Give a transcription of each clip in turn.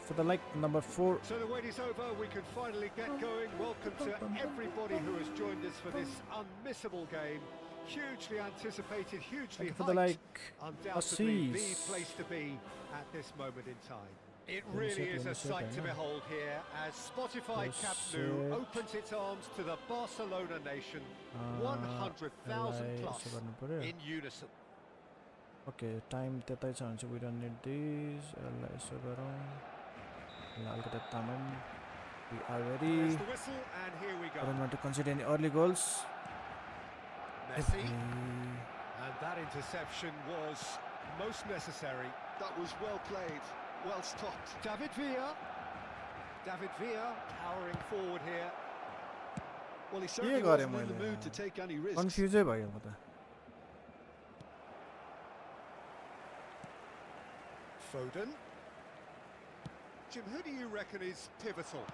for the like number 4. So the wait is over, we can finally get going. Welcome to everybody who has joined us for this unmissable game. Hugely anticipated, hugely For the hyped. like Undoubtedly the assist. place to be at this moment in time. It really is a sight to behold here as Spotify Camp Nou opens its arms to the Barcelona nation. 100,000 plus in unison. Okay, time त्यतै छ भने we don't need this. यसलाई यसो गरौँ. ल अलिकति तानौँ. We are ready. There's the whistle and here we go. I don't want to concede any early goals. Messi. And that interception was most necessary. That was well played, well stopped. David Villa. David Villa powering forward here. Well, he certainly wasn't in the mood to take any risks. Confused भयो म त. Foden. Jim, who do you reckon is pivotal?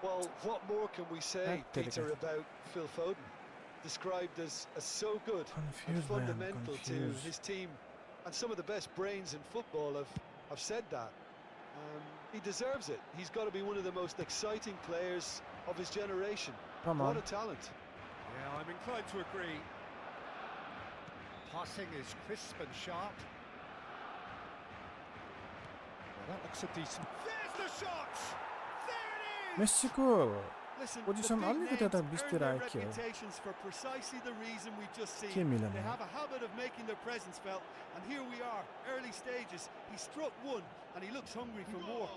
Well, what more can we say, Peter, about Phil Foden? Described as so good and fundamental to his team, and some of the best brains in football have said that. He deserves it. He's got to be one of the most exciting players of his generation. What a talent. Yeah, I'm inclined to agree. Passing is crisp and sharp. Well, that looks a decent... There's the shot! There it is! Mexico. Listen, Position अलिकति त बिस्तिर आयो के हो. reputations for precisely the reason we've just seen. के मिलेन. They have a habit of making their presence felt, and here we are, early stages. He struck one, and he looks hungry for more.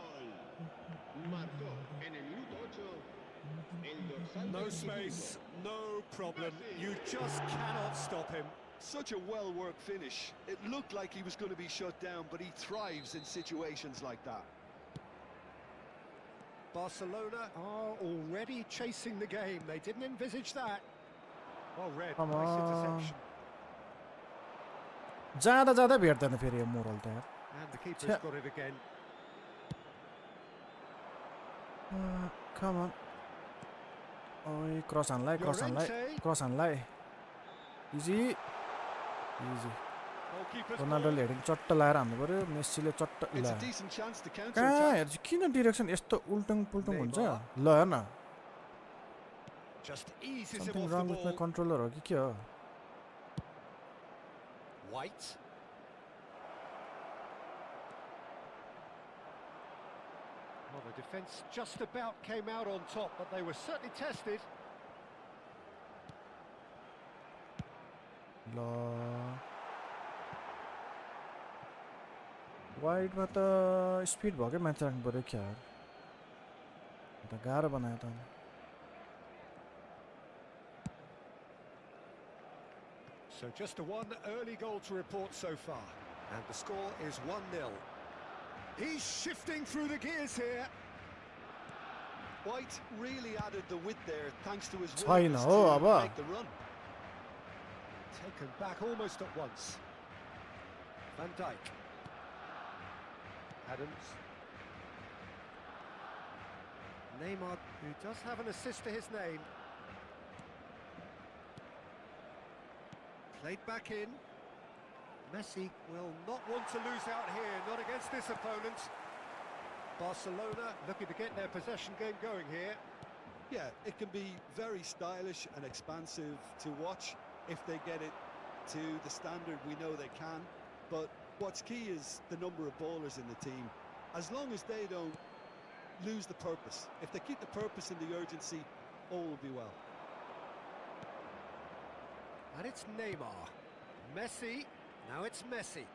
No space, no problem. You just cannot stop him. Such a well-worked finish. It looked like he was going to be shut down, but he thrives in situations like that. Barcelona are already chasing the game. They didn't envisage that. Well read, nice interception. जाँदा भेट्दैन फेरि यो moral त यार. And the keeper's got it again. Come on. ओइ cross हान्लाई. Easy. रोनाल्डोले heading चट्ट लाएर हान्नु पर्यो. मेस्सीले चट्ट ला. कहाँ हेर्छ किन डिरेक्सन यस्तो उल्टङ पुल्टङ हुन्छ? ल हेर न. Something wrong with my controller हो कि के हो? White. Well, the defence just about came out on top, but they were certainly tested. ल वाइडमा त स्पिड भएकै माथि राख्नु पर्यो क्या यार. त गाह्रो बनायो त. So just a one early goal to report so far, and the score is 1-0. He's shifting through the gears here. White really added the width there thanks to his छैन willingness हो to अब. make the run. Taken back almost at once. Van Dijk. Adams. Neymar, who does have an assist to his name. Played back in. Messi will not want to lose out here, not against this opponent. Barcelona looking to get their possession game going here. Yeah, it can be very stylish and expansive to watch if they get it to the standard we know they can. But what's key is the number of ballers in the team. As long as they don't lose the purpose, if they keep the purpose and the urgency, all will be well. And it's Neymar. Messi. Now it's Messi.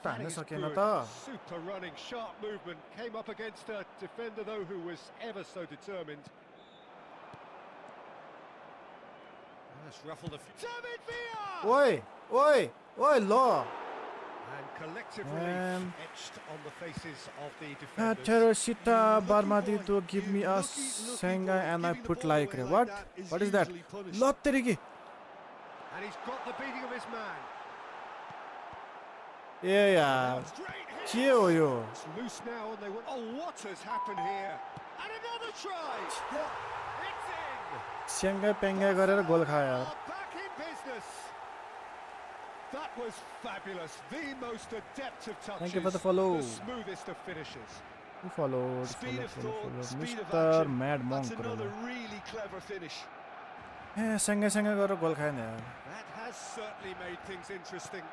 That is good. Super running, sharp movement. Came up against a defender, though, who was ever so determined. That's ruffled a few. David Villa! Oi, law! And collective relief etched on the faces of the defenders. Teresita Barmadi to give me a Sengai and I put like what? What is that? Lotterigi! And he's got the beating of his man. Yeah. Kill you. It's loose now and they went. Oh, what has happened here? And another try! It's in! Sengai Pengai गरेर goal खायो यार. Back in business. That was fabulous. The most adept of touches. Thank you for the follow. The smoothest of finishes. You followed. Speed of thought, speed of Mr. action. Mad Monk. That's another really clever finish. सँगै गरेर goal खाएन यार. That has certainly made things interesting.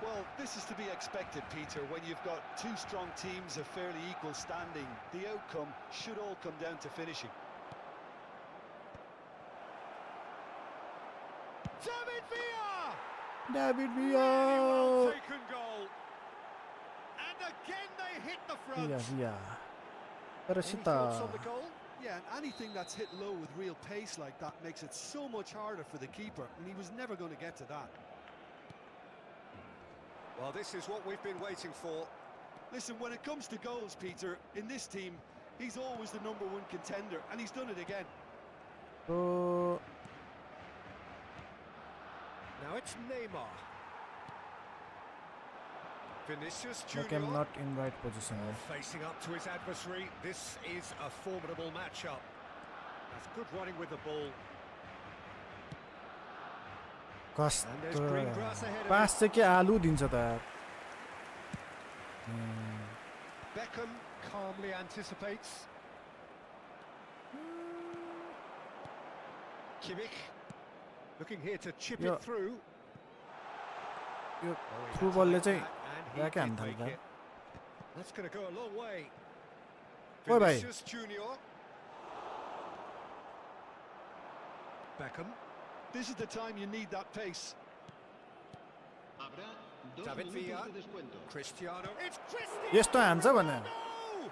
Well, this is to be expected, Peter. When you've got two strong teams of fairly equal standing, the outcome should all come down to finishing. David Villa! David Really Villa. well taken goal. And again they hit the front. Villa. Any thoughts on the goal? Yeah, and anything that's hit low with real pace like that makes it so much harder for the keeper, and he was never going to get to that. Well, this is what we've been waiting for. Listen, when it comes to goals, Peter, in this team, he's always the #1 contender, and he's done it again. So Now it's Neymar. Vinicius like Junior. I'm not in right position. Facing up to his adversary, this is a formidable matchup. That's good running with the ball. And there's green grass ahead of pass चाहिँ के आलु दिन्छ त यार. Beckham calmly anticipates. Kimmich looking here to chip it through. यो Oh, through he बलले had to चाहिँ make that, and he ऱ्याकै did हान्न make थाल्छ. it. That's going to go a long way. Oi, bhai. Vinicius Junior. Beckham. This is the time you need that pace. David Villa. Cristiano. It's Cristiano! यस्तो हान्छ भने. Ronaldo!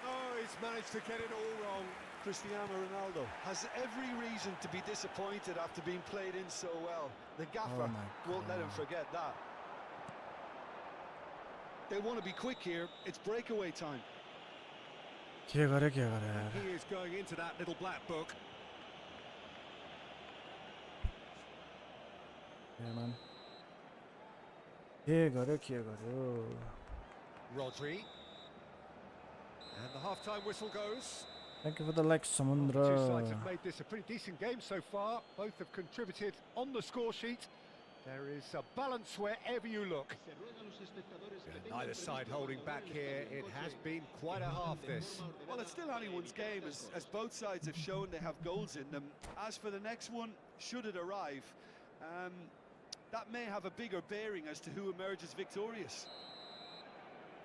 Oh, he's managed to get it all wrong. Cristiano Ronaldo has every reason to be disappointed after being played in so well. The gaffer won't let him forget that. They want to be quick here. It's breakaway time. के गरे यार. He is going into that little black book. Yeah, man. के गर्यो. Rodri. And the half-time whistle goes. Thank you for the like, The two Samundra. sides have made this a pretty decent game so far. Both have contributed on the score sheet. There is a balance wherever you look. Neither side holding back here. It has been quite a half, this. Well, it's still anyone's game, as both sides have shown they have goals in them. As for the next one, should it arrive, that may have a bigger bearing as to who emerges victorious.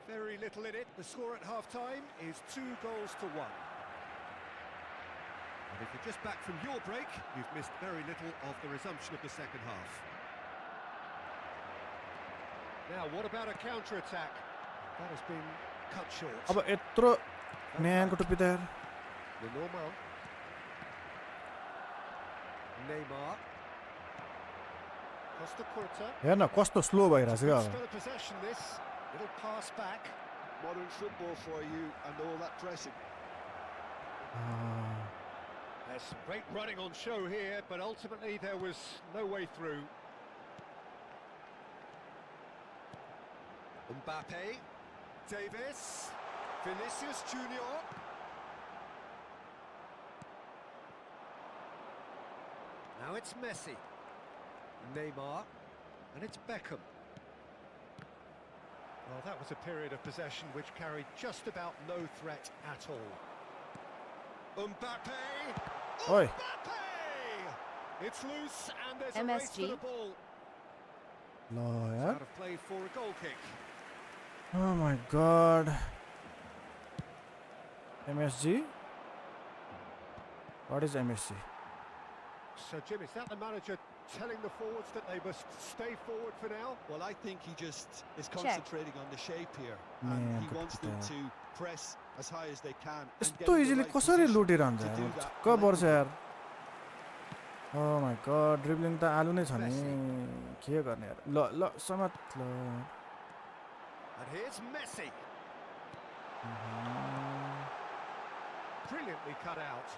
Very little in it. The score at half-time is 2-1. And if you're just back from your break, you've missed very little of the resumption of the second half. Now, what about a counter-attack? That has been cut short. अब यत्रो न्यायको टुप्पी त यार. Normal. Neymar. Costa Curta. हेर न कस्तो slow भइरहेछ क्या अब. Spell of possession, this. Little pass back. Modern football for you and all that pressing. There's some great running on show here, but ultimately there was no way through. Mbappe. Davis. Vinicius Junior. Now it's Messi. Neymar. And it's Beckham. Well, that was a period of possession which carried just about no threat at all. Mbappe! Oi. Mbappe! It's loose and there's a race MSG. for the ball. ल It's यार. out of play for a goal kick. Oh my god. MSG? What is MSG? So, Jim, is that the manager telling the forwards that they must stay forward for now? Well, I think he just is concentrating on the shape here, and he wants them to press as high as they can. यस्तो easily कसरी लुटिरहन्छ यार. छक्क पर्छ यार. Oh my god, dribbling त आलु नै छ नि. के गर्ने यार. ल समात ल. And here's Messi. Brilliantly cut out.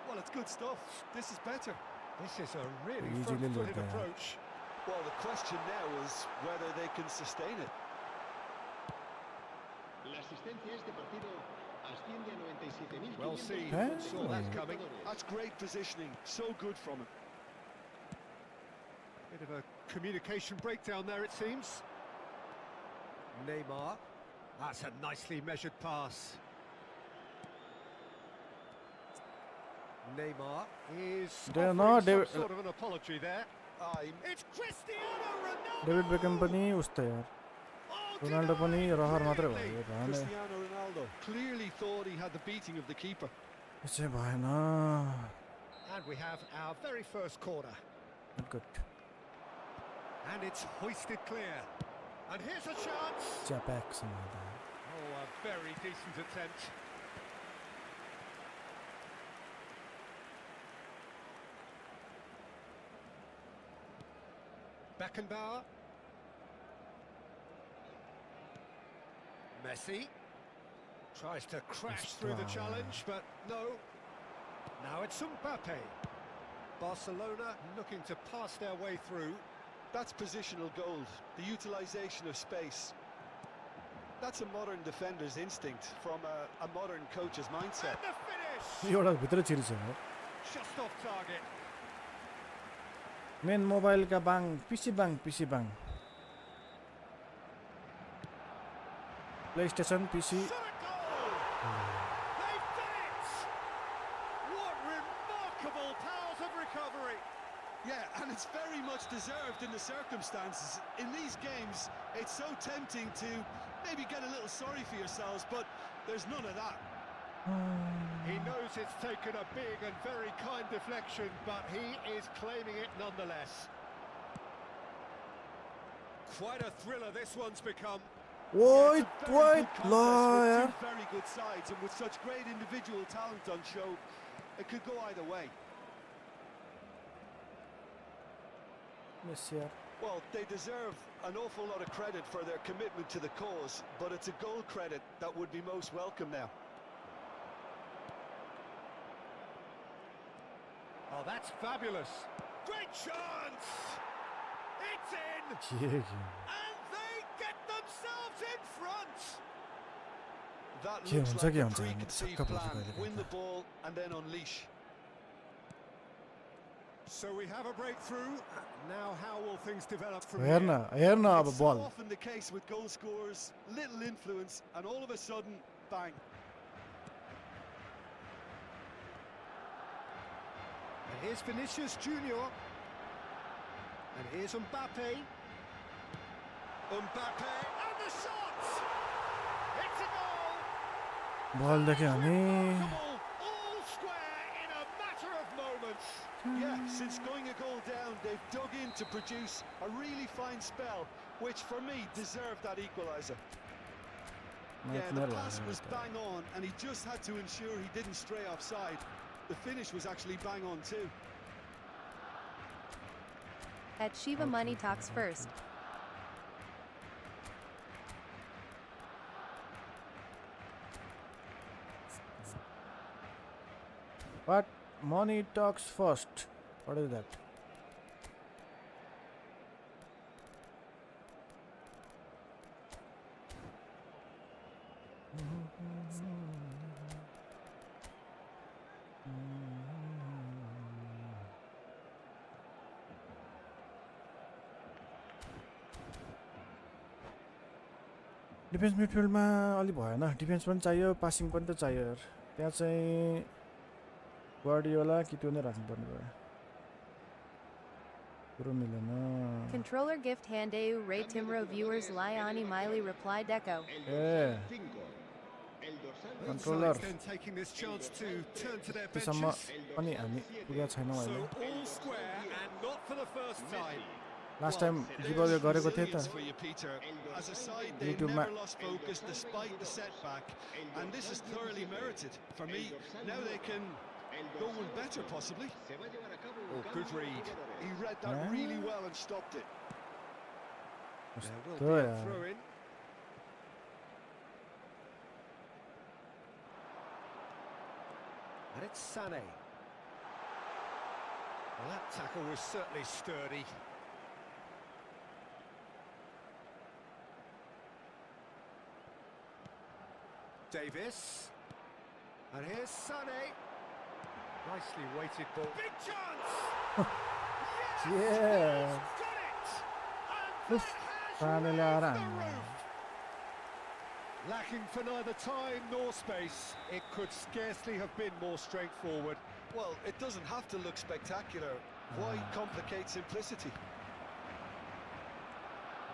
Well, it's good stuff. This is better. This is a really Easily front-footed looked at. approach. Well, the question now is whether they can sustain it. Well seen. Huh? Saw that coming. That's great positioning. So good from him. Bit of a communication breakdown there, it seems. Neymar. That's a nicely measured pass. Neymar is offering some sort of an apology there. It's Cristiano Ronaldo. David Beckham पनि उस्तै यार. Ronaldo पनि रहर मात्रै भयो भएन. Cristiano Ronaldo clearly thought he had the beating of the keeper. यसै भएन. And we have our very first corner. Good. And it's hoisted clear. And here's a chance. Japak समादा. Oh, a very decent attempt. Beckenbauer. Messi tries to crash through the challenge, but no. Now it's Mbappe. Barcelona looking to pass their way through. That's positional gold, the utilisation of space. That's a modern defender's instinct from a modern coach's mindset. And the finish! एउटा भित्र छिर्छ हो. Just off target. Main mobile का बाङ PC बाङ. PlayStation PC. They've done it! What remarkable powers of recovery! Yeah, and it's very much deserved in the circumstances. In these games, it's so tempting to maybe get a little sorry for yourselves, but there's none of that. He knows it's taken a big and very kind deflection, but he is claiming it nonetheless. Quite a thriller this one's become. Wait, With lawyer. two very good sides and with such great individual talent on show, it could go either way. Messi. Well, they deserve an awful lot of credit for their commitment to the cause, but it's a goal credit that would be most welcome now. Oh, that's fabulous. Great chance! It's in! And they get themselves in front! That Yeah, looks it's like okay, a it's okay. preconceived Couple of plan. guys Win like the that. ball and then unleash. So we have a breakthrough. Now how will things develop from हेर्न here? अब It's so ball. often the case with goal scorers, little influence, and all of a sudden, bang. And here's Vinicius Junior. And here's Mbappe. Mbappe, and the shot! It's a goal! बल देख्यो भने Remarkable, all square in a matter of moments. Yeah, since going a goal down, they've dug in to produce a really fine spell, which for me deserved that equaliser. Yeah, the pass was bang on, and he just had to ensure he didn't stray offside. The finish was actually bang on too. At Shiva Money Talks first. What? Money talks first. What is that? Defence मिडफिल्डमा अलि भएन defence पनि चाहियो passing पनि त चाहियो यार त्यहाँ चाहिँ गार्डियोला कि त्यो नै राख्नुपर्ने भयो पुरो मिलेन Controller gift Handeu Ray Timro viewers Liani Miley replied Deco. A controller Then taking this chance to turn to their त्यसम्म benches. पनि हामी पुगेका छैनौँ So अहिले all square and not for the first time. Last time giveaway गरेको थिएँ Resilience त for you, Peter. As a side, they've YouTube-मा never lost focus despite the setback, and this is thoroughly merited. For me, now they can go one better, possibly. Oh, good read. He read that really well and stopped it. There will कस्तो be a यार throw in. And it's Sané. Well, that tackle was certainly sturdy. Davis. And here's Sané. Nicely weighted ball. Big chance! Yeah. Got पानीले आएर हान्नु Lacking for neither time nor space, it could scarcely have been more straightforward. Well, it doesn't have to look spectacular. Why complicate simplicity?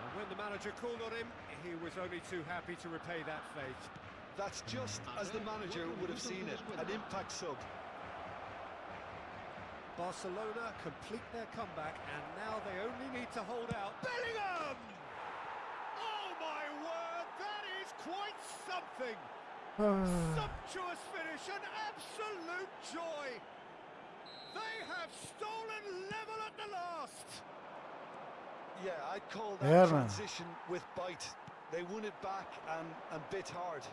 And when the manager called on him, he was only too happy to repay that fate. That's just as the manager would have seen it, an impact sub. Barcelona complete their comeback, and now they only need to hold out. Bellingham! Oh my word, that is quite something! Sumptuous finish, an absolute joy! They have stolen level at the last! Yeah, I'd call that transition with bite. They won it back and bit hard.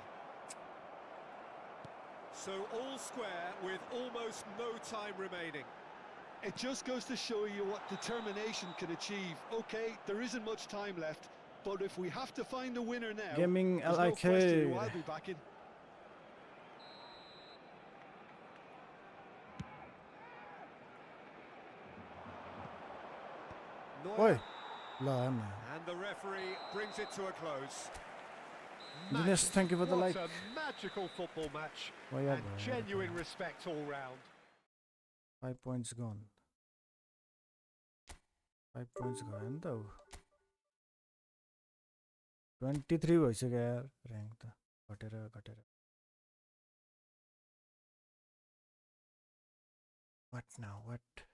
So all square with almost no time remaining. It just goes to show you what determination can achieve. Okay, there isn't much time left, but if we have to find a winner now, Gaming there's LIK. no question who I'll be backing. Oi, la man. And the referee brings it to a close. Dinesh, thank you for the like. What a magical football match, Why are and genuine respect all round. 5 points gone. 5 points gone though. 23 भइसक्यो यार rank त घटेर What now? What?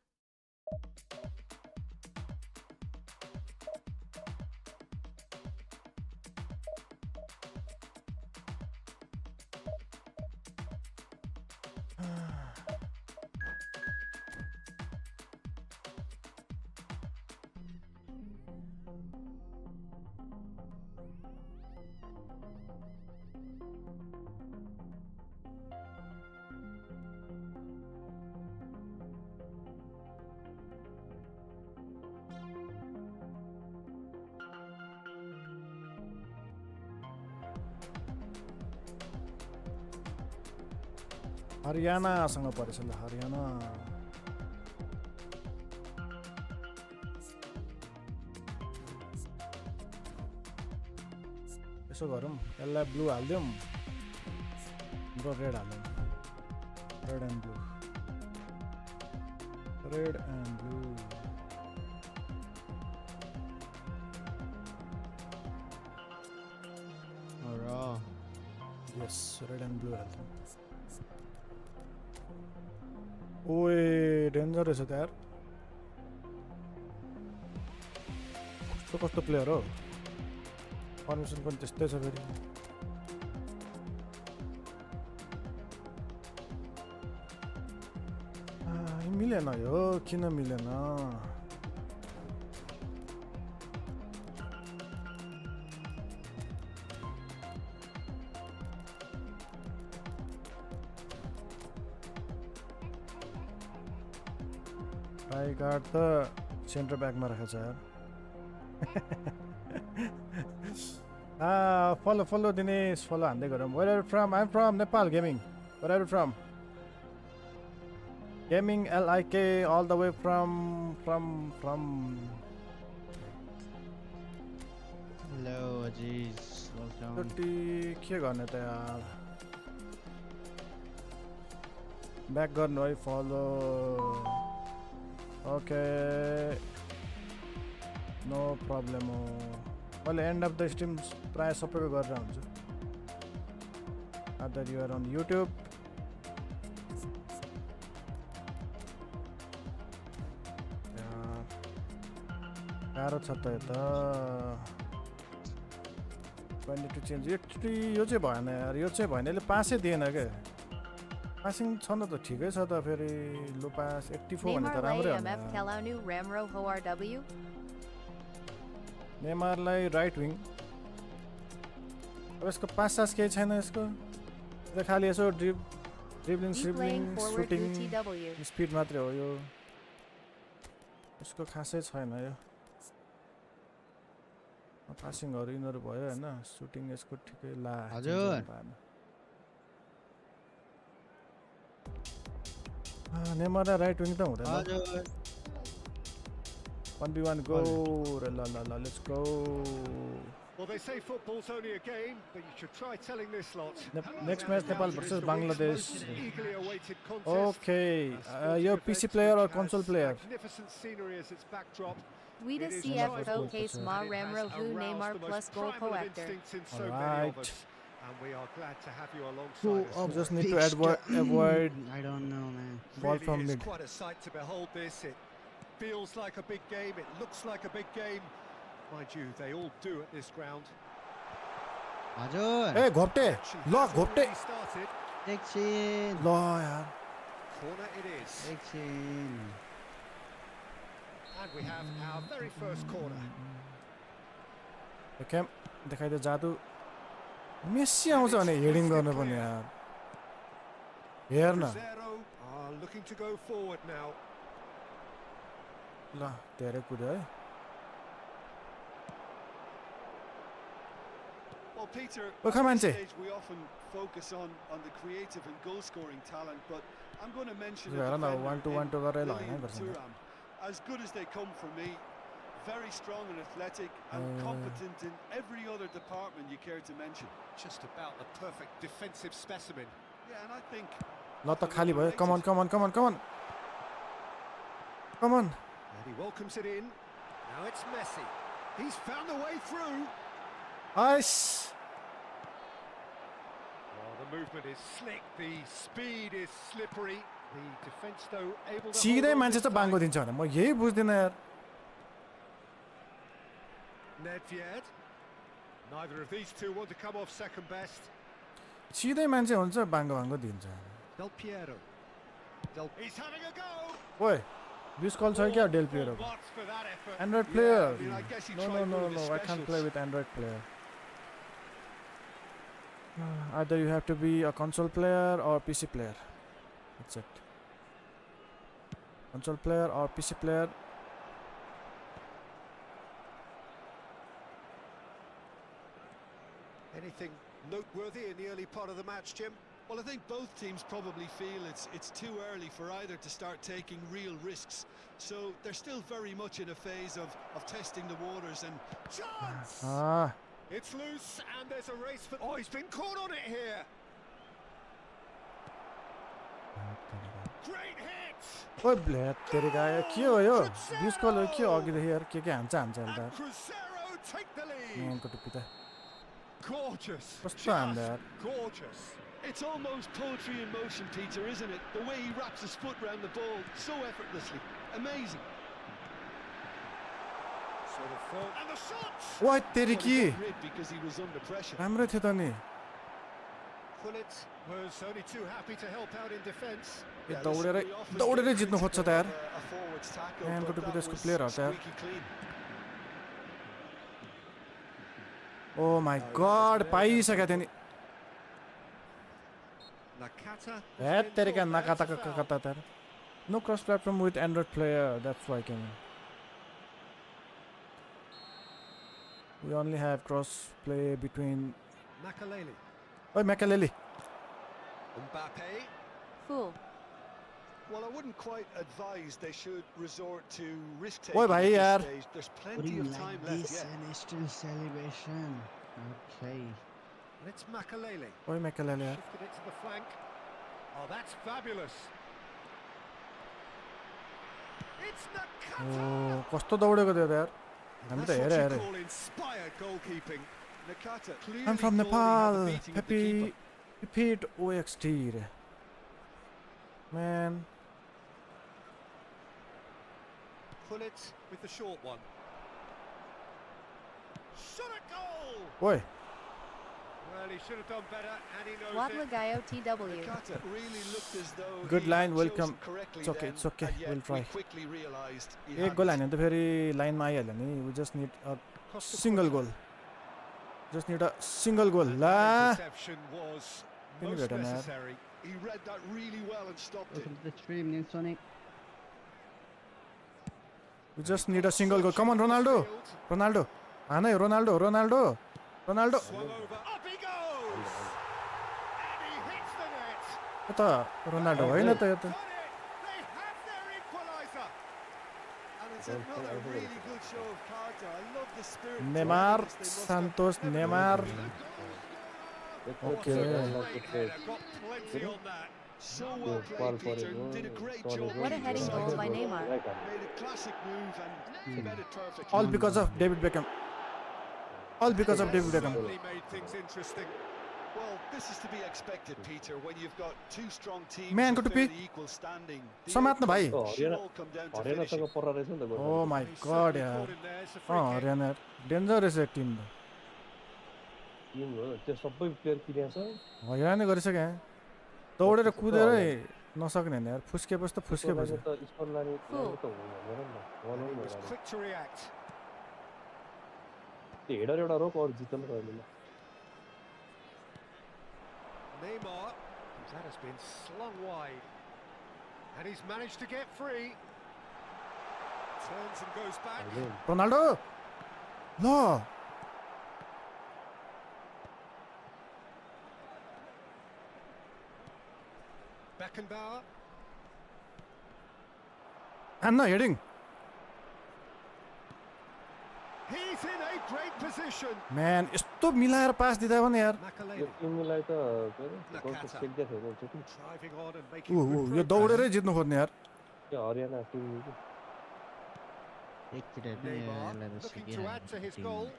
हरियाणासँग परेछ ल हरियाणा यसो गरौँ यसलाई blue हाल्दियौँ र रेड हाल्दियौँ रेड एन्ड ब्लू यस रेड एन्ड ब्लू हाल्दियौँ ओए डेन्जर रहेछ त यार कस्तो प्लेयर हो फर्मेसन पनि त्यस्तै छ फेरि मिलेन यो किन मिलेन गार्ड त सेन्टर ब्याकमा राखेको छ यार follow दिनेश follow हान्दै गरौँ where are you from I'm from Nepal gaming where are you from gaming LIK all the way from hello Aziz welcome के गर्ने त यार ब्याक गर्नु है follow Okay, no problem. Well, end of the stream प्राय सबैको गरेर हुन्छ Either you are on YouTube गाह्रो छ त यता 22 चेन्ज यो चाहिँ भएन यार यो चाहिँ भएन यसले पासै दिएन क्या पासिङ छ न त ठिकै छ त फेरि लो पास 84 भने त राम्रै हो नेमारलाई राइट विङ अब यसको पास सास केही छैन यसको खालि यसो ड्रिब्लिङ सुटिङ स्पिड मात्रै हो यो यसको खासै छैन यो पासिङहरू यिनीहरू भयो हैन सुटिङ यसको ठिकै ला हजुर नेमार राइट विङ त हुँदैन हजुर 1v1 go. La, let's go. Well, they say football's only a game, but you should try telling this lot. Next match Nepal versus Bangladesh. Eagerly awaited contest. Okay, you're PC player or console player? Magnificent scenery as its backdrop. Wida CF Showcase Ma Ramro Vu Neymar plus goal coactor. Alright. And we are glad to have you alongside us. Just need to avoid I don't know, man. ball from Really is mid. quite a sight to behold this. It feels like a big game. It looks like a big game. Mind you, they all do at this ground. Ajur. Hey, घोप्टे ल घोप्टे Started. Action. ल यार Corner it is. Action. And we have our very first corner. देखेम देखाइदे जादु Messi आउँछ भने heading गर्नु पनि यार हेर न Cruzeiro are looking to go forward now. ल धेरै कुद्यो है Well, Peter, Well, come on, at this Jay. stage we often focus on the creative and goal-scoring talent, but I'm going to mention a I don't know, defender 1-2-1 to गरेर in हैन Lilian गर्छ Thuram. As good as they come for me, very strong and athletic and competent in every other department you care to mention. Just about the perfect defensive specimen. Yeah, and I think ल त खाली भयो कम on And he welcomes it in. Now it's Messi. He's found a way through. Ice Well, the movement is slick. The speed is slippery. The defense, though, able to सिधै hold on मान्छे this चाहिँ बाङ्गो time. दिन्छ भने म यही बुझ्दिन यार Nedved. Neither of these two want to come off second best. सिधै मान्छे हुन्छ बाङ्गो दिन्छ Del Piero. He's having a go. ओए दिस कल छ क्या डेल player Lots for that effort. Android I player mean, I guess he No, tried one of his I can't play specials. with Android player. Either you have to be a console player or PC player. That's it. Console player or PC player. Anything noteworthy in the early part of the match, Jim? Well, I think both teams probably feel it's too early for either to start taking real risks. So they're still very much in a phase of testing the waters and Chance! Ah, It's loose and there's a race for... Oh, he's been caught on it here. Great hit! ओए black तेरे गाय के हो यो this call हो के अघिदेखि यार के हान्छ And यार Cruzeiro take the lead. मेनको टुप्पी त Gorgeous. कस्तो हान्दा यार Just gorgeous. it's almost poetry in motion, Peter, isn't it? The way he wraps his foot round the ball so effortlessly. Amazing. Sort of full. And the shots! ओए तेरी Well, Ki he got rid because he was under pressure. राम्रो थियो त नि Pullet was only too happy to help out in defence. यो Yeah, listen, दौडेरै we often दौडेरै get जित्नु खोज्छ critical त यार of a forward's tackle, Man, but good to be that this was player out there. squeaky clean. Oh my god पाइसकेको थियो नि Nakata. Hate तेरे क्या नकाता कता तर No cross platform with Android player, that's why I came in. We only have cross play between Makaleli. Oi Makaleli. Mbappe. Fool. Well, I wouldn't quite advise they should resort to risk Oi, taking bhai, at yaar. this stage. There's plenty Putting of like time this left yet. and still celebration. Okay. And it's Makaleli. Oi Makaleli यार Shifted it to the flank. Oh, that's fabulous. It's Nakata. ओ कस्तो दौडेको थियो त यार हामी त That's हेरे what हेरे you call inspired goalkeeping. Nakata clearly I'm from thought he had the Nepal. beating of the keeper. Happy repeat OXT रे Man Pullet with the short one. Shot at goal. Oi Well, he should have done better, and he knows it. Watlagayo TW. Nakata really looked as though Good he line, had welcome. chosen correctly It's okay, then, it's okay, and yet we'll try. we quickly realised he एक hadn't. Goal हान्यो भने त फेरि लाइनमा आइहाल्यो नि We just need a Cost the single push. goal Just need a single goal And ला that interception was Can you most get him, man? necessary. He read that really well and stopped it. Welcome to the stream, New Sonic. We just need a single goal Come on Ronaldo Ronaldo हानै Ronaldo Ronaldo Ronaldo Swung over, up he goes! And he hits the net! यो त Ronaldo होइन त यो त Got it! They have their equaliser! And in That's another really good show of character. I love the spirit. Neymar, Santos, Neymar. Okay. So well played, Peter. Did a great job. What a heading goal by Neymar. Made a classic move and made it perfect. All because of David Beckham. All because of David Beckham. Made things interesting. Well, this is to be expected, Peter, when you've got two strong teams Man, with go to fairly P. equal standing. The समात्न भाइ. outcome should all come down to finishing. Oh my god यार. Haryana danger रहेछ team. Team हो त्यो सबै player किने छ हरियाणा गरिसके. दौडेर कुदेर नसक्ने नि यार. फुस्केपछि त फुस्केपछि. त स्कोर लाने त हुँदैन नि And he was quick to react. त्यो हेडर एउटा रोक अरु जित्न पर्दैन Neymar, that has been slung wide. And he's managed to get free. Turns and goes back. Ronaldo. No. Beckenbauer. And no heading. He's in a great position. Man, यस्तो मिलाएर pass दिदा भने यार. यो टिमलाई त गोलको सेक्दै थियो त्यो Driving on and making good यो दौडेरै जित्नु खोज्ने यार. त्यो Haryana team Neymar looking to add to his goal.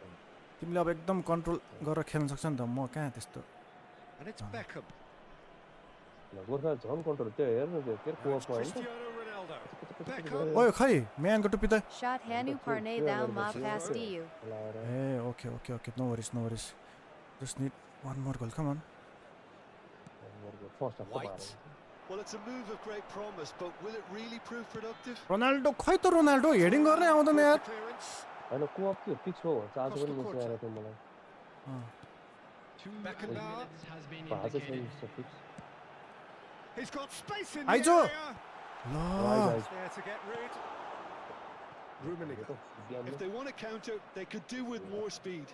तिमीले अब एकदम कन्ट्रोल गरेर खेल्न सक्छ नि त. म कहाँ त्यस्तो. And it's Beckham. गोर्खा झन कन्ट्रोल त्यो हेर्नु त्यो के कोप होइन Cristiano Ronaldo. Beckham. ओइ खै म्यानको टुप्पी त. Shot Hanu Parne thou ma past you. Hey, okay. No worries. Just need one more goal. Come on. First half White. Well, it's a move of great promise, but will it really prove productive? Ronaldo खै त Ronaldo heading गर्नै आउँदैन यार. Clearance. हैन कोप त्यो fix हो आज पनि मुसे आएर थियो मलाई Beckenbauer. भाषा छैन त्यो fix He's got space in the Aijo. area. ल. There to get rid. Rummenigge. If they want to counter, they could do with more speed.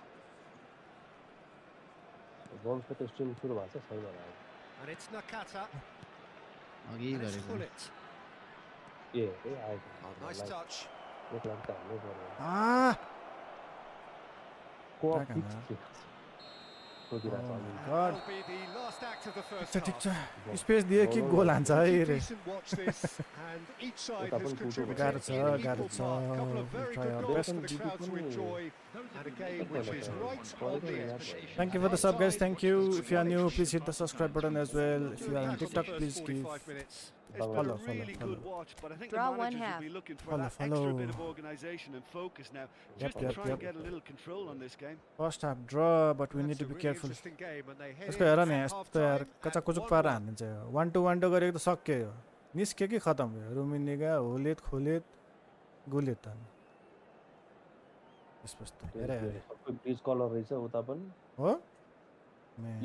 गोलको त्यो स्ट्रिम सुरु भएको छ छैन होला And it's Nakata. अघि And it's गरेको. Gullit. ए आयो Nice touch. एक लाख त हाल्नै पर्यो आ. कोप Back on फिक्स सोधिरहेको छ God. That'll be the last act of the first ठिक छ. half. स्पेस दिए कि गोल हान्छ है रे. Decent watch this, and each side has Couple contributed Gato in छ, equal gato part. छ. Couple of very Try good our goals best. for the crowd to enjoy, and a game which is right on the edge. Thank you for the sub guys. Thank you. If you are new, please hit the subscribe button as well. If you are on TikTok, please give. It's been Follow, a really follow. good watch, but I think Draw the one managers half. will be looking for Follow, that extra follow. bit of organisation and focus now, just to yep, try yep. and get a little control on this game. First half draw, but we need to be careful. यसको हेर नि यस्तो यार कचाकुचुक पारेर हान्दिन्छ यो 1-2 गरेको त सक्यो यो निस्क्यो कि खतम भयो रुमिनिगा होलेत खोलेत गुलेत त यसपछि त हेर हेर सबै ब्लिच कलर रहेछ उता पनि हो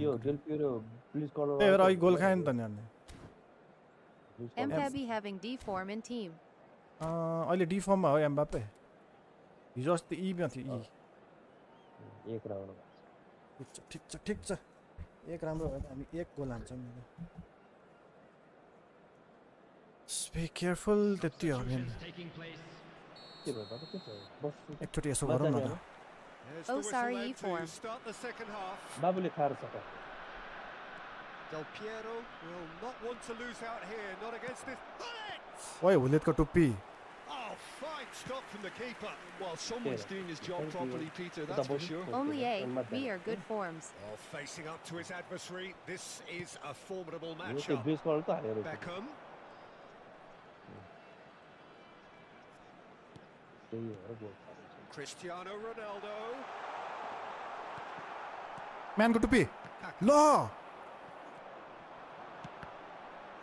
यो डेल पिरो ब्लिच कलर ए हेर अहिले गोल खायो नि त नि अनि Mbappe having D form in team. अहिले डी फर्ममा हो एम्बाप्पे हिजो अस्ति ई मा थियो ई एक राउन्ड ठिक छ एक राम्रो भयो हामी एक गोल हान्छौँ नि बी केयरफुल त्यति हो मेन के भयो बाबु के छ बस एकचोटि यसो गरौँ न त Oh, sorry, E-form. Start the second half. बाबुले खाएर छ त Del Piero will not want to lose out here, not against this. Bullet! ओइ हुलेतको टुप्पी Oh, fine stop from the keeper. Well, someone's doing his job properly, Peter, that's for sure. Only A, B are good forms. Oh, facing up to his adversary, this is a formidable यो त्यो matchup. Bleach colour त हालेर Beckham. त्यही हो goal Cristiano Ronaldo. म्यानको टुप्पी ल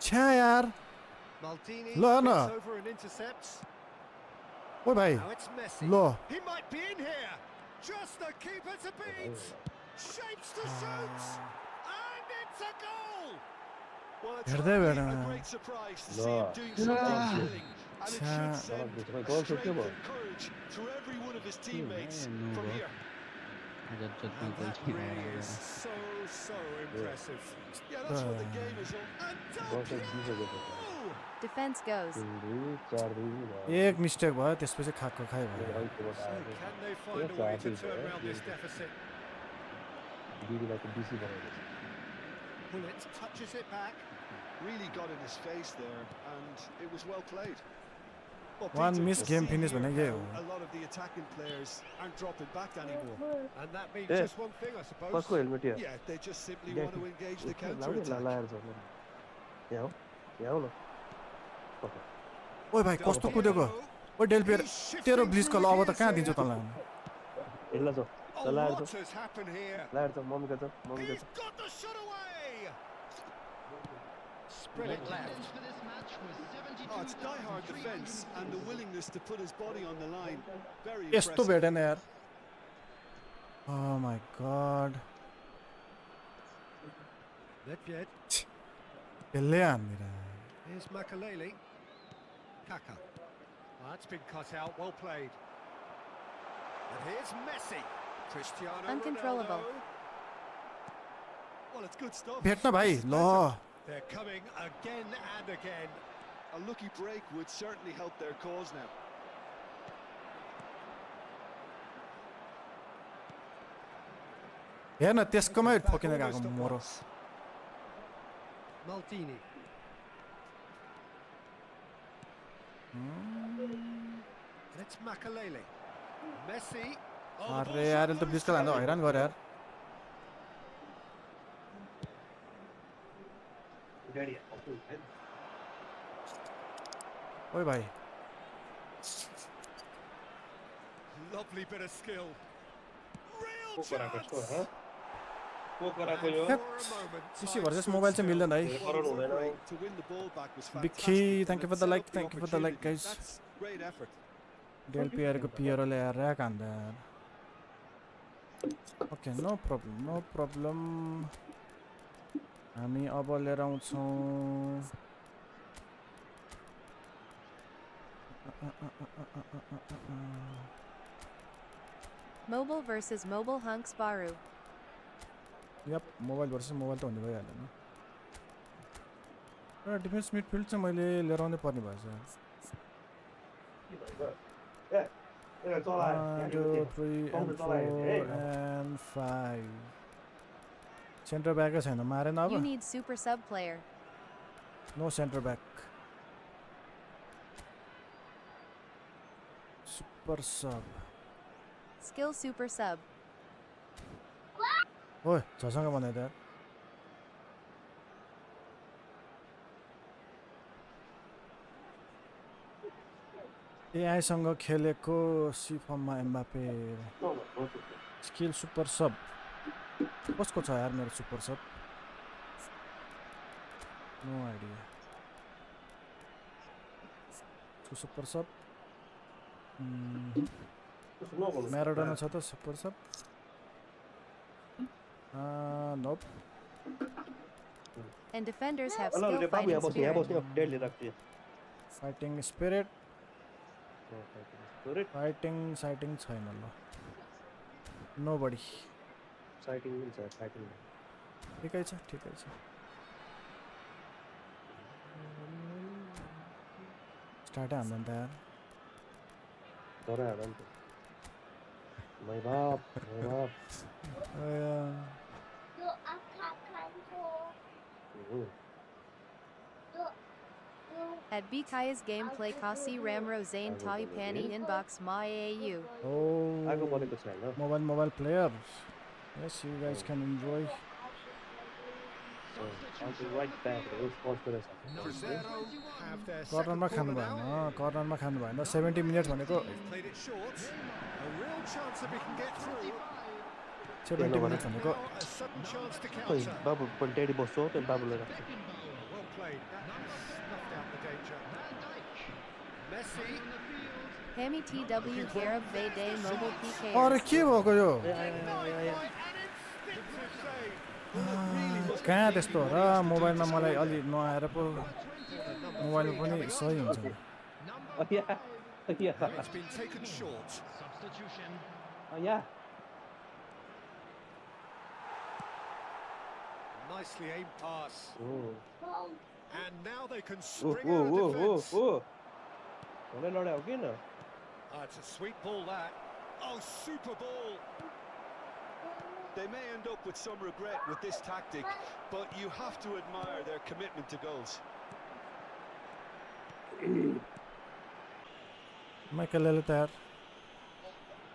छ्या यार Maldini Lo, gets no. over and intercepts. ओइ भाइ Now it's Messi. ल He might be in here. Just the keeper to beat. Shapes to shoot. And it's a goal. Well, it's हेर्दै hardly भेटेन a great surprise to see him doing something thrilling, and it should send Goal strength kick and courage through every one of his teammates from here. And that really is so impressive. Yeah, that's what the game is all. And Goal Del kick, Piero! Defense goes. 3 2 4 2 एक mistake भयो त्यसपछि खाएको खाइ भयो So can they find a way to turn around this deficit? दिदीलाई त BC बनाएको छ Pullet touches it back. Really got in his face there, and it was well played. Well, One Peter, miss we'll game see finish here भनेको यही how हो a lot of the attacking players aren't dropping back anymore. And that means Yeah. just one thing, I suppose. कसको helmet यहाँ Yeah, they just simply Yeah. want to engage the लाउने counter-attack. लाएर छ यहाँ हो न ओइ भाइ कस्तो कुदेको ओ डेलपियर तेरो ब्लिच कल अब त कहाँ दिन्छ तँलाई हेल्ला छ Oh, लाएर what छ has happened here? लाएर छ मम्मीका छ He's got the shot away. Spread it left. Oh, it's die-hard defence and the willingness to put his body on the line. Very यस्तो impressive. भेटेन यार Oh my god Nedved. त्यसले हान्दिर Here's Makalele. Kaka. That's been cut out. Well played. And here's Messi. Cristiano Uncontrollable. Ronaldo. Well, it's good stuff. भेट्न भाइ ल They're coming again and again. A lucky break would certainly help their cause now. हेर्न त्यसकोमै ठोकिन गएको मोरो Maldini. And it's Makalele. Messi. Oh, the अरे ball's यार up त on bleach call हान्दा side. हैरान गरे यार ओइ भाइ Lovely bit of skill. Real को कराएको chance. छ ह को कराएको यो And for a moment, सिसी time भर्सेस stood मोबाइल चाहिँ still. मिल्दैन है गराउनु हुँदैन To win the ball back was Vicky, fantastic. thank you for and the it like, set up thank you for the like, opportunity. guys. That's great effort. डेल पियरको पियरले यार ऱ्याक हान्दा यार ओके नो प्रब्लम हामी अब लिएर आउँछौँ Mobile versus Mobile Hunks Baru. Yup mobile versus mobile त हुने भइहाल्यो नि र डिफेन्स मिडफिल्ड चाहिँ मैले लिएर आउनै पर्ने भएछ 1 2 3 and 4 and 5 सेन्टर ब्याकै छैन मारेन अब You need super sub player. No centre back super sub Skill super sub. ओए झसँग बनाइदियो यार एआईसँग खेलेको सिफममा एम्बापे स्किल सुपर सब कसको छ यार मेरो super sub no idea super sub Maradona छ त super sub nope And defenders have ल skill रे बाबु यहाँ fighting बस्ने spirit. डेढले राख्छु फाइटिङ स्पिरिट स्पिरिट फाइटिङ छैन ल नो बडी साइटिङ मिल्छ साइटिङ ठिकै छ स्टार्टै हान्दैन त यार तर हाल नि मै बाप At Bikaya's gameplay Kasi Ramro Zane Tahi Pani inbox Ma AAU. आगो बनेको छ हैन mobile players yes you guys can enjoy right back sports गरेछ Cruzeiro have their कर्नरमा second खानु corner now. भएन 70 मिनेट भनेको They've played it short. A real chance that we can get through. 70 minute भनेको Now a sudden chance to खै counter. बाबु पनि daddy बस्छु त्यहाँ बाबुलाई राख्छु Well played. That snuffed out the danger. Messi. Hammy TW Garib Day Mobile PK. अरे के भएको यो कहाँ त्यस्तो हो र मोबाइलमा मलाई अलि नआएर पो मोबाइलमा पनि सही हुन्छ It's been taken short. Yeah Nicely aimed pass. And now they can Oh, spring oh, out of oh, defence. oh, oh. Mana lada okay na? It's a sweet ball that. Oh, super ball. They may end up with some regret with this tactic, but you have to admire their commitment to goals. Michael ले तयार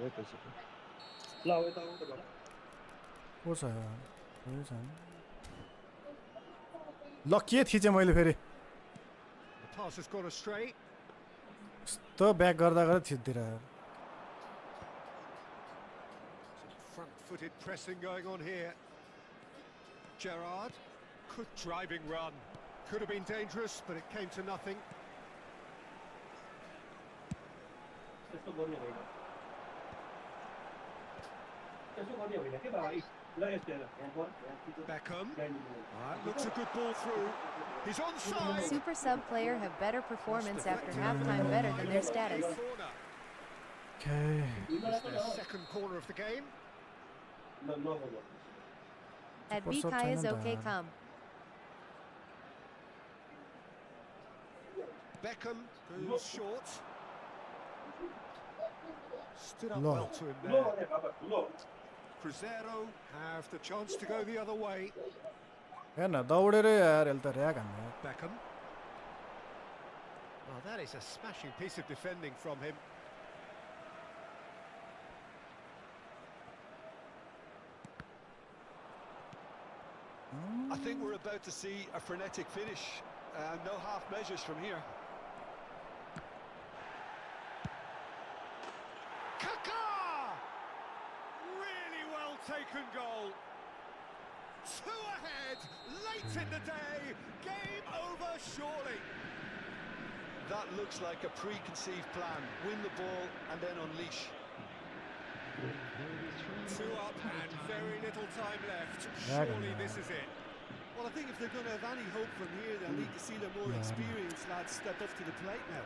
Wait a second. को छ यो छ ल के थिचे मैले फेरि The pass has gone astray. यस्तो ब्याक गर्दा गर्दा थिच्दिरा Front-footed pressing going on here. Gerrard, good driving run. Could have been dangerous, but it came to nothing. Beckham. Looks a good ball through. He's onside. Super sub player have better performance after halftime better than their status. Corner. Okay. It's their second corner of the game. At BK is okay come. Beckham goes short. Stood up No. well to him there. Cruzeiro have the chance to go the other way. हेर्न दौडेर यार यसले त rack हान्ने Beckham. Well, that is a smashing piece of defending from him. I think we're about to see a frenetic finish. No half measures from here. Kaka! Really well taken goal. 2 ahead, late in the day. Game over surely. That looks like a preconceived plan. Win the ball and then unleash. 2 up and very little time left. Surely this is it. Well, I think if they're going to have any hope from here, they'll need to see their more experienced lads step up to the plate now.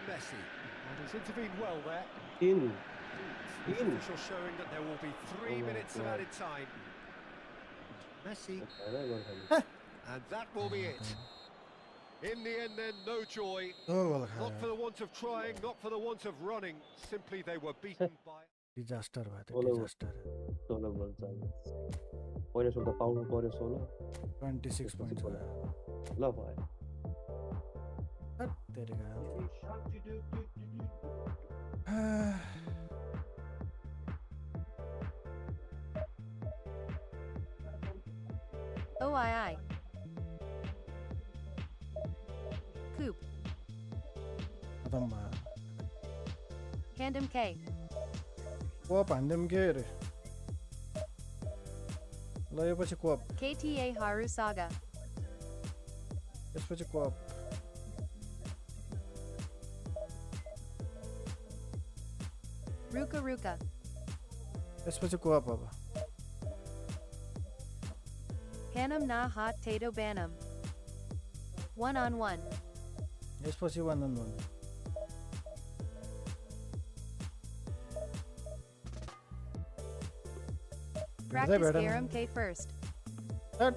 Messi. And he's intervened well there. In. Official showing that there will be 3 minutes of added time. Messi. And that will be it. In the end then, no joy. Not for the want of trying, not for the want of running. Simply they were beaten by... disaster भयो त्यो disaster 16 बल चाहियो पहिला सुरु त पाउनु पर्यो 16 26 points भयो ल भयो हट तेरेका OII. Coop. खतम भयो Tandem K. कोप हान्दिम के अरे ल यो पछि कोप KTA Haru Saga. यसपछि कोप Ruka Ruka. यसपछि कोप अब Hanam Na Hot Tato Banam. 1-on-1. यसपछि 1-on-1 Practice better. Garam K first. हट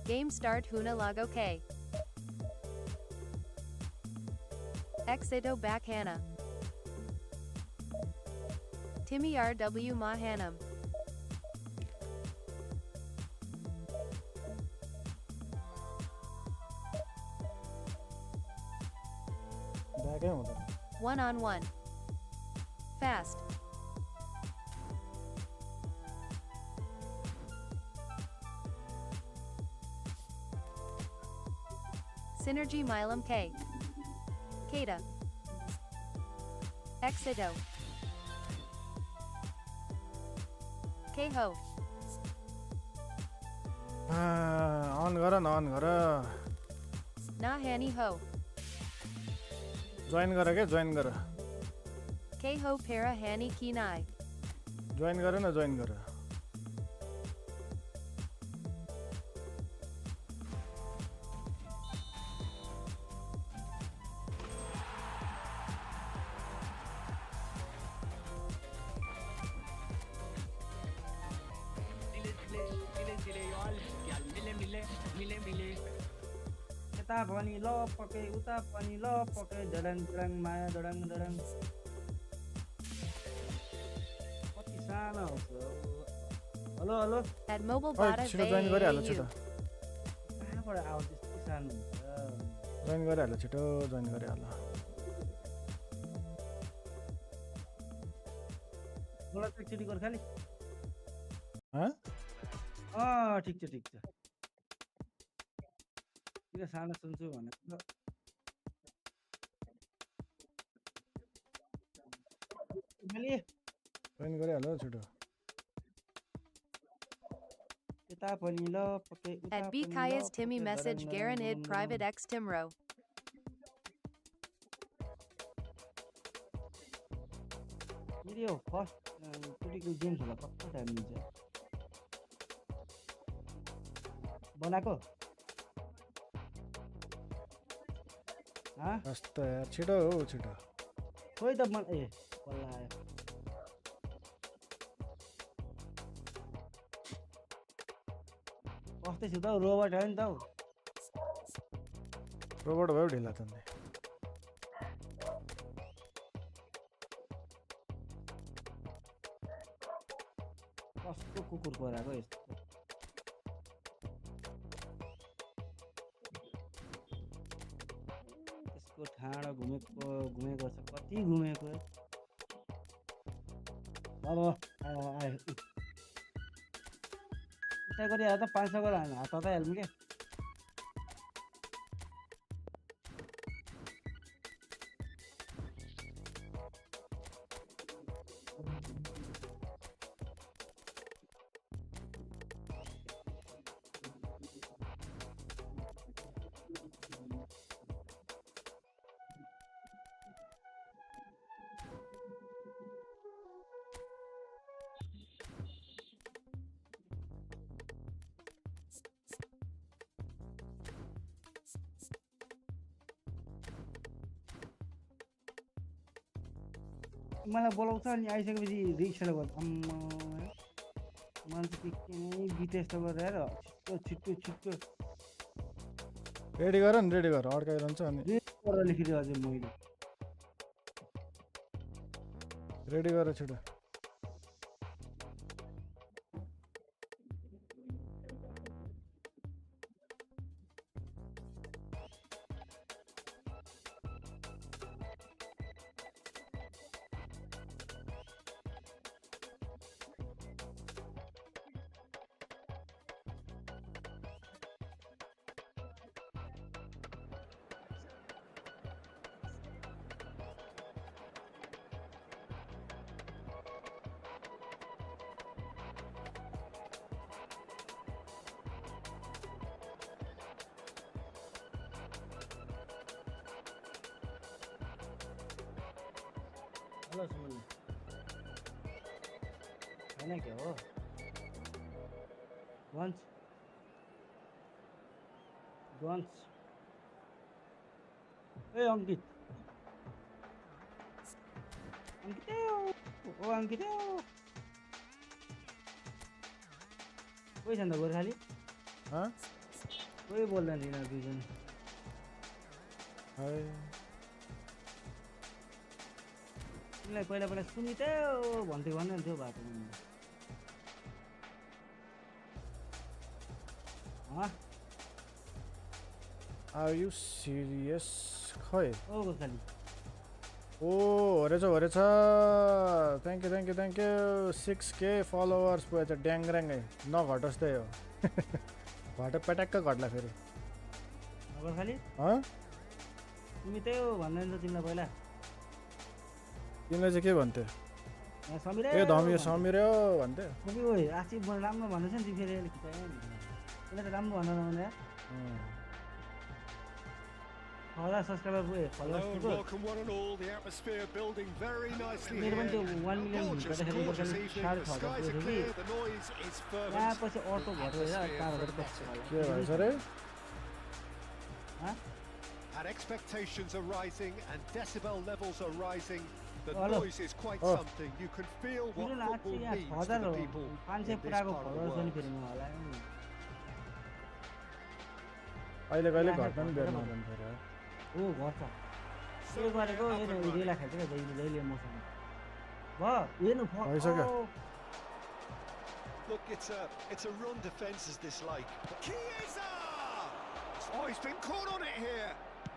Game start Huna Lago K. Exito Backhana. Timmy RW Mahanam. ब्याकै हुँदैन 1-on-1. Fast. Synergy Milam K. Kata. Exito. K-Ho. On गर न on गर Nahani Ho. Join गर के join गर K-Ho Para Hani Kinai. Join गर न जोइन गर यता पनि ल पके उता पनि ल पके डडङ डडङ माया डडङ डडङ कति सानो हुन्छ हेलो हेलो At mobile ओइ bot छिटो जोइन गरिहाल्नु available. छिटो कहाँबाट आउँछ त्यति सानो हुन्छ जोइन गरिहाल्नु छिटो जोइन गरिहाल्नु मलाई त एकचोटि गर खाली ठिक छ किन सानो सुन्छु भनेको खाली जोइन गरिहाल्नु छिटो यता पनि ल पके उता At पनि BK's ल Timmy पके message डडङ Garen डडङ id private X Timro. फेरि यो फर्स्ट चोटिको गेम्स होला कस्तो टाइम लिन्छ बनाएको कस्तो यार छिटो हो छिटो खोइ त मन ए बल्ल आयो कस्तै छु त हौ रोबोट हो नि त हौ रोबोट भयो ढिला त अन्त कस्तो कुकुर कराएको यस्तो त्यसको ठाडो घुमेको छ कति घुमेको अब आयो उता गरिहाल्दा त 500 गरेर हात हताइहाल्नु क्या मलाई बोलाउँछ अनि आइसकेपछि रिक्साले गर्छ मान्छे के नै बितेस्तो गरेर छिट्टो रेडी गर नि रेडी गर अड्काइरहन्छ अनि गरेर लेखिदियो अझै मैले रेडी गर छिटो हेलो सुमन हैन क्या हो गन्स ए अंकित ओ अंकित कोही छैन त गोर्खाली कोही बोल्दैन यिनीहरू दुईजना तिमीलाई पहिला सुनित भन्थ्यो भन्नुहुन्थ्यो बाटोमा Are you serious? खै ओ गोर्खाली ओ रहेछ थ्याङ्क यू 6K फलोवर्स भयो त ड्याङराङै नघटोस् त यो घट पट्याक्क घट्ला फेरि गोर्खाली तिमी त्यही हो भन्नुहुन्थ्यो तिमीलाई पहिला तिमीलाई चाहिँ के भन्थ्यो समीरे ए धमियो समीर्यो भन्थ्यो कपी ओइ आछि राम्रो भन्दैछ नि फेरि अहिले खिचायो त्यसले त राम्रो भन्न नहुने होला subscriber followers Hello, welcome one and all. The atmosphere building very nicely मेरो पनि त्यो here. 1 मिलियन Gorgeous, गर्दाखेरि gorgeous Gorkhali evening. 6.5 The skies are clear, the noise is fervent. त्यसपछि अटो घट्यो हेर 4,000 के भन्छ रे And expectations are rising and decibel levels are rising. The Hello. noise is quite Oh. something. You can feel what मेरो नाच football यहाँ means to 6000 the हो people 500 in this पुराको part of the followers पनि world. फेरि म होला अहिले कहिले यहाँ घट्न नि घटेर बेर्नु पो। हुँदैन फेरि ओ घट्छ So यो गरेको they're up हेर्नु and running. रिला खेल्छ क्या जहिले मसँग भयो हेर्नु भइसक्यो। Look, it's a run defence is this like. Chiesa! Oh, he's been caught on it here.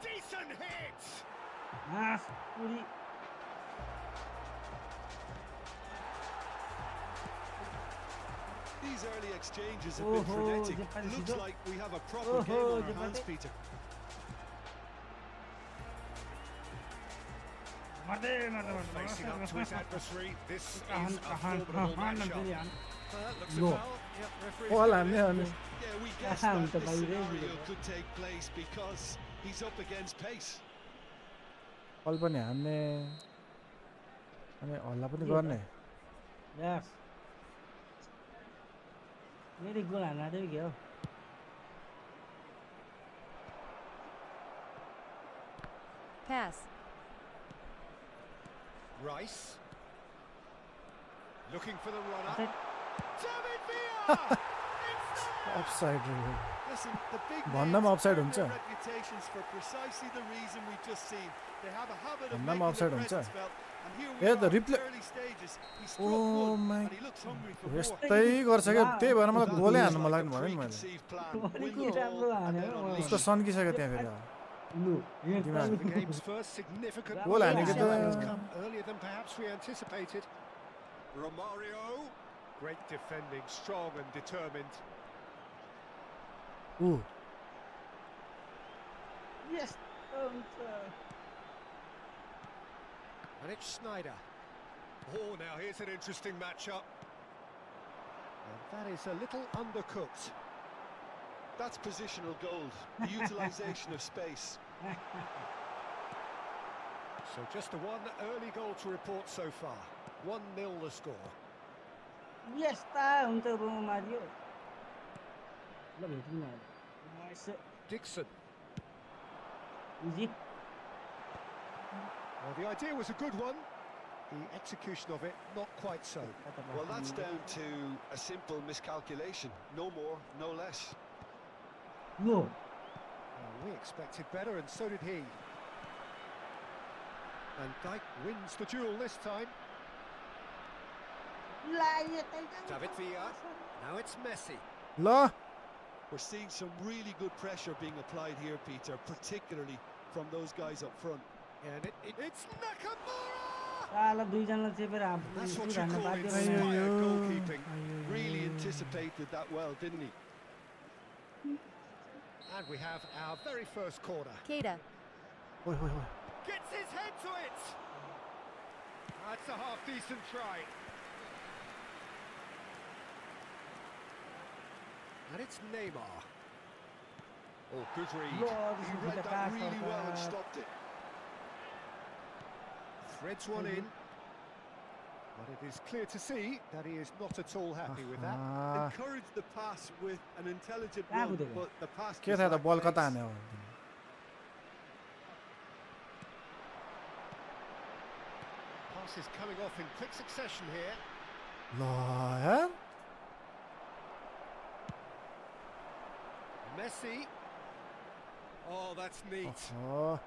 Decent hit. हाँस पुरी These early exchanges have been Oh, frenetic. Japan Looks Sido. like we have a proper Oh, game on our Japan hands, Sido. Peter. Facing up to his adversary. This is a कहाँ formidable matchup. फेरि Looks a No. foul. Yep, referee's ball got हान्ने it. अनि Yeah, we guessed Ah, that the this Bayern scenario League. could take place because he's up against pace. बल पनि हान्ने अनि हल्ला पनि गर्ने यस मेरी गोल हान्न आँट्यो कि हो Pass. Rice. Looking for the runner. Offside. David Villa! Offside Listen, the big भन्दा पनि names offside earn हुन्छ। their reputations for precisely the reason we've just seen. They have a habit of भन्दा पनि making offside their हुन्छ। presence felt. And here A we त are, replay- early stages. He struck Oh one, my and he looks hungry for more. यस्तै गर्छ क्या त्यही भएर मलाई That गोलै looks हान्नु मन like लाग्नु a भयो नि मैले preconceived plan. What Win did the you ball have and then on? unleash उसको it. सन्किसक्यो त्यहाँ फेरि लु Dimash. The game's first significant Goal हानेको goal त- has come earlier than perhaps we anticipated. Romario. Great defending, strong and determined. ऊ यस And it's Snyder. Oh, now here's an interesting matchup. And that is a little undercooked. That's positional gold, the utilisation of space. So just the one early goal to report so far. 1-0 the score. यस्ता हुन्छ Roma Mario ल भेट्नु न nice Dixon. Easy Well, the idea was a good one. The execution of it, not quite so. Well, that's down to a simple miscalculation. No more, no less. No Well, we expected better, and so did he. And Dijk wins the duel this time. David Villa. Now it's Messi. ल We're seeing some really good pressure being applied here, Peter, particularly from those guys up front. And it's Nakamura! साला दुईजनालाई चेपेर That's what suit you हान्न call बाध्य inspired बनायो goalkeeping. Really anticipated that well, didn't he? And we have our very first corner. Keita. ओइ ओइ ओइ Gets his head to it! That's a half-decent try. And it's Neymar. Oh, good read. Yo, He read that really well and stopped it. Threads one in. But it is clear to see that he is not at all happy with that. Encourage the pass with an intelligent Ah, run, good. but the pass के just थाहा त lacked बल pace. कता हान्यो Pass is coming off in quick succession here. ल यार Messi. Oh, that's neat. अहो,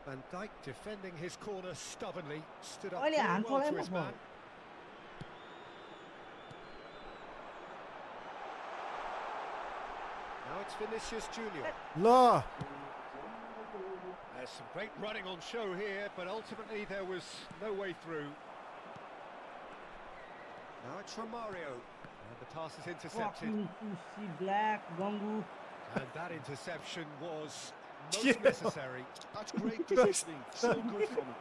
Van Dijk defending his corner stubbornly. Stood up अहिले very हात well to चलाएन his पो man. Now it's Vinicius Junior. ल There's some great running on show here, but ultimately there was no way through. Now it's Romario. And the pass is intercepted. Fucking pussy black गङ्गु And that interception was most Yeah. necessary. That's great positioning. So good from him.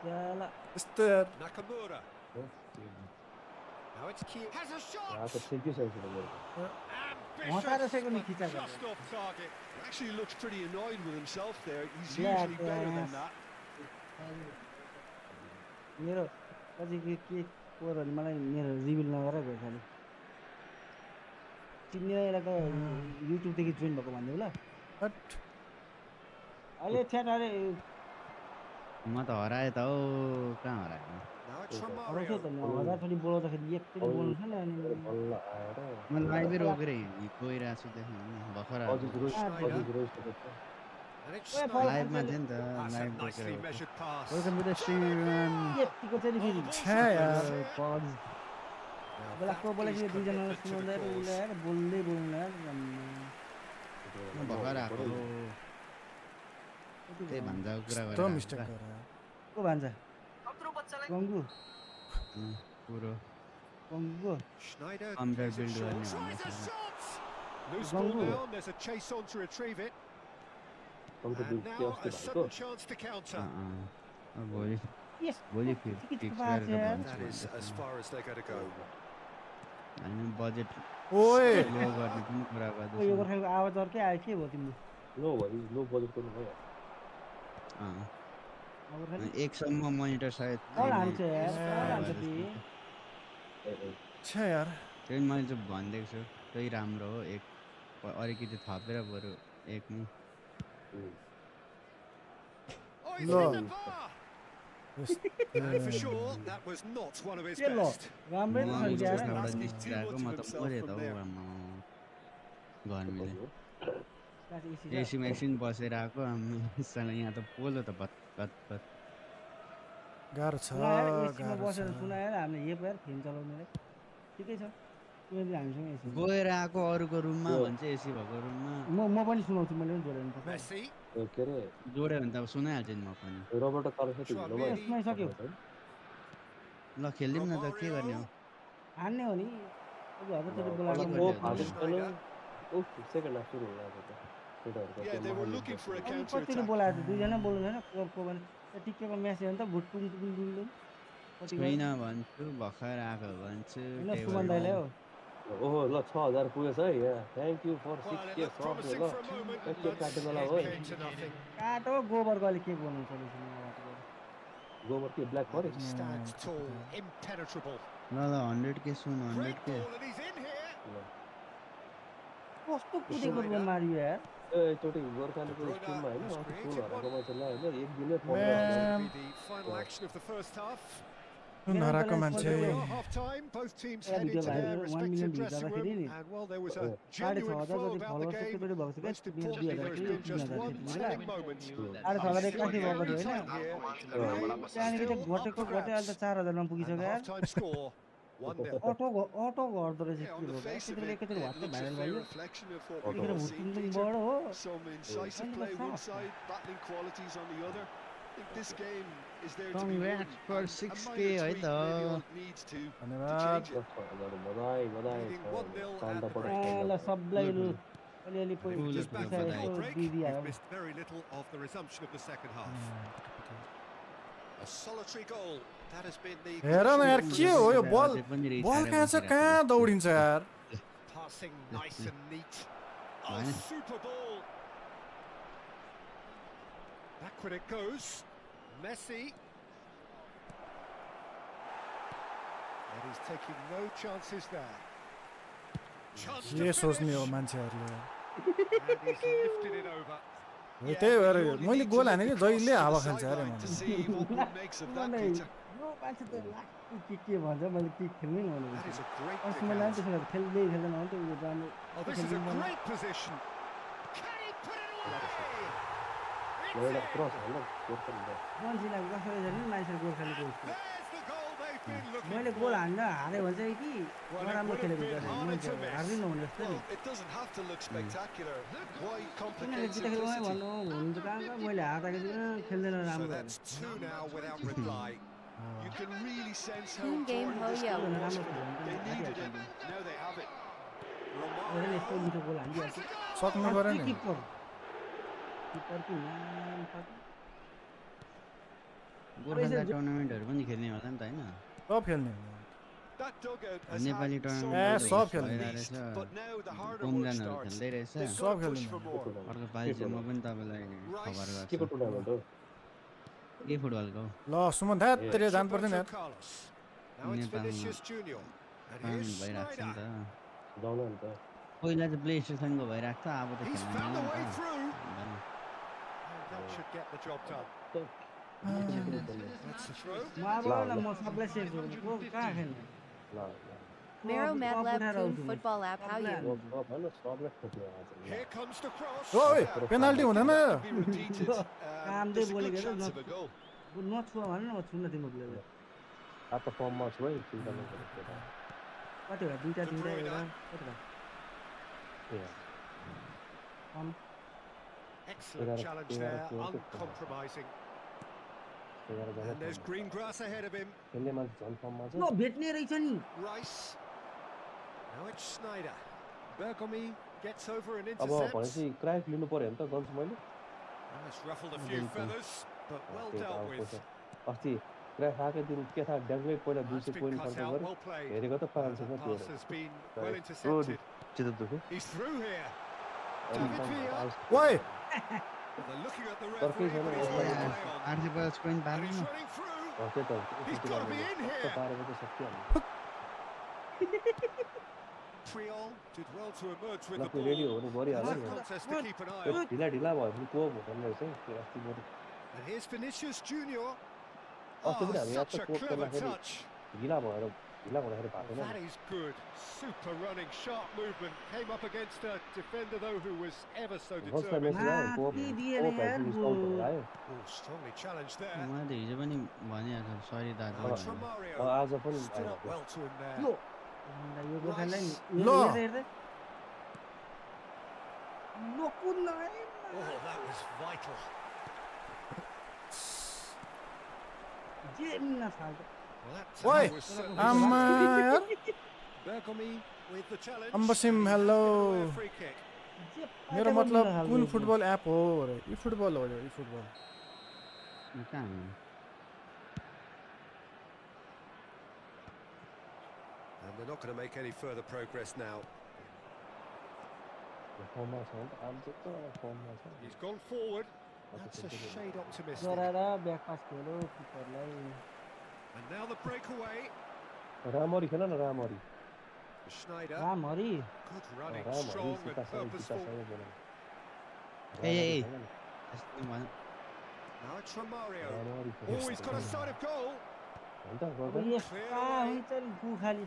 त्याला यस्तो यार Nakamura. Now it's Key. Has a यहाँ shot! त ठिकै छ मेरो हतार Ambitious, second but खिचाएको just off target. Actually looks pretty annoyed with himself there. He's Yeah, usually better than yes. that. मेरो पछि के कोरहरु मलाई मेरो रिभिल नगरेर गयो खाली चिन्नेलाई त युट्युब देखि जोइन भएको भन्दिउ ल हट अहिले ठ्याट अरे म त हराएँ त हौ कहाँ हराएँ Now it's Oh, हराउँथ्यो Romario. त नि हराचोटि बोलाउँदाखेरि एकचोटि बोल्नु छ नि अनि बल्ल आएर म लाइभै रोकेर गइरहेको छु देख्नु नि भर्खर आएको Schneider. रोइसकेको छ And it's ओए फल Schneider. लाइभमा थियो नि त That's a लाइभ रोकेर nicely हो measured pass. Welcome to the stream यतिको चाहिँ नि Oh, फेरि the ball's छ्या loose यार here. पज Now बोलाको that बोलाको is दुईजनालाई commitment to the सुनाउँदा cause. उसले आएर बोल्दै बोल्नु यार म भर्खर आएको हो त्यही भन्जाको कुरा यस्तो गरेर मिस्टेक आएको गरे को भान्जा गङ्गु पुरो गङ्गुको Schneider computer plays it build गर्ने short. भन्दैछ Tries a shot. Loose Gongu. ball now. There's a chase on to retrieve it. And now a sudden chance to counter. भोलि यस भोलि फिक्स गरेर भन्छु That is as far as they're going to go. होइन budget ओए लो गर्ने पनि कुरा यो गर्दैछु गोर्खाको आवाज अर्कै आयो के भयो तिम्रो लो भयो लो बजेट पनि भयो गोर्खाली एकसम्म मोनिटर सायद कल हान्छ यार ए, कल हान्छ ती छ्या यार त्यही मैले चाहिँ भनिदिएको छु त्यही राम्रो हो एक अलिकति थपेर बरु एक नि Oh, he's Lo. hit the bar. यस्तो And for sure, that was not one of his के ल best. राम्रै त छ नि यार एउटा asking निस्किरहेको too म much त of himself मरेँ त from हौ there. आम्मा गर्मीले क्लास एसी छ एसीमा एकछिन बसेर आएको आम्मै यहाँ त पोलो त भत भत भत गाह्रो छ सुना यार एसीमा गाह्रो बसेर छ सुना यार हामीले हेप यार फ्यान चलाउने रे ठिकै छ तिमीले हामीसँग एसी गएर आएको अरूको रुममा भन्छ एसी भएको रुममा म पनि सुनाउँछु मैले पनि जोडेर पर्छ Messi. के अरे जोड्यो भने त अब सुनाइहाल्छु नि म पनि रबर्ट तारा साथी Chouameni. सुनाइसक्यो ल खेलिदिउँ न त के गर्ने हो हान्ने हो नि अझ हजारचोटि के बोलाएको गर्ने हो फाटेको छैन Schneider. सेकेन्ड हाफ सुरु हुँदा त केटाहरूको Yeah, त्यो they were महान looking for a अघि counter कतिचोटि attack. बोलाएको थियो दुईजना बोल्नु छैन को भने टिकेको म्यासेज हो नि त भुटुङ टुङ टुङ कति गरे छुइनँ भन्छु भर्खर आएको भन्छु होइन सुमन टेबलमा दाइलाई हो ओहो ल 6000 पुगेछ है यहाँ thank you for Well, it 6K looked sir promising ल for a moment, के but काट्नु होला it हो came to nothing. काटो गोबरको अहिले के बनाउँछ रहेछ उहाँबाट गएर गोबर के black And he forest stands tall, impenetrable. ल 100K soon Great 100K ball, and he's in here. कस्तो कुदेको रुम मारियो यार एकचोटि गोर्खालीको De Bruyne स्ट्रिममा होइन has अस्ति created सुन हराएको one. मान्छेलाई होइन एक दिनै 15000 ma'am Be the final action of the first half. सुन हराएको मान्छे So we are half time. Both teams Yeah, head video into their viral, 1 respective million views dressing जाँदाखेरि room, नि and while there was a साढे छ genuine हजार flow जति about the followers game, एकचोटि भएको छ most क्या importantly there has been just 2000 one त्यति बेला telling moment. साढे छ हजार It's still एक्कासी भएको very थियो होइन tight here. The त्यहाँदेखि game चाहिँ still up घटेको for घटे अहिले त grabs. 4000मा And पुगिसक्यो the यार half-time score 1-0. अटो गर्दो रहेछ Yeah, के on the भयो face त्यति of बेला it, एकैचोटि it भत्तै looks a viral fair भयो reflection of what Auto. we've त्यतिखेर seen, भुटुङ Peter. बढो हो Some incisive Kind of play one soft. side, battling qualities on the other. I think this game is there to be won. Congrats for And a 6K minor है tweak त maybe all it needs to धन्यवाद change it. 6000 बधाई बधाई Leading छ 1-0 काण्ड at the पटक break. ल सबलाई ठुलो अलिअलि And if we just back Full from the बधाई। full यसो break, दिइदियो we've missed very little of the resumption of the second half. A solitary goal. That has been the हेर न यार के हो यो बल अझै पनि बल रिसाएर कहाँ छ बसिरहेको कहाँ छ। दौडिन्छ यार passing nice and neat. Oh, Right. super ball. Backward it goes. Messi. And he's taking no chances there. Chance to के सोच्ने हो finish. मान्छेहरूले And he's lifted it over. हो त्यही भएर मैले गोल हाने कि जहिले हावा खान्छ अरे To मलाई see what makes of that, मलाई Peter. यो मान्छे त लास्टको के भन्छ मैले के खेल्नै नहुने That is a great अस्ति pick मैले out. त्यसो गरेर खेल्दै खेल्दैन हो त्यो राम्रो Oh, this is a great position. Can he put it away? It's एउटा in. क्रस होइन गोर्खाली मान्छेलाई कसरी छ नि मान्छे गोर्खालीको उसको There's the goal they've been looking मैले for. गोल हान्न हारेँ भने चाहिँ कि Well, it नराम्रो would have खेलेको been छ harder मैले to miss. हार्दिनँ भने जस्तो नि Well, it doesn't have to look spectacular. Why उनीहरूले complicate जित्दाखेरि उहाँ simplicity? भन्नु हुनु त कहाँ कहाँ मैले हार्दाखेरि खेल्दैन So राम्रो that's two now without reply. You can really sense how Team game important this ho, yo. goal was राम्रो for them. खेल्यो They भने needed त it. Now they have it. हेरेर यस्तो मिठो गोल हानिदिइहाल्छ सक्नु पऱ्यो नि किपर किपरको नाम छ कि गोर्खाली टुर्नामेन्टहरू पनि खेल्ने होला नि त होइन सब खेल्ने That dugout has Nepali had some tournament Eh, relief sub at खेल्ने। least, but now the harder work गोमजानहरू starts. खेल्दै रहेछ They've sub got to push खेल्ने for more. अर्को पालि चाहिँ म पनि तपाईँलाई खबर के को गर्छु टुर्नामेन्ट हो के फुटबलको ल सुमन ध्यात्तरी जानु पर्दैन Roberto यार Carlos. Now it's Nepal. Vinicius Junior. And tournament here's भइरहेको छ नि Schneider. त जाउन नि त पहिला चाहिँ प्ले स्टेसनको भइरहेको थियो अब त He's खेल्न found a मिल्यो way नि through. त And that should get the job done. That's the throw. म अब न म सबलाई सेभ गर्छु को कहाँ खेल्ने Mero कप Madlab उठाएर Kun आउँछु म football app. How सबलाई you? हान्छु Here comes the cross. ओइ पेनाल्टी हुँदैन Be repeated. कामले There's a बोलेको good त chance of a goal. नछुवा भने न म छुन्न तिम्रो प्लेयरलाई आता फर्ममा छु है चिन्ता नगर्नु केटा कति भयो दुईटा De तिनटा Bruyne. एउटा कति भयो कम Excellent challenge there, uncompromising. And there's green grass ahead of him. खेल्ने मान्छे झन् फर्ममा छ ल भेट्ने रहेछ नि Rice. Now it's Schneider. Bergomi gets over and अब intercepts. भनेपछि क्र्याक लिनु पर्यो नि त गर्छु मैले Oh, it's ruffled a few feathers, but well dealt with. अस्ति क्र्याक आएकै दिन के थाहा ड्याङ्गै पहिला That's 200 been पोइन्ट cut खर्च out, गऱ्यो well played. हेरेको त फ्रान्समा That त्यो pass has been well Right. intercepted. चित्त दुख्यो He's through here. David Villa. ओइ They're looking at the Turkey referee, but he's is got to on. play on. 850 point And पार्नु he's न running through. त्यही त He's gotta be in here. पारेको त सकिहाल्यो Triol did well to emerge with ल the त्यो ready ball. हो भने गरिहाल्यो It's a नि contest to keep an eye त्यो on. ढिला ढिला भयो भने को भन्ने रहेछ है त्यो अस्ति बरु And here's Vinicius Junior. अस्ति पनि Oh, हामी यहाँ such त a कोप clever खेल्दाखेरि touch. ढिला हुँदाखेरि भएको थिएन That is good. Super running, sharp movement. Came up against a defender, though, who was ever so first determined. Messi आयो कोप माथि दिएन कोप यार इन्स्टल गरेर आयो Oh, strongly challenged there. मैले त हिजो पनि भनिहाल्छु सरी दाजु Now it's भनेर। Romario. आज पनि Stood आयो up well to him there. यो यो गोर्खालाई नि ल। हेर्दै लो कुद्न है Oh, that was vital. जे मिल्न थाल्छ Well, that Oi, tackle was certainly आम्मा यार Bergomi with the challenge. अम्बसिम Given hello away a free kick. जे मेरो पाटेको मतलब मिल्न कुन थाल्छ फुटबल एप हो रे ई फुटबल हो ई फुटबल यो कहाँ हो? And they're not going to make any further progress now. फर्ममा छ नि त आज त फर्ममा छ He's gone forward. That's a shade optimistic. गराएर ब्याक पास खेल्यो किपरलाई And now the breakaway. रामरी खेल न रामरी Schneider. रामहरि Good running, रामरी strong and सिकासँग purposeful. बोलाउनु Hey, hey, hey. रामरी यस्तो भन- Now it's Romario. रामरी Oh, he's got a sight of goal. अन्त अब गर्दैन यस्ता हुन्छ नि गु खाली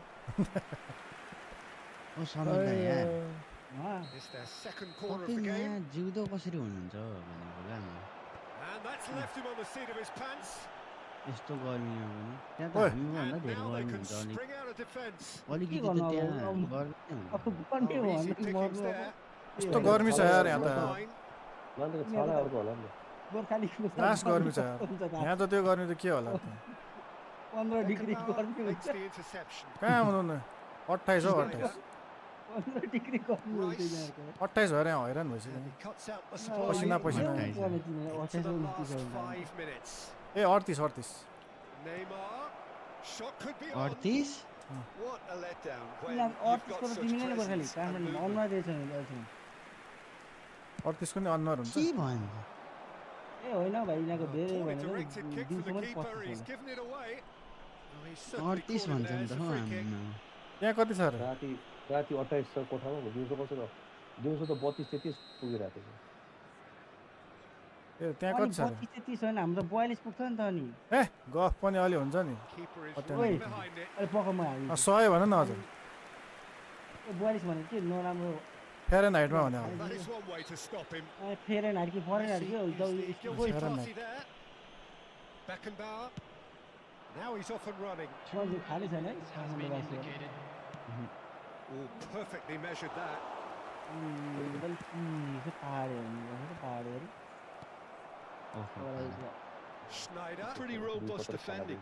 ओ समीर दाइ यार It's their second corner of तपाईँ the game. यहाँ जिउँदो कसरी हुनुहुन्छ भनेको क्या म And that's left him on the seat of his pants. यस्तो गर्मीमा पनि त्यहाँ त ओइ। हामीभन्दा And धेरै now they गर्मी can हुन्छ अलिक spring out of defence. अलिकति गर्नु त अब? त्यहाँ अब- गर्मी नै हुन्छ अब गर्ने Oh, हो easy भने pickings मर्नु there. अब यस्तो गर्मी छ यार यहाँ त Line. मान्छेको छाला अर्को होला नि गोर्खालीको त लास्ट गर्मी छ कस्तो हुन्छ त? यहाँ त त्यो गर्मी त के होला त 15 डिग्री Beckenbauer गर्मी makes हुन्छ the interception. कहाँ हुनु 28 हो 28 15 डिग्री गर्मी हुन्छ यहाँको 28 भएर यहाँ हैरान भइसक्यो And he cuts out the पसिना supply पसिना into the last 5 minutes. A 38 Neymar. Shot could be on. 38 What a letdown when यहाँ you've 38 got को त such तिमीले नै Gorkhali presence and Kathmandu movement. अनुहार रहेछ नि अहिलेसम्म 38 को नि अनुहार हुन्छ के भन्छ ए होइन भाइ यिनीहरूको Oh, धेरै poorly भनेको directed kick for the दिउँसम्म keeper. पस्छ He's होला given it away. Oh, he's certainly 38 called भन्छ it there नि as त a हौ free kick. हाम्रो यहाँ कति छ र राति 28 छ कोठामा दिउँसो कसो दिउँसो त 32 33 पुगिरहेको थियो ए त्यहाँ अनि कति छ र 32 33 होइन हाम्रो 42 पुग्छ नि त अनि ए गफ पनि अलि हुन्छ नि Keeper is What the right hell? behind it. अहिले पक्क म हाल्छु 100 भन न हजुर 42 भनेको के नराम्रो फेरेन हाइटमा भने हो That is one way to stop him. फेरेन हाट कि फरेन हाट Messi कि is the guilty Fahrenheit. party there. Beckenbauer. Now he's off and running. खाली छैन है Kathmandu वासीहरू। Oh, perfectly measured that. बल्कि पाहाडे पाहाडे अरे Schneider. Pretty robust defending.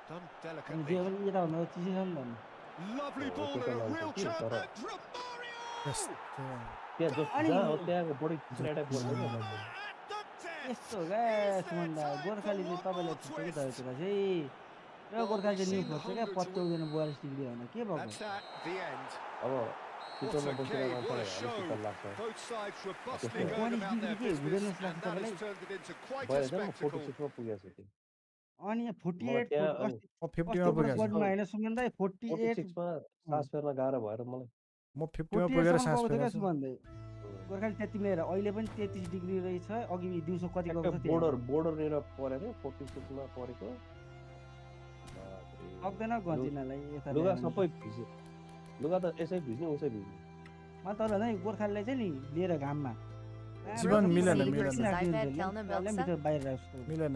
Done अनि delicately. जे पनि यताभन्दा चिसो छ नि त नि। Lovely ball and a real chance. And Romario! यस्तो त्यहाँ जहाँ हो त्यहाँको बढी एट्याक गर्छ At the death. यस्तो हो क्या सुमन्दा गोर्खाली चाहिँ तपाईँलाई छुट्टै त कुरा चाहिँ र गोर्खाली चाहिँ न्यु खोज्छ क्या पत्याउँदैन 42 डिग्री होइन के भएको That's at the end. अब What किचनमा a बसेर game, मान्छेलाई what a अलिक show. शीतल लाग्छ Both sides robustly Okay. going about their 42 degree business, के and that has हुँदैन turned it into quite a भएन म spectacle. 46 मा पुगेको छु अनि यहाँ 48 मलाई त्यहाँ अनि म 50 मा पुगेको छु पढ्नु होइन सुमन्दा 48 46 मा सास फेर्न गाह्रो भएर मलाई म 50 मा पुगेर 48 सास सम्म पाउँथ्यो क्या फेरेको छु सुमन्दै गोर्खाली त्यति मिलेर अहिले पनि 33 डिग्री रहेछ अघि दिउँसो कति गएको छ बोर्डरनिर परेर 46 मा परेको सक्दैन गन्जिनालाई यता लुगा सबै भिज्यो लुगा त यसै भिज्ने उसै भिज्ने तर नै गोर्खालीलाई चाहिँ नि लिएर घाममा जीवन मिलेन बाहिर राख्छु मिलेन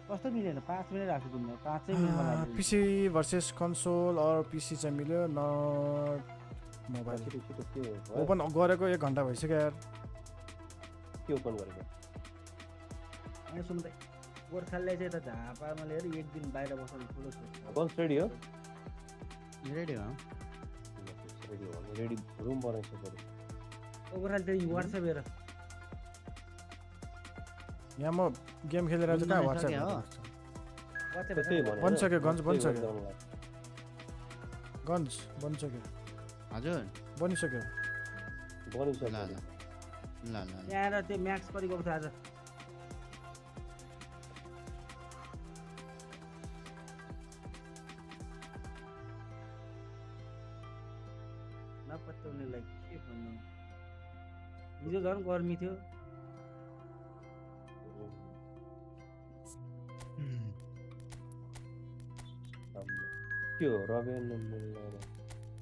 कस्तो मिलेन 5 मिनेट राख्छु तिमीले 5 मिनेटमा लाग्यो पिसी भर्सेस कन्सोल और पिसी चाहिँ मिल्यो न मोबाइल ओपन गरेको 1 घण्टा भइसक्यो यार के ओपन गरेको अनि सुन त गोर्खालीलाई चाहिँ त झापामा लिएर एक दिन बाहिर बस्नु ठुलो छ कन्स रेडी हो रेडी रुम बनाइसक्यो गोर्खाली त WhatsApp हेर यहाँ म गेम खेलेर चाहिँ कहाँ WhatsApp बनिसक्यो गन्ज बनिसक्यो हजुर बनिसक्यो ल यहाँ त्यो म्याक्स गरेको छ आज नपत्याउनेलाई के भन्नु हिजो झन् गर्मी थियो के हो रबेन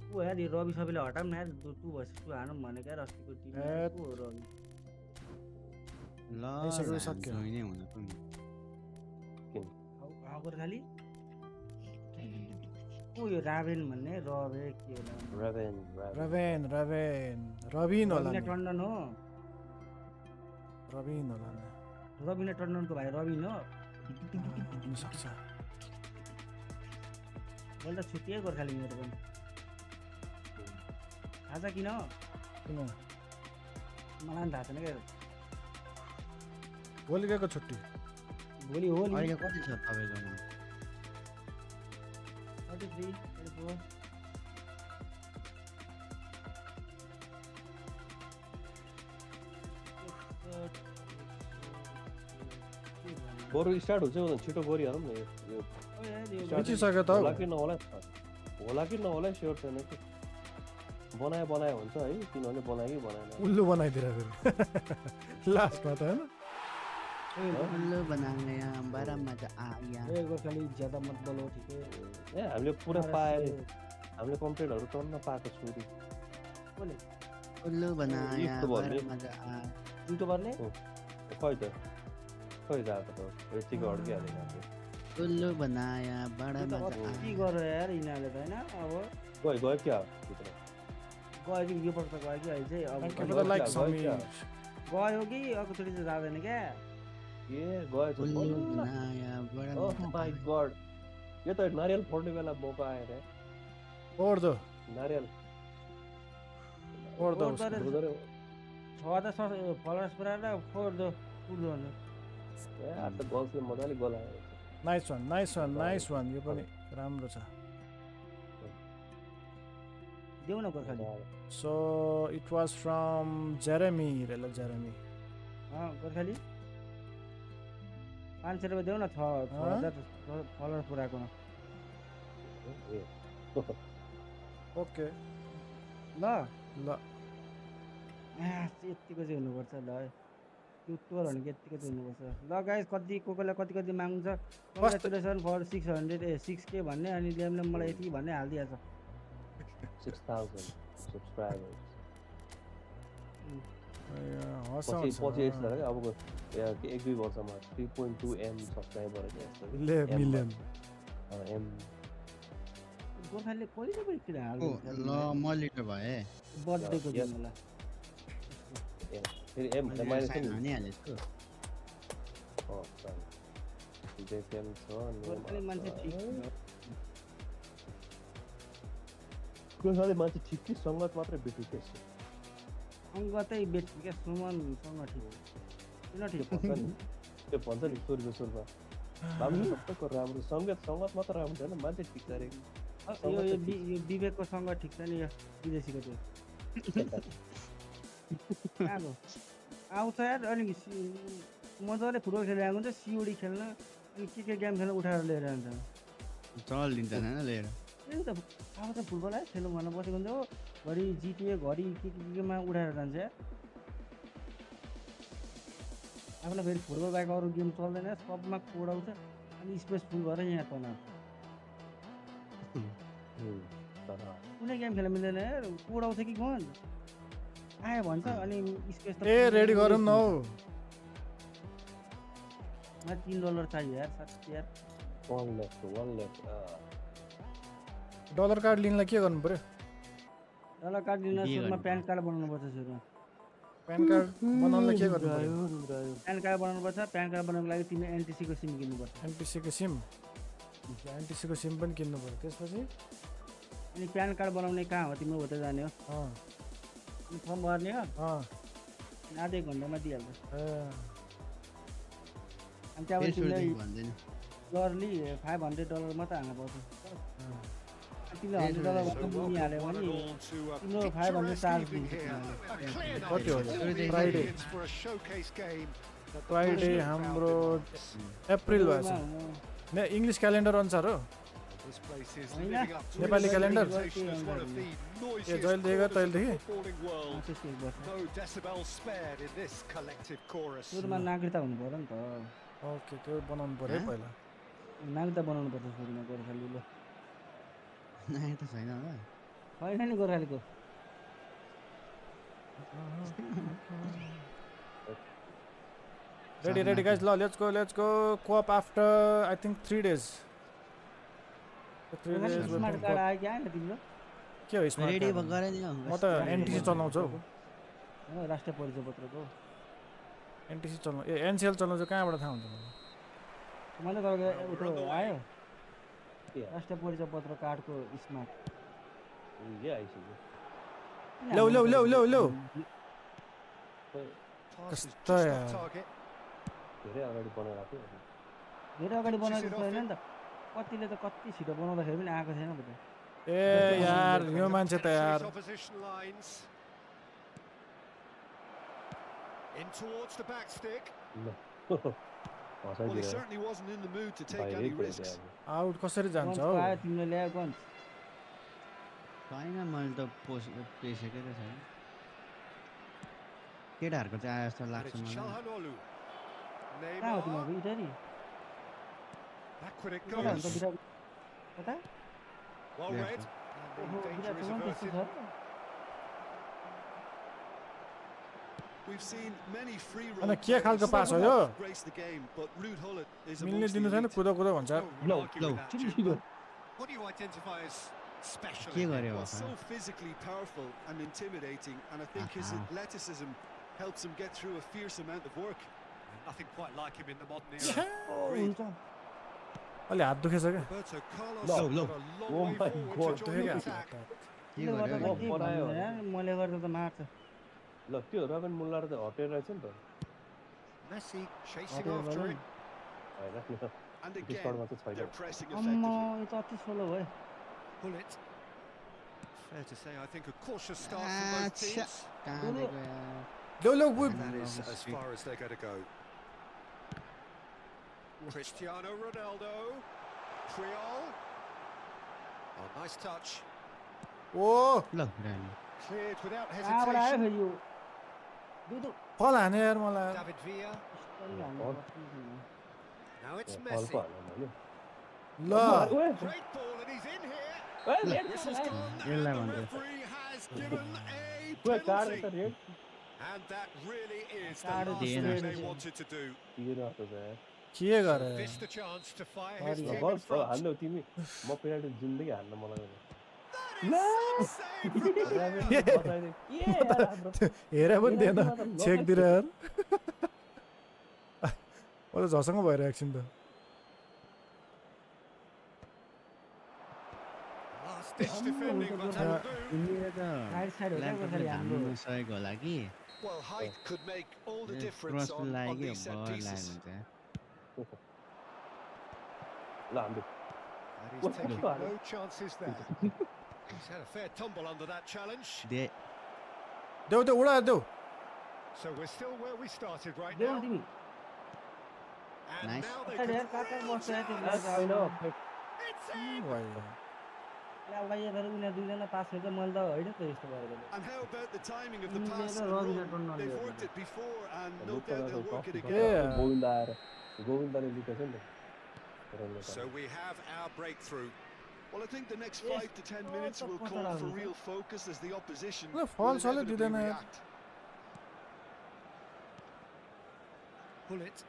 ऊ यार यो रवि सबैले हटाउँ न यार 2 भएपछि 2 हानौँ भनेको यार अस्तिको टिम को हो रवि ल सक्यो जोइनै हुन पनि गोर्खाली को यो रावेन भन्ने रवे के हो रवेन रबिन होला नि टन्डन हो रबिन होला नि रबिन टन्डनको भाइ रबिन हो हुन सक्छ मैले त छुट्टिए गोर्खाली मेरो पनि थाहा छ किन मलाई पनि थाहा छैन क्या भोलि गएको छुट्टी भोलि हो नि अहिले कति छ तपाईँकोमा 33 बरु स्टार्ट हुन्छ छिटो गरिहालौँ न यो बिचिसक्यो त होला कि नहोला स्योर छैन कि बनायो हुन्छ है किनभने बनायो कि बनाएन उल्लु बनाइदिएर फेरि लास्टमा त हैन उल्लु बनाया बडा मजा आया ए गोर्खाली ज्यादा मत बोलो ठीक है ए हामीले पुरा पाए हामीले कम्प्लिटहरु टन्न पाएको छु रे बोले उल्लु बनाया बडा मजा आया युट्युबरले खै जाको त यतिको अड्की हालेको हामीले उल्लु बनाया बडा मजा आया के गर्यो यार यिनीहरुले त हैन अब गयो क्या भित्र गयो कि यो पक्ष गयो कि अहिले चाहिँ अब लाइक समी गयो कि अब चोटी चाहिँ जाँदैन क्या ए गयो त उल्लु बनाया बडा ओह माय गॉड यो त नारियल फोड्ने बेला मौका आयो रे फोड दो नारियल फोड दो छ त फलोअर्स पुरा फोड दो पुग्दो भने ए आ त गल्सले मजाले गलायो नाइस वान यो पनि राम्रो छ देऊ न Gorkhali so it was from Jeremy रेलो जेरेमी गोर्खाली 500 रुपैयाँ देऊ न 6000 फलोअर पुराको ओके ल ल यतिको चाहिँ हुनुपर्छ ल युट्युबर भनेको यतिको चाहिँ हुनुपर्छ ल गाइस कति कोकोलाई कति माग्नुहुन्छ कङ्ग्रेचुलेसन फर 600 6K भन्ने अनि ल्यामले मलाई यति भन्ने हालिदिएछ 6000 सब्सक्राइबर्स पछि यस्तो छ अब 1-2 वर्षमा 3.2 M सब्सक्राइबर ले मिलियन M गोर्खाले कहिले पनि किन हाल्छ ल म लिटर भए बर्थडेको दिन होला फेरि M माइनस हानि हालेछु जेकेम छ गोर्खाले मान्छे ठीक गोर्खाले मान्छे ठीक कि संगत मात्रै बेट्यो त्यसो सङ्गतै बेट्यो क्या सुमनसँग ठिक किन ठिक त्यो भन्छ नि सुर्बा राम्रो सबैको राम्रो सङ्गत मात्र राम्रो छैन मान्छे ठिक गरेको यो विवेकको सँग ठिक छ नि यो विदेशीको त्यो कहाँको आउँछ यार अनि मजाले फुटबल खेलेर आएको हुन्छ सिउडी खेल्न अनि के गेम खेल्न उठाएर लिएर जान्छ चल लिन्छ हैन लिएर त्यही त अब त फुटबल है खेलौँ भनेर बसेको हुन्छ हो घरि जिटिए घरि केमा उडाएर जान्छ यार आफ्नो फेरि फुटबल बाहेक अरू गेम चल्दैन सबमा कोडाउँछ अनि स्पेस फुल भएर यहाँ तनाउँछ कुनै गेम खेल्न मिल्दैन यार कोडाउँछ कि गन आयो भन्छ अनि स्पेस त ए रेडी गरौँ न हौ मलाई $3 चाहियो यार साथी यार one left डलर कार्ड लिनलाई के गर्नु पर्यो डलर कार्ड लिन सुरुमा प्यान कार्ड बनाउनु पर्छ सुरुमा प्यान कार्ड बनाउनलाई के गर्नु पर्यो प्यान कार्ड बनाउनु पर्छ प्यान कार्ड बनाउनको लागि तिमीले एनटिसी को सिम किन्नुपर्छ एनटिसी को सिम पनि किन्नु पर्यो त्यसपछि अनि प्यान कार्ड बनाउने कहाँ हो तिम्रो होटल जाने हो अनि फर्म भर्ने हो आधा एक घन्टामा दिइहाल्छ अनि त्यहाँबाट तिमीले गर्ली $500 मात्र हाल्नु पर्छ तिमीले $100 भन्दा मुनि हाल्यो भने तिम्रो 500 चार्ज दिन्छ कति हो फ्राइडे हाम्रो अप्रिल भएछ ने इङ्ग्लिस क्यालेन्डर अनुसार हो नेपाली क्यालेन्डर ए जहिले देखेको तहिलेदेखि सुरुमा नागरिकता हुनु पर्यो नि त ओके त्यो बनाउनु पर्यो पहिला नागरिकता बनाउनु पर्छ सुरुमा गोर्खालीले नागरिकता छैन होला छैन नि गोर्खालीको ready guys let's go co-op after I think 3 days 3 days smart card आयो कि आएन तिम्रो के हो स्मार्ट रेडी गरे नि म त एनटिसी चलाउँछु हो राष्ट्रिय परिचय पत्रको एनटिसी चलाउँ ए एनसीएल चलाउँछु कहाँबाट थाहा हुन्छ मैले गरेको उतो आयो राष्ट्रिय परिचय पत्र कार्डको स्मार्ट लो कस्तो यार धेरै अगाडि बनाएको छैन नि त कतिले त कति छिटो बनाउँदाखेरि पनि आएको छैन त ए यार यो मान्छे त यार In towards the back stick. Well, he certainly wasn't in the mood to take any risks. Out कसरी जान्छ हौ आयो तिमीले ल्यायो गन्स छैन मैले त पेसेकै त छैन केटाहरूको चाहिँ आयो जस्तो लाग्छ मलाई कहाँ हो Neymar. तिमीहरूको इटरी Backward it कता हुन्छ goes. बिटा कता Well Yes, read. sir. And ओहो danger is बिटा त्यस्तो averted. छ We've seen many free अनि run के खालको पास हो यो grace the game, but Ruud Gullit is मिल्ने amongst दिनु the छैन elite. कुदा भन्छ No argue with that, Jim. छिटो What do you identify as special? के in him? गर्यो Well, होला so physically powerful and intimidating, and I think his athleticism helps him get through a fierce amount of work. Nothing quite like him in the modern era. हुन्छ अलि हात दुखेछ क्या Roberto Carlos No, got no. a long Oh way my forward to God, join the दुखेको attack. के गर्यो गर्दा के भन्नु यार मैले गर्दा त मार्छ ल त्यो रबिन मुल्लर त हटेर रहेछ नि त Messi chasing हटेर after गयो him. होइन And This again, part was a they're spider. pressing um effectively. यो त अति सोलो भयो Gullit. Fair to say, I think a cautious start from both teams. कहाँ दिएको यार लो And that is as far as they're going to go. Cristiano Ronaldo. Creole. Oh, nice touch. ओ ल रानी Cleared without कहाँबाट आयो hesitation. फेरि यो दुदु फल हाने यार मलाई David Villa. स्टोरी हाल्नु पर्छ Now it's फलको Messi. हाल्नु ल Great ball, and he's in here. मैले Whistle's gone, and यसलाई the भन्दै referee has given a card penalty. त red And that really is the Card last is thing red. they wanted to do. दिएर त यार के गरे Missed the chance to fire his Sorry, team in bus front. हाल्नु तिमी म penalty जिन्दगी हाल्न मलाई That is some save from the हेरे पनि दिएन चेक दिएर यार म त झसँग भइरहेको छु नि त last ditch defending, but that'll do. तिमीले त साइड साइड हो क्या ल्यापटपले कसरी हाम्रो धान्नु सकेको होला कि Well, height could make all the difference क्रसमा on लाग्यो these set भयो pieces. लाग्यो हुन्छ ल हाम्रो And he's taking no chances there. He's had a fair tumble under that challenge. They देऊ देऊ उडा देऊ So we're still where we started right देऊ now. तिमी And Nice. now they कसरी can यार काका बस्छ यार तिमीलाई त होइन अब It's in! भयो ला भाइ तर उनीहरु दुईजना पास गर्छ मैले त होइन त यस्तो गरेको And how about the timing of the उनीले pass त and Rabina run? Tandon They've ल्यायो worked it before, and no लुका doubt त they'll work it tough again. Yeah. Govind आएर गोविन्दले लिएको छ नि त So we have our breakthrough. Well, I think the next Yes. 5 to 10 minutes will What call are for we? real focus as the opposition No, will false all inevitably didn't have. react. Pull it.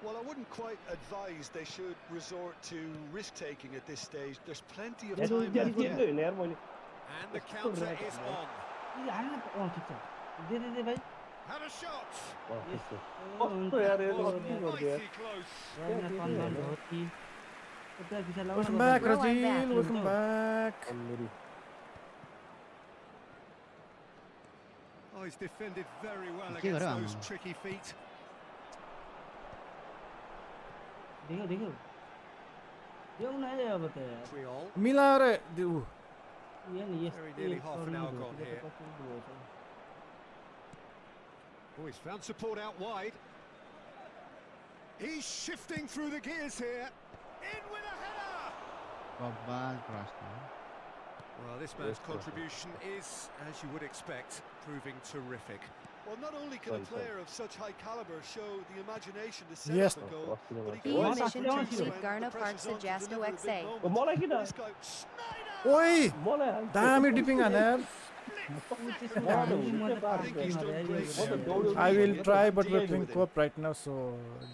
Well, I wouldn't quite advise they should resort to risk-taking at this stage. There's plenty of Yeah, time yeah, left yeah. yet. होइन यार मैले And the counter is on. यो हाल्न ठिक छ they भाइ Had a shot. त्यस्तो कस्तो यार यसले Was के गर्दै यार mighty close. रबिना टन्डन हो कि त्यो पिछा लगाउन Welcome back, Bro, I'm Rajil. back. Welcome back. अनमेरी Oh, he's defended very well Okay, against right. those tricky feet. देख्यो देऊ न है अब त यार Triol. मिलाएर दिउ यो नि यस्तो Very nearly half an hour turning gone भयो, here. कस्तो भयो त। Oh, he's found support out wide. He's shifting through the gears here. In with a header. बब्बाल क्रस था Well, this man's contribution is, as you would expect, proving terrific. Well, not only can a Sorry, player of such high caliber show the imagination to set Yes. up a goal, but he He can also mission produce complete. when Garna the pressure's Park on to suggest deliver a big OXA. moment. मलाई किन This guy, ओइ मलाई हाल्छ दामी dipping हाने यार I think he's done great. म त दौड्यो I will try but we're Dealing playing with it. co-op right now so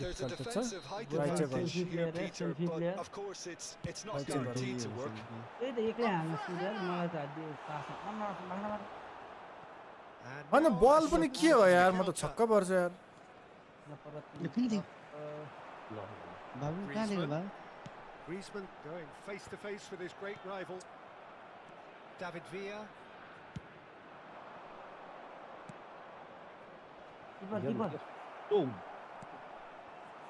There's a difficult छ defensive height Right, advantage Chevron. here, Selfie Peter, player, selfie but of course it's not Right, Chevron. guaranteed to work. त्यही त एक्लै हाल्न सुरु मलाई त हालिदियो pass And होइन now बल a पनि shot के हो on यार the म त counter. छक्क पर्छ यार यो कुन थियो ल बाबु कहाँ दिएको बाबु Griezmann going face to face with his great rival. David Villa. Keeper Boom.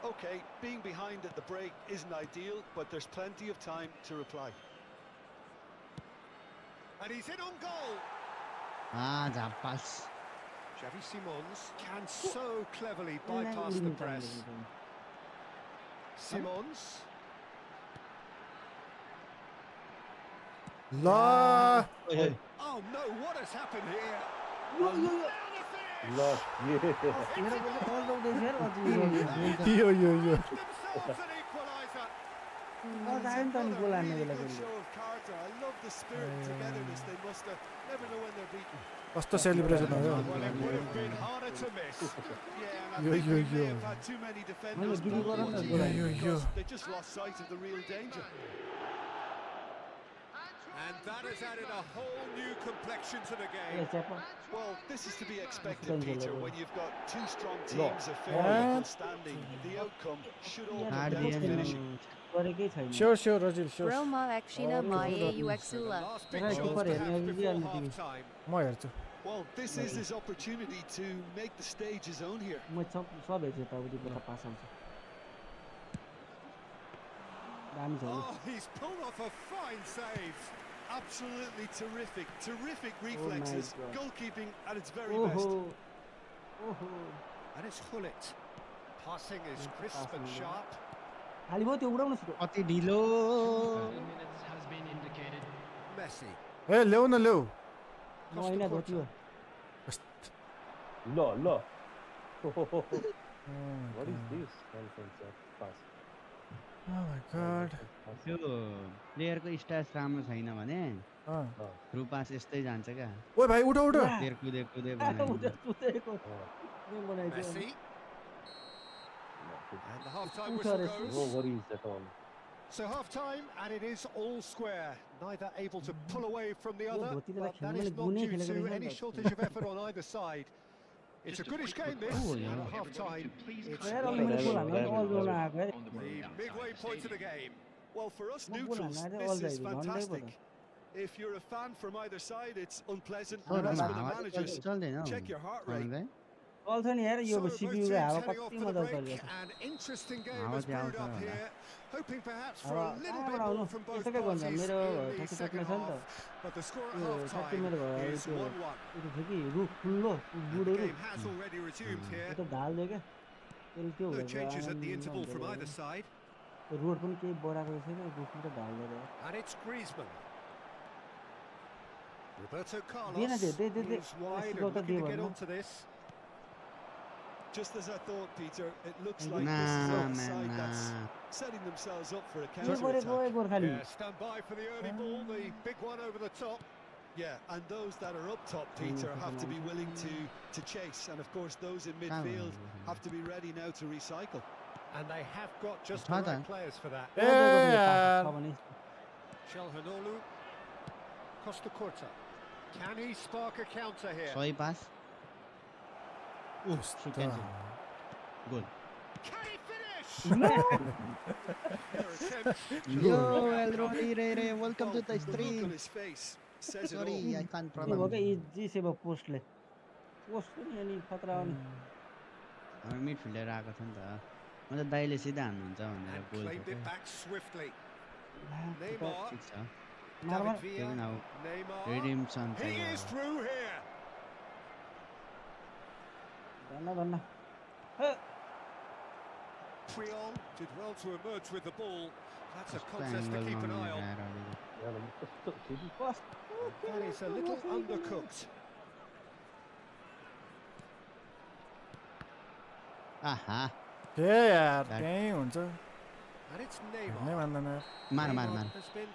Okay, being behind at the break isn't ideal, but there's plenty of time to reply. And he's in on goal. झापास Xavi Simons can so cleverly bypass the press. Simons. ल Oh no, what has happened here? यो यो Now the finish! ल ये मेरो पनि बल दौड्दैछ यार अझै यो यो यो Themselves an equaliser. आयो नि त नि गोल हान्ने बेला Good goal show of character. I love the spirit and togetherness they must have. Never know when they're beaten. कस्तो सेलिब्रेसन हो Well, it would have been harder to miss. Yeah, and I Yo, think yo, they may yo. have had too many defenders give me not one of watching those. it Yo, yo, yo. because they just lost sight of the real danger. And that has added a whole new complexion to the A game. च्यापा Well, this is to be expected, Thank you, Peter, Lord. when you've got two strong teams of fairly Yeah. equal standing. The outcome should all come Hard down to game, finishing. गरेकै छैन sure sure रजिल sure Roma Akshina Oh, Maye good. So the Uxula. last big Right, chance keeper here, perhaps yeah, before yeah, yeah. half-time. म हेर्छु Well, this is his opportunity to make the stage his own here. म सब हेर्छु यताउतिबाट pass आउँछ दामी छ Oh, he's pulled off a fine save. Absolutely terrific, terrific reflexes. God. Goalkeeping at its very ओहो best. ओहो And it's Gullit. Passing is crisp and passing, sharp. खाली भयो त्यो उडाउन सुरु कति ढिलो Messi. ए ल्याउ न ल्याउ म होइन धोती हो ल ल What is this nonsense of pass? Oh my god. त्यो प्लेयरको स्ट्याट्स राम्रो छैन भने अँ थ्रु पास यस्तै जान्छ क्या ओइ भाइ उठ उठ प्लेयर कुदे कुदे बनाइदिन्छ सुतेको बनाइदियो Messi. And the half-time Who's whistle that? No goes. worries at all. So half-time, and it is all square. Neither able to pull away from the यो other, धोतीले but that खेल्नु is मैले not गुनै due खेलेको to रहेछ any नि त। shortage of effort on either side. It's a goodish game, this, Oh, and yeah. at half-time, it's यार अलि मैले गोल हाल्न अल जोन आएको है the midway point of the game. Well, for us Mo neutrals, goal this hallaरे is all जाइदियो, fantastic. झन्डै If you're a fan from either side, it's unpleasant. Oh, And as no, for the no, managers, चल्दैन हौ check your heart rate. चल्दैन चल्छ नि यार यो So both सिपियुको teams हावा heading off कति for the मजा break. चलिरहेको An interesting game How has the brewed up outcome, here, hoping perhaps for हावा a little कहाँबाट bit आउनु more from both यसो के भन्छ parties मेरो in the ठ्याक्कै second टक्ने छ नि त half. But the score at यो ठ्याक्कै half-time मेरो घर is त्यो 1-1. त्यो थियो कि रुख ठुलो And बुढो the रुख game has already resumed त्यो here. त ढाल्दियो क्या त्यसले त्यो No भएर changes at the Anand interval from हुँदैन either side. रोड पनि केही बढाएको रहेछ नि रुखले त ढाल्दै रह्यो And it's Griezmann. Roberto दिएन Carlos त्यो दे is wide सिकाउ and त looking दियो to get भन्न onto this. Just as I thought, Peter, it looks Nah, like this is Nah, a man, side that's nah. setting themselves up for a के गरेको ए counter-attack. Gorkhali Yeah, stand by for the early ball, the big one over the top. Yeah, and those that are up top, Peter, have to be willing to chase. And of course, those in midfield have to be ready now to recycle. And they have got just the Tada. right players for that. ए यार छ भने Chalhanoglu, Costa Curta. Can he spark a counter here? सही pass उस्तो goal Can he finish? No! Their attempt. Yo, Elroni Ray, welcome to the The look stream. on his face says it all. Sorry, I can't के भयो problem. क्या easy save पोस्टले post पनि अनि खतरा आउने हाम्रो मिडफिल्डर आएको छ नि त म त दाइले सिधा हान्नुहुन्छ भनेर And goal claimed it back swiftly. ठिक Neymar, छ मारमा David त्यो Villa, पनि अब Neymar. रिडिम्सन He चाहिँ is through here. धन्न धन्न Priol did well to emerge with the ball. That's a कस्तो contest to keep an eye on. एङ्गलमा That is a little undercooked. आहा के यार त्यही हुन्छ And it's नै Neymar. मान्दैन यार मार मार Neymar मार has been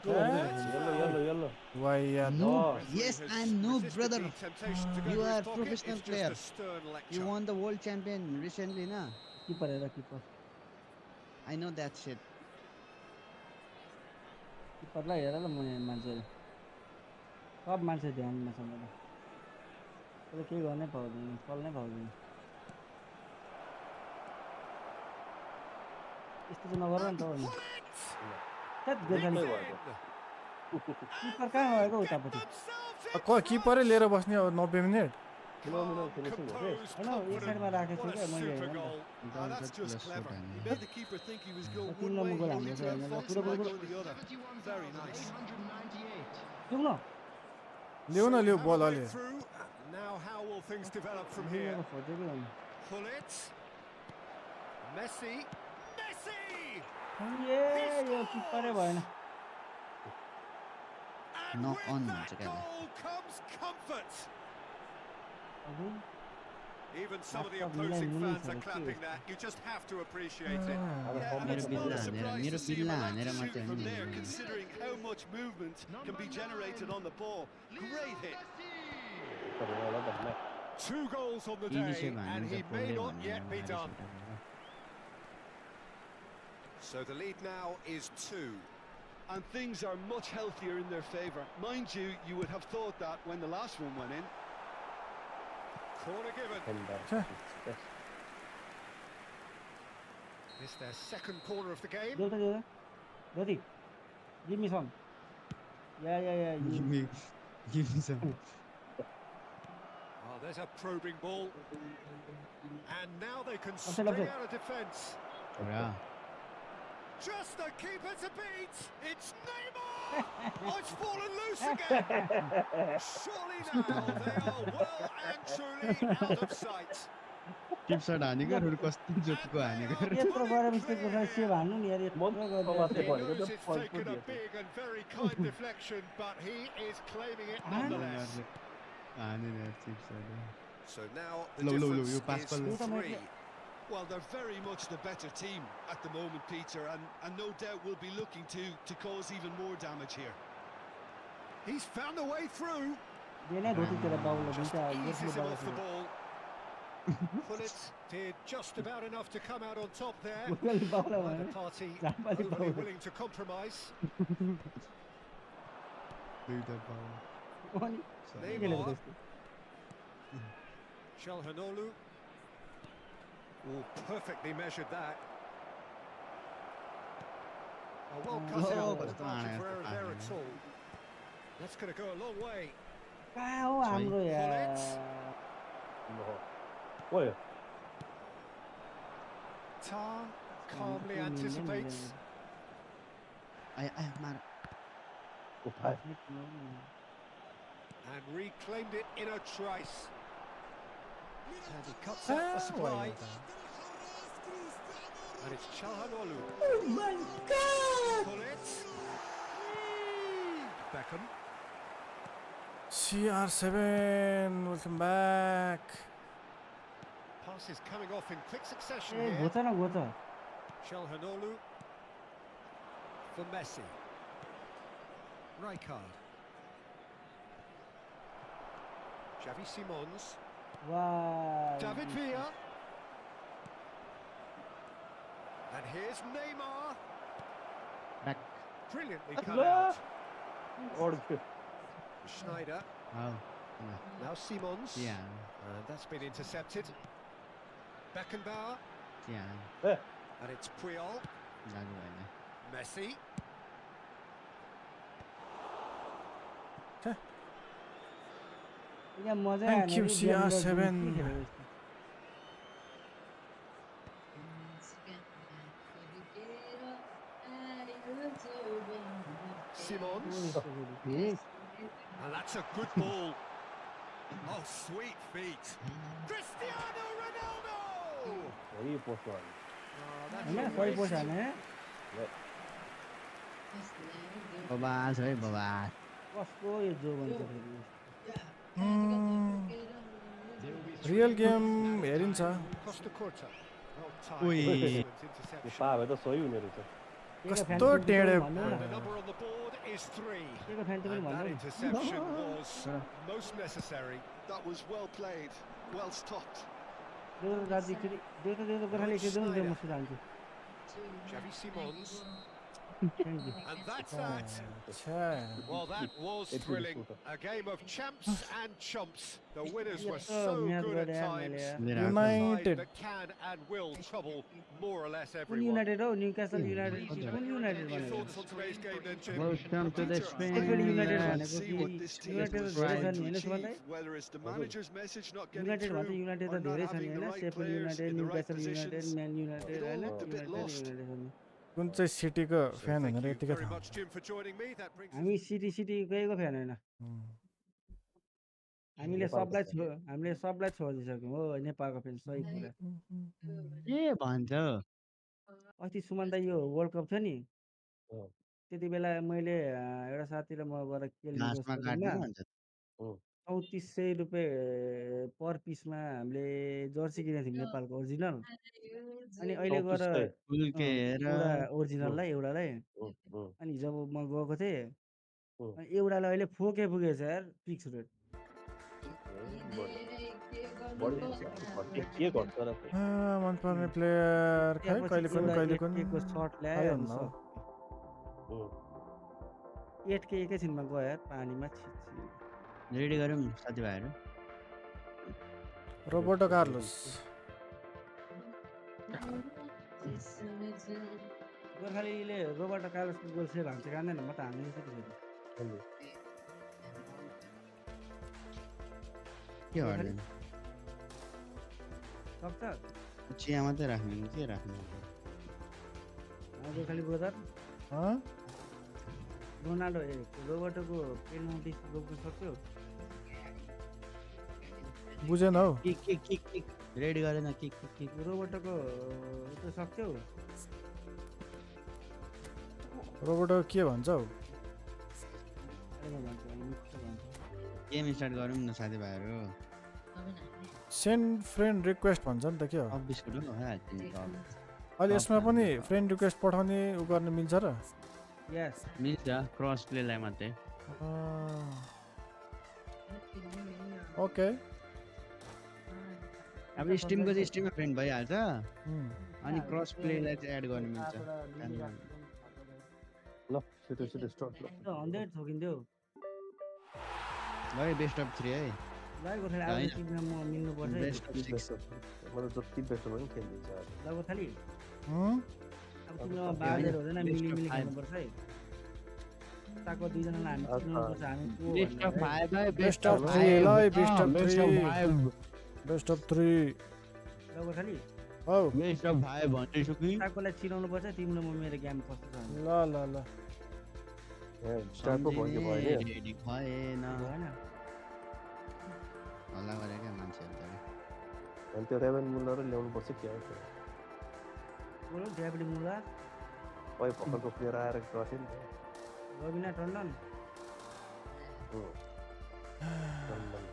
Yellow. वाइ यार Referee Yes, has I know, resisted brother. the temptation to go You to his are pocket. professional It's player. just a stern You lecture. won the world champion recently na किपर हेर किपर I know that shit किपरलाई हेर ल म मान्छेले सब मान्छे ध्यानमा छ मेरो त्यसले केही गर्नै पाउँदैन चल्नै पाउँदैन यस्तो चाहिँ नगर नि त हो नि त्यत गोर्खाली किपर कहाँ गएको उतापट्टि किपरै लिएर बस्ने अब 90 मिनेट Composed, होइन यो साइडमा राखेको What छु a क्या मैले super हेरेँ goal. नि Ah, that's just clever. He made the keeper think he was going तीन one number way, goal he only हाम्रो turned चाहिँ Fox पुरो might पुरो go the other. Very nice. जाउँ न ल्याउ न ल्याउ बल Hammered अलि it through. Now how will things develop from here? लिनुको खोजेकै हो नि Pull it. Messi. Messi! ए यो किपरै भएन And Knock with on that together. goal comes comfort. अझै Even some of the After opposing Milan fans are winning clapping for that. You just have to appreciate it. Yeah, and मेरो it's not बिल्ला a हानेर surprise मेरो to see him बिल्ला allowed हानेर to shoot मात्रै from होइन there, नि considering how much movement can be generated on the ball. Great hit. 2 goals on the easy day, save and हान्नु he त may पोलले not भनेर yet be मलाई done. रिस उठेको So the lead now is 2. And things are much healthier in their favour. Mind you, you would have thought that when the last one went in. Corner given. It's their second corner of the game. देऊ त जति give me some yeah Give me some. Oh, there's a probing ball. And now they can Offside, string offside. out a defence. Yeah. Just the keeper to beat. It's Neymar. Oh, it's fallen loose again. Surely now they are well and truly out of sight. टिप सर्ट हानेको रु कस्तो जोतको हानेको यत्रो गरेर mistake गर्दा save हान्नु नि यार यत्रो He गर्दा knows it's taken a big and very kind deflection, but he is claiming it Ah. nonetheless. हानेर टिप सर्ट So now the Low, difference you pass ball. is 3. Well, they're very much the better team at the moment, Peter, and no doubt will be looking to cause even more damage here. He's found a way through. देनै धोतीतिर बाउले Just दिन्छ eases him off the बाउले ball. Pullet did just about enough to come out on top there. Gorkhali बाउलाई Neither भने party Somebody overly fouled. willing to compromise. दुईटा पाउ अनि के खेलेको त्यस्तो Chalhanoglu. Oh, perfectly measured that. A well cut Oh, out, but no it's not margin for an error there error. at all. That's going to go a long way. कहाँ हो हाम्रो यार Tar calmly anticipates आया मार and reclaimed it in a trice. And he cuts out the supply. And it's Çalhanoğlu. Oh my god! Pull it. Beckham. CR7, welcome back. Passes coming off in quick succession A here. घोच न घोच Çalhanoğlu for Messi. Rijkaard. Xavi Simons. वाह David Villa. And here's Neymar. Back. Brilliantly cut Allah. out. और के Schneider. Oh. Now Simons. Yeah. And that's been intercepted. Beckenbauer. Yeah. And it's Puyol. जानु भएन. Messi. यहाँ मजा Thank आएन you, रे, CR7. Game खेलेको यस्तो। Simons. भेक। And that's a good ball. Oh, sweet feet. Cristiano Ronaldo! वही पोस्ट वाला Oh, that's हैन a सही waste. पोस्ट हाने बबास है बबास. कसको यो जो भन्छ फेरि रियल गेम हेरिन्छ. Costa Curta. Well timed. Ui. Excellent ये interception. पावे तो सही हुने रहेछ. केको फ्यान कस्तो टिम टेढे भन्नु And न the number on the board is 3. केको फ्यान टिम And भन्नु that न interception was most necessary. That was well played, well stopped. देउरो दाजु एकचोटि देउरो गोर्खाली एकचोटि देउनु देउ म सुधान्छु Xavi Simons. Thank you And that's that. अच्छा. Well, that was It thrilling. was A game of champs and chumps. The winners were यस्तो so match good at गरे यार times. मैले लिएर आएको. Side United. that can and will trouble more or less कुन everyone. United हो न्युकासल United कि कुन युनाइटेड Your भनेको thoughts on today's game then, Jim? Welcome to the एकचोटि युनाइटेड Spain. भनेको See कि what this team United was त धेरै trying छ to नि होइन Suman achieve, whether it's the manager's message not getting United भन्छ through युनाइटेड or त not धेरै छ नि having the होइन right सेफल players United in the right Newcastle United positions. Man United It all होइन looked a bit United lost. United छ नि कुन चाहिँ सिटीको So फ्यान thank भनेर you यतिकै very थाहा. much, Jim, for joining me. That brings us हामी सिटीको फ्यान होइन हामीले सबलाई छोडिदिइसक्यौँ हो नेपालको फ्यान सही कुरा के भन्छ? अस्ति सुमन दाइ यो वर्ल्ड कप थियो नि अँ। त्यति बेला मैले एउटा साथी र म गएर केलिनको घाँसमा स्टेडियममा काट्नु भन्छ. 3400 रुपियाँ पर पिसमा हामीले जर्सी किनेको थियौँ नेपालको ओरिजिनल अनि अहिले गएर 3400 फुल्केर एउटा ओरिजिनललाई एउटालाई अनि जब म गएको थिएँ अनि एउटालाई अहिले पुगेछ यार फिक्स रेट के गर्छ र मनपर्ने प्लेयर खै कहिले कुन कहिले कुन को सर्ट खै ल्यायो हुन्न हौ. 8K एकैछिनमा गयो यार पानीमा छिछि रेडी गरौँ साथीभाइहरू. Roberto Carlos. गोर्खालीले रोबर्टो कार्लोसको गोल सेभ हान्छ कान्दैन म त हान्दिनँ त्यसरी के गर्नु? सक्छ चिया मात्रै राख्नु नि, के राख्नु? गोर्खाली ब्रदर अँ? रोनाल्डो रोबर्टोको पेनल्टी रोक्न सक्यो बुझेन हौ. किक रेडी गरेन किक. रोबर्टोको त्यो सक्थ्यौ रोबर्टो के भन्छ हौ. अरे म भन्छु अनि मिठो भन्छु गेम स्टार्ट गरौँ न साथीभाइहरू. सेन्ड फ्रेन्ड रिक्वेस्ट भन्छ नि त के हो. 26 को भइहाल्छ नि त. अहिले यसमा पनि फ्रेन्ड रिक्वेस्ट पठाउने उ गर्न मिल्छ र. यस मिल्छ क्रस प्लेलाई मात्रै. ओके. अब स्टिमको चाहिँ स्टिममा फ्रेन्ड भइहाल्छ अनि क्रस प्लेलाई चाहिँ एड गर्न मिल्छ. ल छिटो स्टार्ट ल 100 ठोकिन्थ्यो भयो बेस्ट अफ 3 है. ल गोर्खाली आउने टिममा म मिल्नु पर्छ है बेस्ट अफ 6. मतलब जति बेस्ट भयो नि खेलिदिन्छ ल गोर्खाली अब तिमीमा बाजेर हुँदैन मिली खेल्नुपर्छ है ताको दुईजनालाई हामी चिन्नुपर्छ हामी को बेस्ट अफ 5 है. बेस्ट अफ 3 ल बेस्ट अफ 3. Best of 3. ल गोर्खाली हौ बेस्ट अफ 5 भन्दैछु कि ताकोलाई चिनाउनु पर्छ तिम्रो म मेरो गेम कस्तो छ ल ल ल. स्टार्ट पो भयो भयो रेडी भएन हैन हल्ला गरेका मान्छेहरू त. अनि त्यो रेभन मुलर ल्याउनु पर्छ के हो बोलो ड्राइभलिङ मुला पै भर्खरको प्लेयर आएर गर्थ्यो नि रबिना टन्डन टन्डन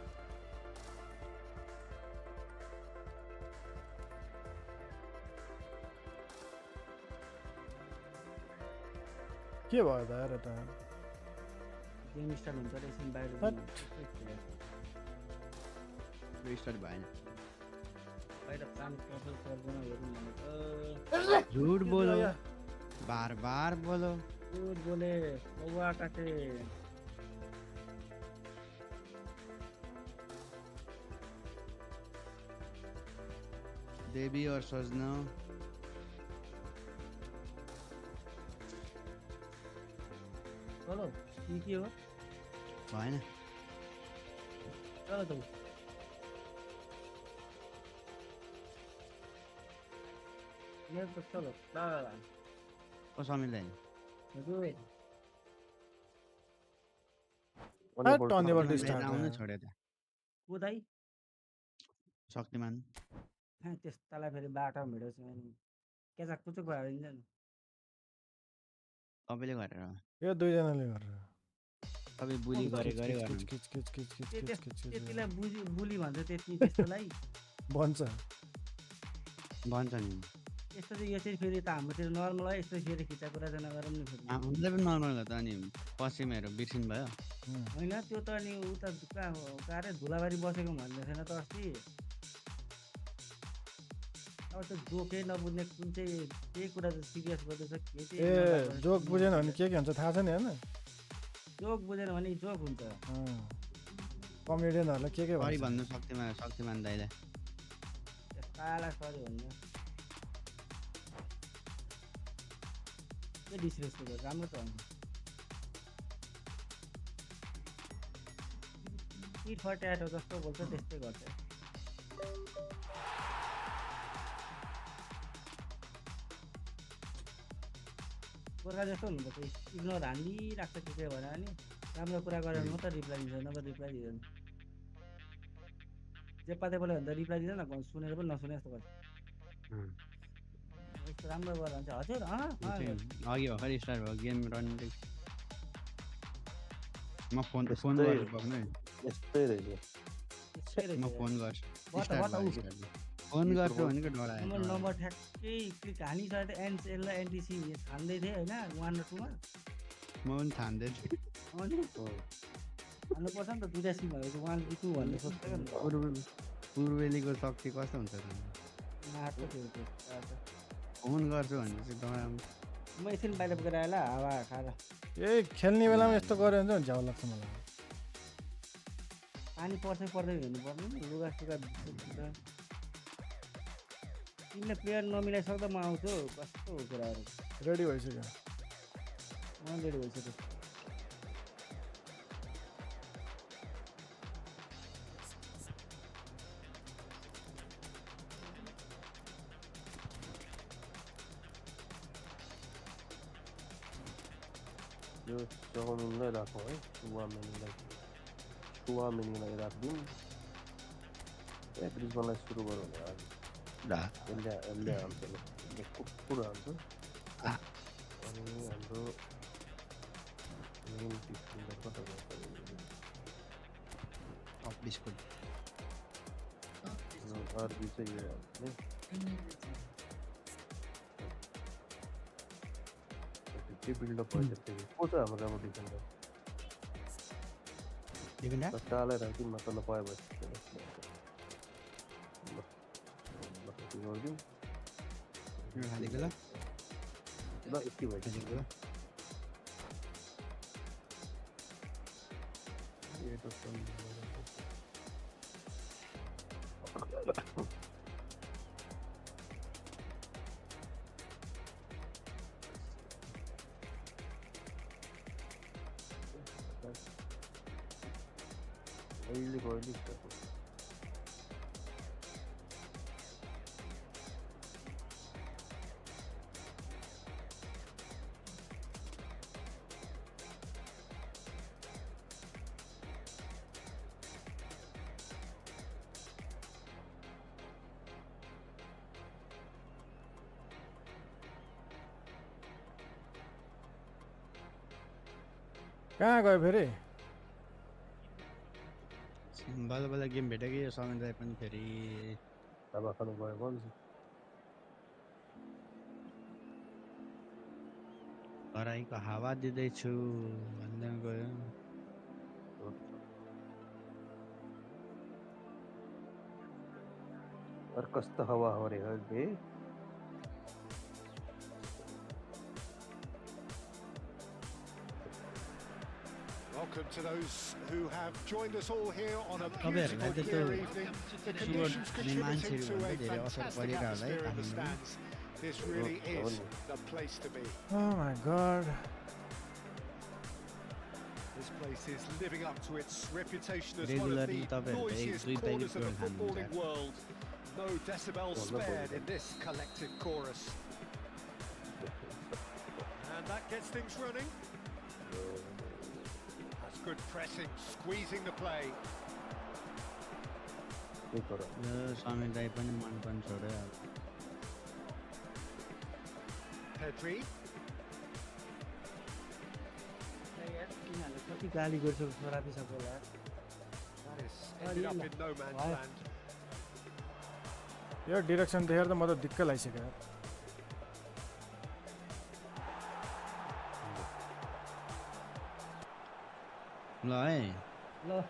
के भयो त यार त गेम स्टार्ट हुन्छ र एकछिन बाहिर हट। स्टार्ट भएन बाहिर काम कसल गर्दैन हेरौँ भनेको झुट बोलो बार बार बोलो झुट बोले कौवा काटे देवी और सजना चलो के हो भएन चलो त मेरो त चलो ल को समिल्दैन हजुर टर्नेबल आउनु स्टार्ट छोड्यो त को दाइ शक्तिमान त्यस्तालाई फेरि बाटोमा भेटेको छु केचाक कुचुक भएर हिँड्छ नि तपाईँले गरेर यो दुईजनाले गरेर तपाईँ बुली गरे गरे गर्नु त्यतिलाई बुली भन्छ त्यस्तोलाई भन्छ भन्छ नि यस्तो चाहिँ यो चाहिँ फेरि त हाम्रोतिर नर्मल हो यस्तो फेरि खिचा कुरा चाहिँ नगरौँ नि फेरि हामीलाई पनि नर्मल हो त अनि पश्चिमहरू बिर्सिनु भयो होइन त्यो त अनि उता कहाँ हो अरे धुलाबारी बसेको भन्ने थिएन त अस्ति अब त्यो जोकै नबुझ्ने कुन चाहिँ केही कुरा चाहिँ सिरियस गर्दैछ के चाहिँ ए जोक बुझेन भने के हुन्छ थाहा छ नि होइन जोक बुझेन भने जोक हुन्छ कमेडियनहरूलाई के सरी भन्छ भन्नु शक्तिमान दाइलाई काला सरी भन्नु के डिसरेस्पेक्ट राम्रो त होइन इट फर ट्याटो जस्तो बोल्छ त्यस्तै गर्छ गोर्खा जस्तो हुनुपर्छ इग्नोर हानिराख्छ के के भनेर नि राम्रो कुरा गरेर मात्रै रिप्लाई दिन्छ नभए रिप्लाई दिँदैन जे पाते बोल्यो भने त रिप्लाई दिँदैन सुनेर पनि नसुने जस्तो गर्छ यस्तो राम्रो गरेर हुन्छ हजुर अघि भर्खर स्टार्ट भयो गेम रनिङ म फोन गर्छु बग्नु यस्तै रहेछ म फोन गर्छु बता फोन गर्छु भनेको डर आयो नम्बर ठ्याक्कै क्लिक हानिसकेको थियो एनसिएल र एनटिसी छान्दै थिएँ होइन 1 र 2 मा म पनि थान्दै थिएँ अनि हाल्नुपर्छ नि त दुईवटा सिम भएको 1 कि 2 भन्ने सोच्थ्यो नि पूर्वेलीको शक्ति कस्तो हुन्छ त मार्छ त्यो फोन गर्छु भने चाहिँ डराम म एकछिन बाहिर पुगेर आएँ ल हावा खाएर ए खेल्ने बेलामा यस्तो गऱ्यो भने चाहिँ झ्याउ लाग्छ मलाई पानी पर्छ पर्दै हेर्नु पर्ने लुगा सुगा तिमीले प्लेयर नमिलाइसक्दा म आउँछु कस्तो हो कुराहरू रेडी भइसक्यो म रेडी भइसक्यो यो चाउमिनलाई राखौँ है सुवामिनीलाई राखिदिउँ ग्रिजमानलाई सुरु गरौँ भने यसले हान्छ कुकुर हान्छ अनि हाम्रो मेन डिफेन्डर कता बिस्कुट आरबी चाहिँ यो हाल्ने के बिल्डअप भइसक्यो को छ हाम्रो राम्रो डिफेन्डर टालै राखिदिउँ न तल पायो भइसक्यो गरिदिउँ हालेको ल यति भइसक्यो अहिले कहाँ गयो फेरि बल्ल बल्ल गेम भेट्यो कि यो समिन दाइ पनि फेरि हावा खानु गयो भन्छ हराइको हावा दिँदैछु भन्दै गयो अरे कस्तो हावा हो रे बे Welcome to those who have joined us all here on a तपाईँहरूलाई beautiful चाहिँ clear त्यो evening. The सुगर conditions अनि contributing to मान्छेहरू a धेरै असर fantastic परिरहेको होला atmosphere है in the काठमाडौँमा stands. This really is the place to be. Oh my god This place is living up to its reputation as one of Regularly the तपाईँहरूले noisiest दुई corners of the packet footballing खानुहुन्छ world. No decibels spared in this collective chorus. And that gets things running. That's good pressing, squeezing the play. के गर यो समिन दाइ पनि मन पनि छोड्यो Pedri. तिनीहरूले कति गाली गर्छ छोरापी सबैलाई That is ended up in no man's land. यो डिरेक्सन देखेर त म त दिक्क लागिसक्यो यार ल है ल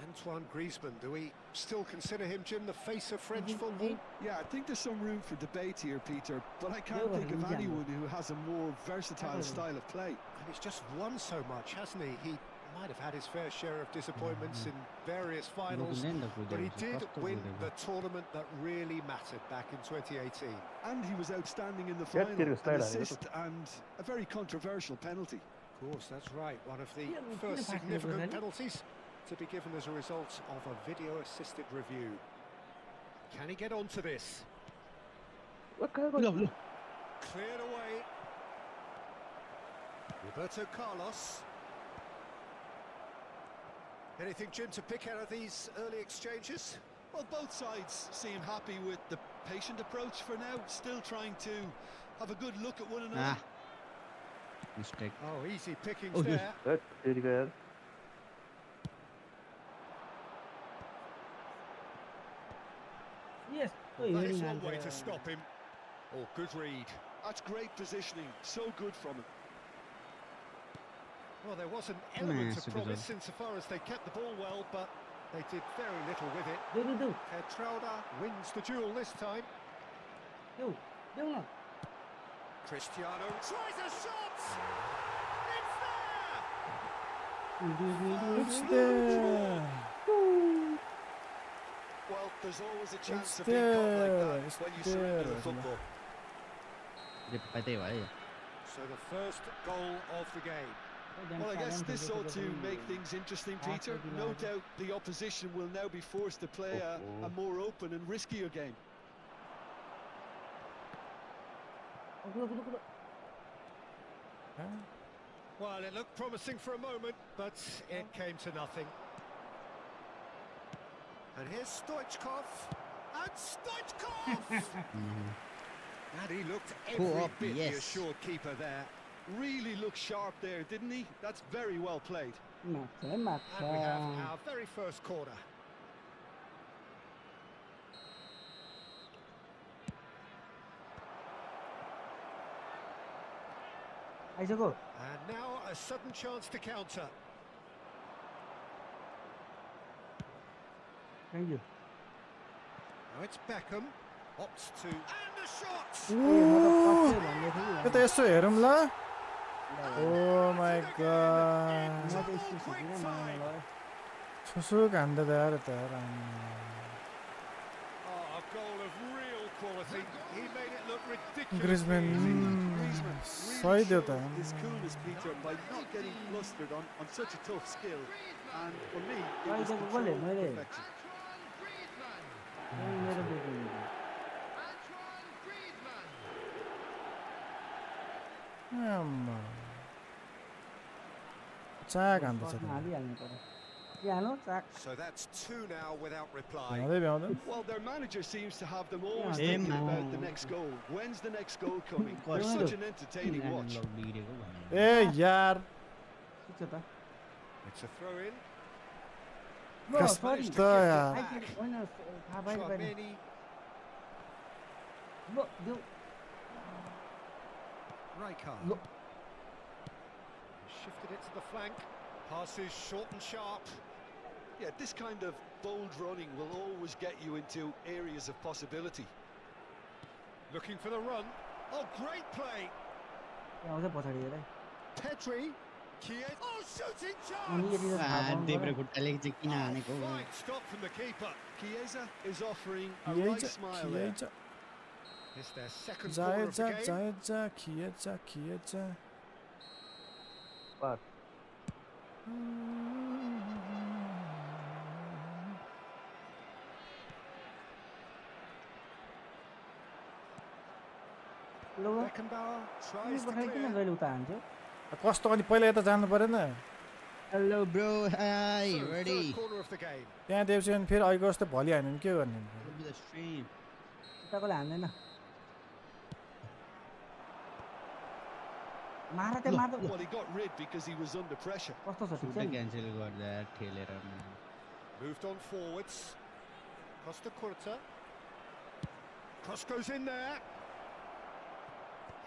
Antoine Griezmann, do we still consider him, Jim, the face of French football? Yeah, I think there's some room for debate here, Peter, but I can't think of anyone who has a more versatile style of play. And he's just won so much, hasn't he? He might have had his fair share of disappointments in various finals, but he did win the tournament that really mattered back in 2018. And he was outstanding in the Yeah, final, Peter Steiner, an assist and a very controversial penalty. Of course, that's right. One of the first significant penalties to be given as a result of a video-assisted review. Can he get onto this? Cleared away. Roberto Carlos. Anything, Jim, to pick out of these early exchanges? Well, both sides seem happy with the patient approach for now, still trying to have a good look at one another. Mistake. Oh, easy pickings there. हट तेरी का यार यस That is one way to stop him. Oh, good read. That's great positioning, so good from him. Well, there was an element of super promise insofar as they kept the ball well, but they did very little with it. देऊ Petrauda wins the duel this time. देऊ न Cristiano tries a shot! It's there! It's there Well, there's always a chance It's of being caught like there, that it's when you surrender there. the football. So the first goal of the game. Well, I guess this ought to make things interesting, Peter. No doubt the opposition will now be forced to play a more open and riskier game. Well, it looked promising for a moment, but it came to nothing. And here's Stoichkov. And Stoichkov! And he looked every bit the assured keeper there. Really looked sharp there, didn't he? That's very well played. And we have our very first corner. आइसक्यो And now a sudden chance to counter. Thank you Now it's Beckham. Opts to... And the shot! यो त यसो हेरौँ ल ओ my God सुसुक हान्दै त यार त यार Oh, a goal of real quality. He made it look ridiculous. Griezmann सही दियो त His coolness, Peter, by not getting flustered on such a tough skill. And for me, it was perfection. मेरो बोक्नु आम्मा चाक हान्दैछ त हालिहाल्नु पर्यो के हाल्नु चाक So that's two now without reply. भ्याउँदै भ्याउँदै Well, their manager seems to have them always thinking about the next goal. When's the next goal coming? They're such an entertaining watch. ए यार ठिक छ त It's a throw in. लो कस्तो sorry यार होइन थाहा पाएन Chouameni. लो देऊ Rijkaard. Low Shifted it to the flank. Passes short and sharp. Yeah, this kind of bold running will always get you into areas of possibility. Looking for the run. Oh, great play. यहाँ आउँछ पछाडि हेर Pedri. Oh, shooting अनि chance. यति त थाहा पाउनु देब्रे पर्यो खुट्टाले चाहिँ किन Oh, हानेको हो fine stop from the keeper. Chiesa is offering a खिएछ right smile there. खिएछ It's their second corner of जाएछ the game. जाएछ खिएछ खिएछ पार लो Beckenbauer तिमी tries to पछाडि किन clear. जहिले उता हान्छौ कस्तो अनि पहिला यता जानु परेन hello bro high So, ready third corner of the game. त्यहाँ देउसी अनि फेरि अहिलेको जस्तो भोलि हान्यो भने के गर्ने द स्ट्रिम उताकोले हान्दैन मार त्यो मार Well, he got rid because he was under pressure. कस्तो छ ठिक छ सुट नि क्यान्सल गर्दा ठेलेर Moved on forwards. Costa Curta. Cross goes in there.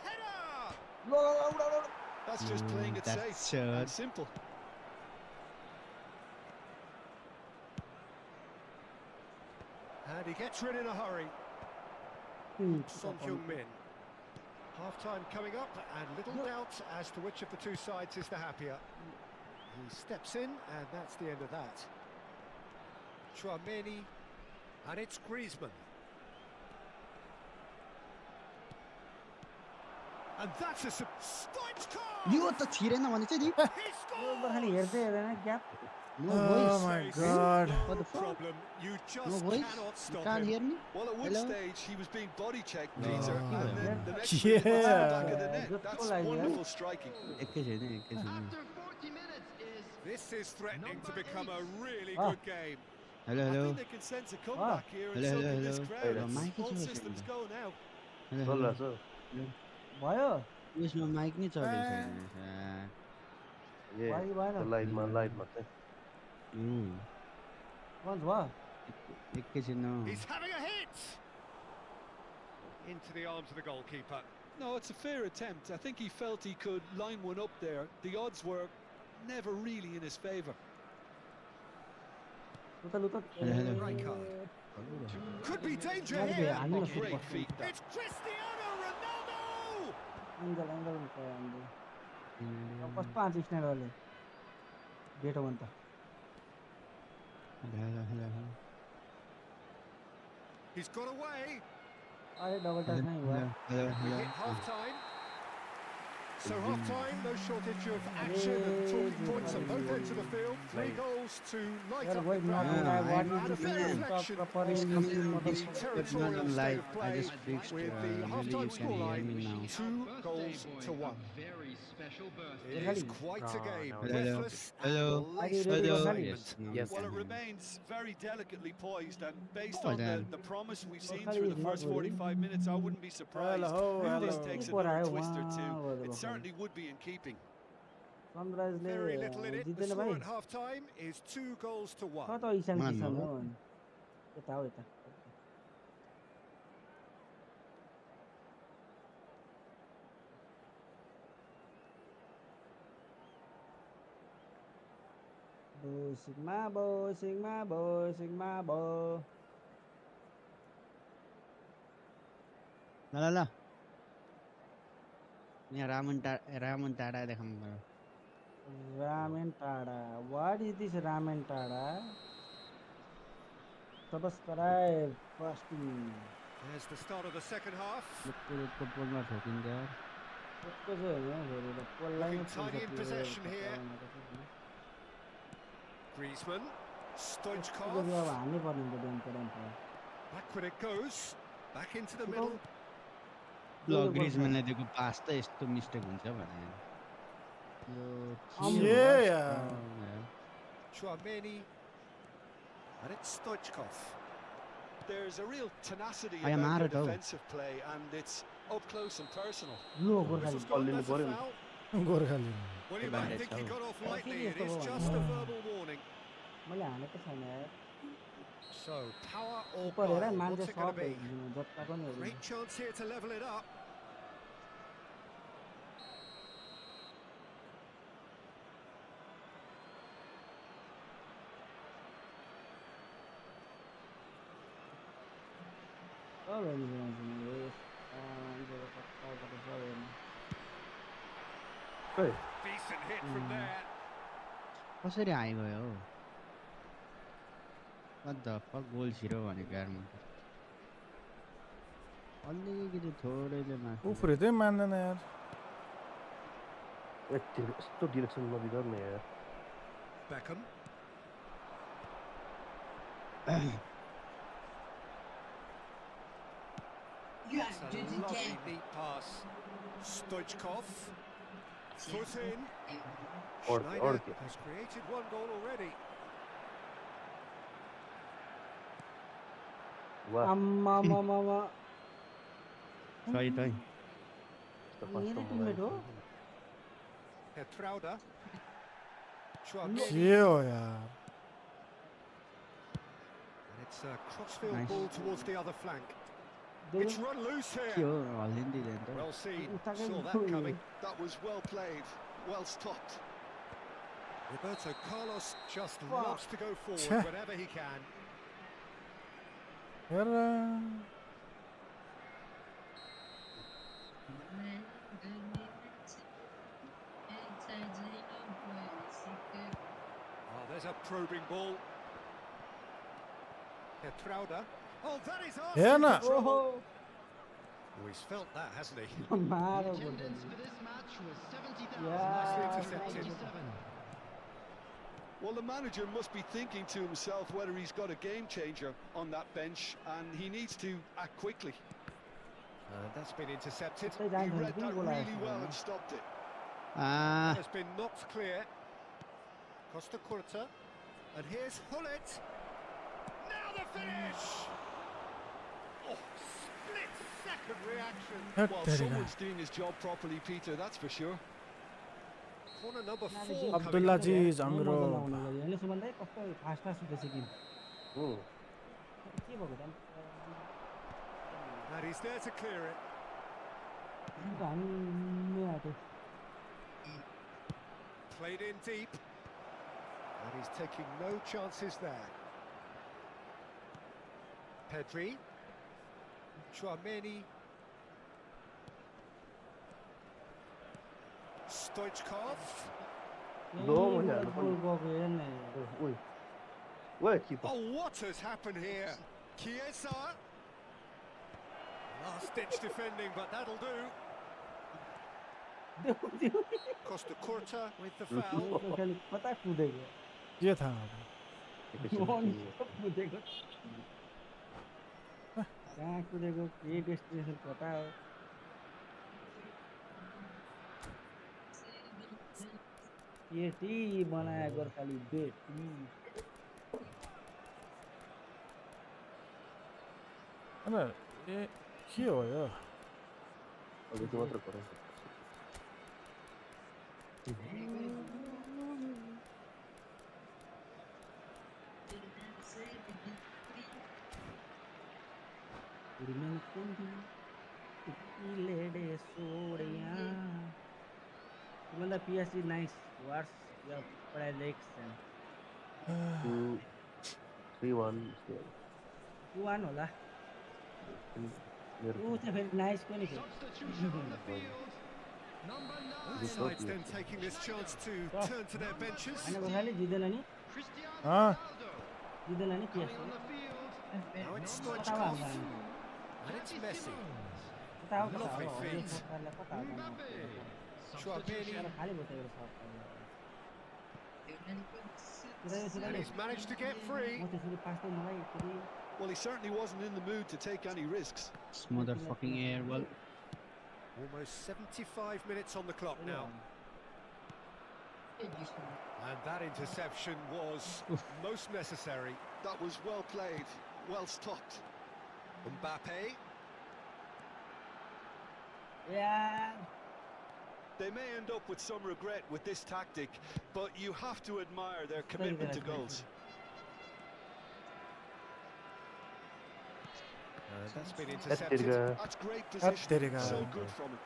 Header! लो उडा उडा That's just playing it that's safe shot. and simple. And he gets rid in a hurry. Son Heung-min. Half-time coming up, and little doubt as to which of the two sides is the happier. He steps in, and that's the end of that. Chouameni, and it's Griezmann. And that's a Stoichkov! यो त छिरेन भने चाहिँ नि He यो बर्खाले scores! हेर्दै हेर्दैन gap no Oh voice my Saves god. no What the fuck? problem. You no just voice cannot stop कान him. Hear me Well, at one Hello? stage he was being body checked, No. Peter, and Yeah. then the next Yeah. minute was in the back of the net. Good That's goal, yeah. wonderful striking. एकैछिन This is threatening to become a really Ah. good game. Hello I hello think they can sense a comeback here, and Hello, so hello, can this hello. crowd. Hello. It's Mike is all also systems in go now. चलिरहेछ भयो यसमा mic नै चलेको छैन ए भयो भएन लाइभमा चाहिँ बन्द भयो एकैछिन He's having a hit! Into the arms of the goalkeeper. No, it's a fair attempt. I think he felt he could line one up there. The odds were never really in his favour. उता लुता Hello. Rijkaard. Could be danger Maybe here. I'm not Great sure. feat, that. It's Cristiano Ronaldo! Angle angle हुन्छ हामीले कस्तो हान्छ स्नाइडरले बेटो भन्छ He's got away. अरे double touch नै भयो We hit half-time. So half-time, no shortage of action and talking points on both ends of the field. 3 goals to light यार up वही the नट crowd. What And a fair reflection of the territorial state of play with the half-time scoreline 2 goals to 1. It is quite a game, breathless and laced with excitement. Yes. Well, it remains very delicately poised, and based Oh, on damn. the promise we've seen Well, through the he's first not winning. 45 minutes, I wouldn't be surprised Hello, if this hello. takes Keeper another आयो, twist or wow, two. well, It certainly would be in keeping. सनराइजले Very little in it. The जित्दैन score भाइ at half-time is 2 goals to 1. छ त इसान Man, किसान no. हो यता हो यता सिग्मा बो सिग्मा बो सिग्मा बो ल ल ल यहाँ रामन टाढा देखाउनु पर्यो रामेन टाढा वाट इज दिस रामेन टाढा subscribe fasting There's the start of the second half. रुखको पोलमा ठोकिन्छ त्यसको चाहिँ होइन फेरि त पोललाई नै Looking tiny in पुग्छ possession here. Griezmann. Stoichkov. अब हान्नै पर्ने हुन्छ dam पराम Backward it goes. Back into the middle. ल ग्रिजम्यानलाई दिएको पास त यस्तो मिस्टेक हुन्छ भने Yeah. Chouameni. And it's Stoichkov. There's a real tenacity I am about out the of. defensive play, and it's up close and personal. Low Gorkhali Whistle's gone, Ball in the that's a bottom. foul. Gorkhali Well, you might think he got off lightly. It is just a verbal warning. मैले हानेको छैन यार So, power or उपर हेर guile, मान्छे what's it going to sub be? जताको नि हेर्नु Great chance here to level it up. सब हेर्नु मान्छे इधर कताबाट सब हेर्नु Decent hit from there. कसरी आइगयो हौ what the fuck गोल छिरो भनेको यार म अलिकति थोरैले माथि उफ्रिँदै मान्दैन यार यस्तो डिरेक्सन नबिगर्ने यार Beckham. It's a lovely deep pass. Stoichkov. Foot in. Schneider has created one goal already. आम्मा मामा सही त मेरो टिममेट हो Petrauda. के हो यार And it's a crossfield Nice. ball towards the other flank. It's run loose के here. हो हल्लिँदैन त Well seen. Takefusa Saw that coming. That was well played, well stopped. Roberto Carlos just Wow. loves to go forward Cheh. whenever he can. यार Oh, there's a probing ball. Petrauda. Oh, that is Yeah, asking no. for trouble. ओहो Oh, he's felt that, hasn't he? मारो Nicely यार intercepted. Well, the manager must be thinking to himself whether he's got a game changer on that bench, and he needs to act quickly. That's been intercepted. He read that really well and stopped it. Has been knocked clear. Costa Curta. And here's Hullet. Now the finish! Oh, split-second reaction. Well, someone's doing his job properly, Peter, that's for sure. Corner number 4 coming up. Abdulaziz हाम्रो हेर्नु सुमन दाइ कस्तो fast fast उठेछ कि के भएको त And he's there to clear it. हान्ने आँट्यो Played in deep. And he's taking no chances there. Pedri. Chouameni. Stoichkov. लो भने हाल्नु गोल पर्ने गएको हेर्न ओइ ओइ किपर Oh, what has happened here? Chiesa. Last-ditch defending, but that'll do. Costa Curta with the foul. खालि कता कुदेको के थाहा कुदेको कहाँ कुदेको के डेस्टिनेसन कता हो केटी बनाए गोर्खाली बेटी अब ए के हो यो अलिकति मात्र गरौँ मतलब PSG nice. What's your prediction? 3-1 2-1 होला. ऊ चाहिँ फेरि nice पनि थियो. Both sides then taking this chance to turn to their benches. हैन गोर्खाली जित्दैन नि? जित्दैन नि PSG? Now it's कता Stoichkov. हो And it's Messi. कता हो Lovely feet. कता हो Chouameni. खाली बोटेको छ. And he's managed to get free. म त्यसरी पास्दै मलाई फेरि Well, he certainly wasn't in the mood to take any risks. motherfucking air well Almost 75 minutes on the clock now. And that interception was most necessary. That was well played, well stopped. Mbappe. यार They may end up with some regret with this tactic, but you have to admire their commitment to goals. That's been intercepted. That's great position. So good from him.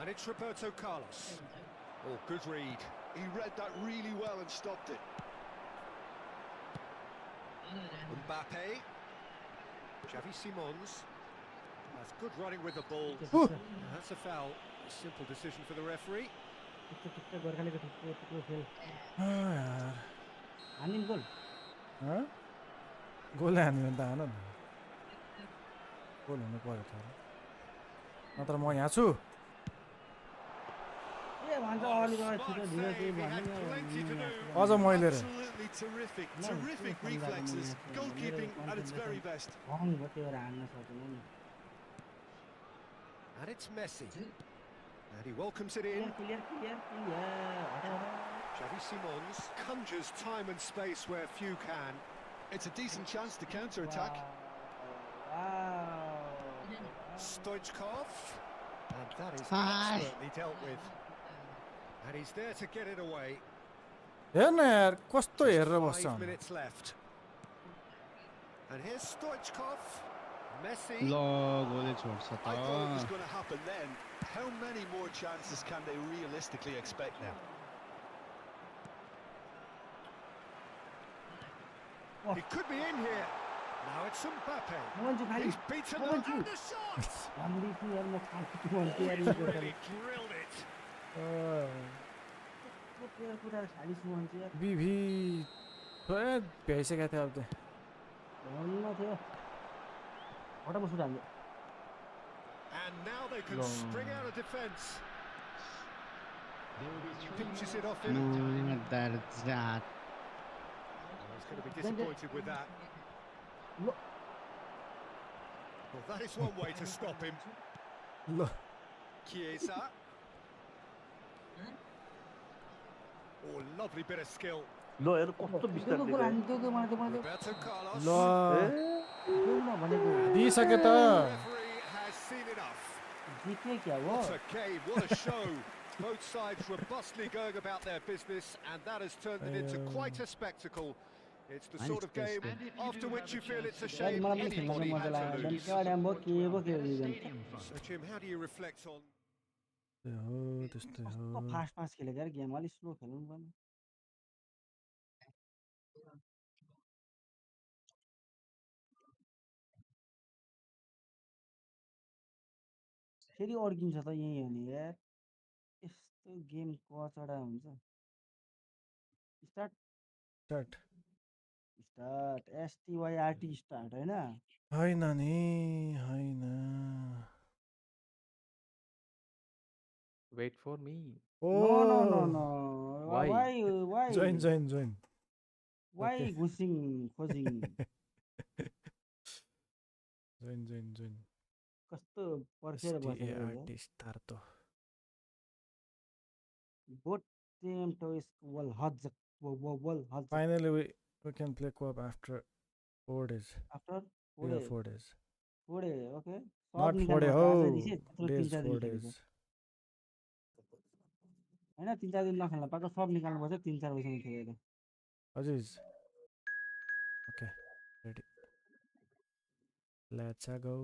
And it's Roberto Carlos. Oh, good read. He read that really well and stopped it. Mbappe. Xavi Simons. That's good running with the ball. That's a foul. Simple decision for the referee. Goal हान्यो भने त हान न goal हुनु पर्यो त नत्र म यहाँ छु अझ मैले रे Absolutely terrific reflexes, goalkeeping at its very best. And it's Messi. And he welcomes it in. Xavi Simons conjures time and space where few can. It's a decent chance to counter-attack. Stoichkov. And that is expertly dealt with. And he's there to get it away. हेर्न यार कस्तो हेरेर बस्छ 5 minutes left. And here's Stoichkov. Messi. ल गोले छोड्छ I thought it was त going to happen then. How many more chances can they realistically expect now? He could be in here. Now it's Mbappe. He's beaten them and the shot. Really drilled it. बिभी भ्याइसकेको थियो अब त And now they can spring out of defence. Pinches it off him. that's that He's going to be disappointed with that. Well, that is one way to stop him. Chiesa. Oh, lovely bit of skill. ल हेर कस्तो बिस्तारै Roberto Carlos. दिइसके त Referee has seen enough. What a game, what a show. Both sides robustly going about their business, and that has turned it into quite a spectacle. It's the sort of game after which you feel it's a shame anybody had to lose. So, Jim, how do you reflect on... त्यस्तै हो fast fast खेलेको यार game अलि slow खेल्नु पर्ने फेरि अड्किन्छ त यही हो नि यार यस्तो गेम कचडा हुन्छ start start start STYRT start हैन होइन नि होइन Wait for me. no Why? why join why घुसिङ खोजिङ join कस्तो पर्खेर बसेको artist tarto बोट टेम टोइस वल हज finally we can play co-op after 4 days after 4 days 4 day okay not 4 days days 4 days हैन 3-4 दिन नखेल्न पाएको सब निकाल्नु पर्छ 3-4 बजेसम्म खेलेर Aziz okay ready let's go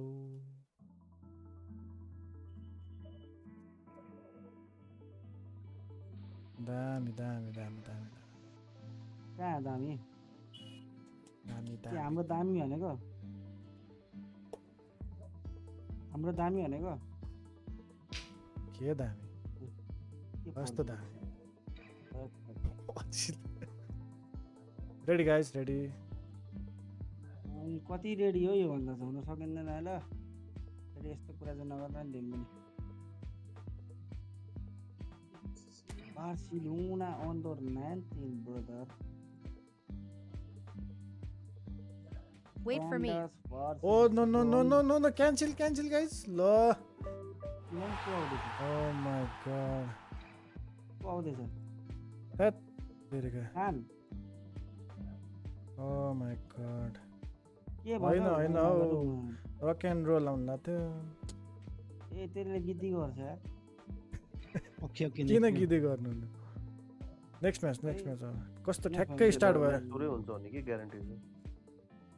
दामी कहाँ दामी के हाम्रो दामी भनेको के दामी कस्तो दामी ready guys ready कति रेडी हो यो भन्दा चाहिँ हुन सकिँदैन ल फेरि यस्तो कुरा चाहिँ नगर्दा नि दिनु पनि Barcelona under 19 brother Wait for me. oh no cancel guys lo oh my god को आउँदैछ that very good Khan oh my god के I भयो know rock and roll आउन लाग्थ्यो ए तेरेले गिद्दी गर्छ यार ओके ओके किन गिदै गर्नु नेक्स्ट म्याच कस्तो ठ्याक्कै स्टार्ट भयो सुरै हुन्छ भने के ग्यारेन्टी छ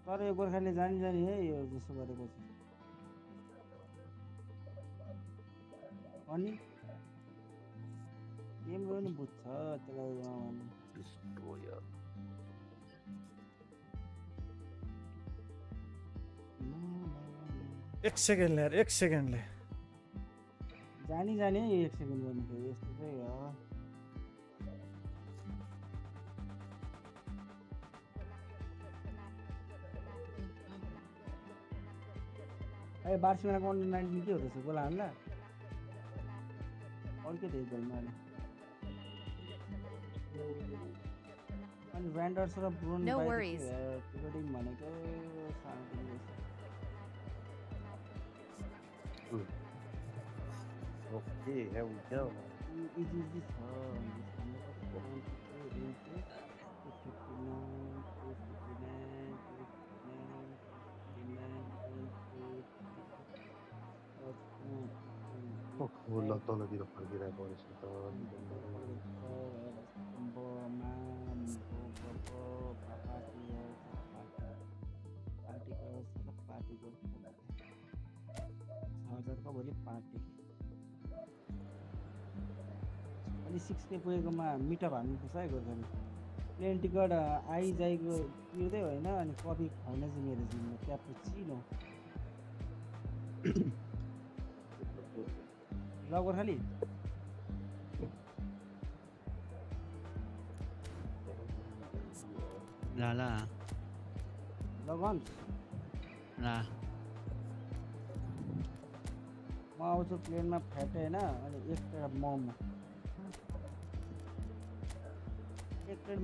तर यो गोर्खाले जानी है यो जस्तो गरेपछि अनि गेम पनि बुझ्छ त्यसलाई एक सेकेन्डले जानी है 1 सेकेन्ड गर्नु फेरि यस्तो चाहिँ हो ए बार्सिलोनाको अन्डर 19 के हुँदैछ गोल हान्ला अर्कै धेरै गोलमा अनि भ्यान्डर्स र ब्रुन No worries. टिम भनेको सानो Okay, here we go. Easy छ ल तलतिर फर्किरहेको रहेछ त हजारको भोलि पार्टी अनि 6K पुगेकोमा मिटअप हाल्नुपर्छ है गोर्खाले प्लेन टिकट आइजाइको तिर्दै होइन अनि कफी खुवाउन चाहिँ मेरो जिम्मा क्यापुचिनो ल गोर्खाली ला लगन्स ला म आउँछु प्लेनमा फ्याट होइन अनि एक प्लेट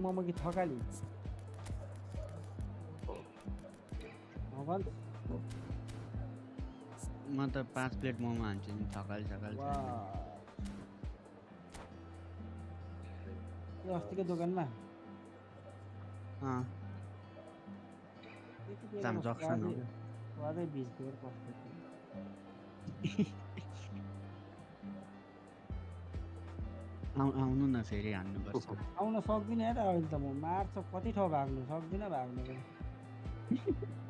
मोमो कि थकाली म त 5 प्लेट मोमो हान्छु नि थकाली त्यो अस्तिको दोकानमा जक्सन हो स्वादै बिच बेर कस्तो आउनु न फेरि हान्नुपर्छ आउन सक्दिनँ यार अहिले त म मार्च कति ठाउँ भाग्नु सक्दिनँ भाग्नु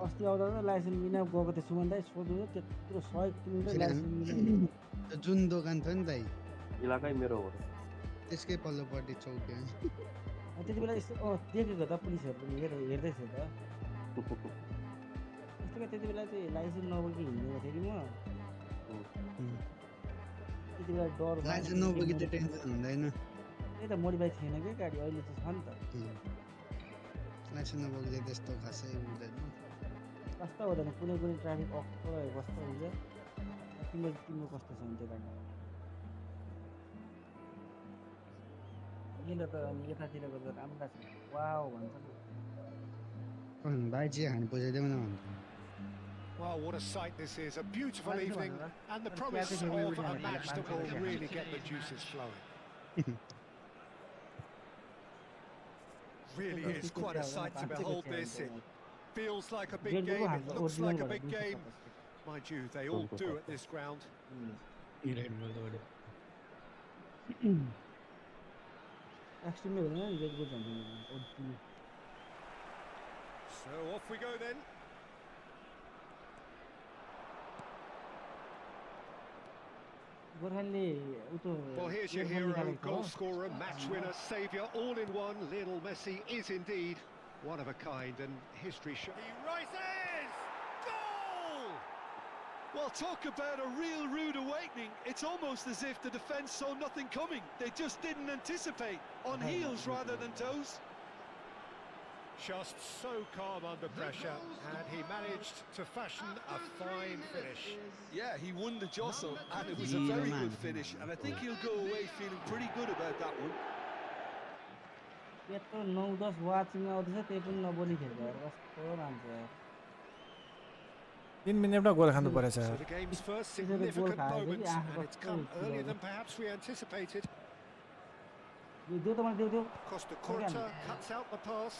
अस्ति आउँदा त लाइसेन्स बिना गएको थियो सुमन दाइ सोध्नु त्यत्रो 100 किलोमिटर लाइसेन्स बिना जुन दोकान थियो नि दाइ इलाकै मेरो हो त्यसकै पल्लोपट्टि चौक त्यति बेला यस्तो देखेको त पुलिसहरू पनि हेर्दैछ त त्यस्तो त्यति बेला चाहिँ लाइसेन्स नबोकी हिँडेको थिएँ कि म त्यति बेला डर लाइसेन्स नबोकी त टेन्सन हुँदैन त्यही त मोडिफाई थिएन कि गाडी अहिले चाहिँ छ नि त लाइसेन्स नबोकी त त्यस्तो खासै हुँदैन कस्तो हुँदैन कुनै ट्राफिक अक्टो कस्तो हुन्छ तिम्रो कस्तो छ त्यो गाडी यिनीहरू त अनि यतातिरको त राम्रा छ वाउ भन्छ भाइ चाहिँ हानि पोसाइदिउँ न भन्छ Well, what a sight this is. A beautiful evening and the promise of a match that will really get the juices flowing. Really is quite a sight to behold this. It feels like a big game, it looks like a big game. Mind you, they all do at this ground. So off we go then. Well, here's your hero, goal scorer, match winner, saviour, all in one. Lionel Messi is indeed one of a kind, and history shows. He rises! Goal! Well, talk about a real rude awakening. It's almost as if the defence saw nothing coming. They just didn't anticipate, on heels rather than toes. Just so calm under pressure, and he managed to fashion a fine finish. Yeah, he won the jostle, and it was a very good finish, and I think he'll go away feeling pretty good about that one. यत्रो 9-10 watching आउँदैछ त्यही पनि नबोली खेल्छ यार कस्तो मान्छ यार 3 मिनेटमा गोल खानु परेछ So the game's first significant moment, and it's come earlier than perhaps we anticipated. देऊ त मलाई देऊ Costa Curta cuts out the pass.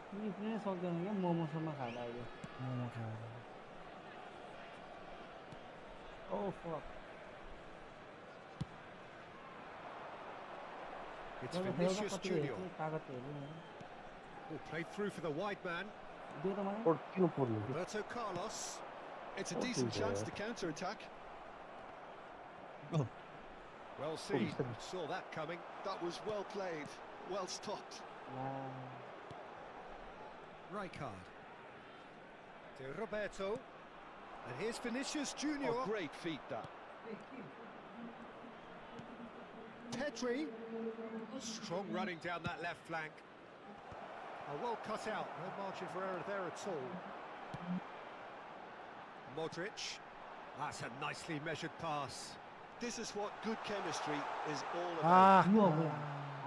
नि कुनै सक्दैन के मोमोसम्म खाला अहिले मोमो खाएर ओ फक It's जब Vinicius कति Junior. कागज हेर्नु Oh, played through for the wide man. दियो त मलाई किन पर्नु कि Roberto Carlos. It's a decent chance to counter-attack. Oh, Well seen. Saw that coming. That was well played, well stopped. Rijkaard. To Roberto. And here's Vinicius Junior. Oh, great feat that. Pedri. Strong running down that left flank. Well cut out. No margin for error there at all. Modric. That's a nicely measured pass. This is what good chemistry is all about. यो हो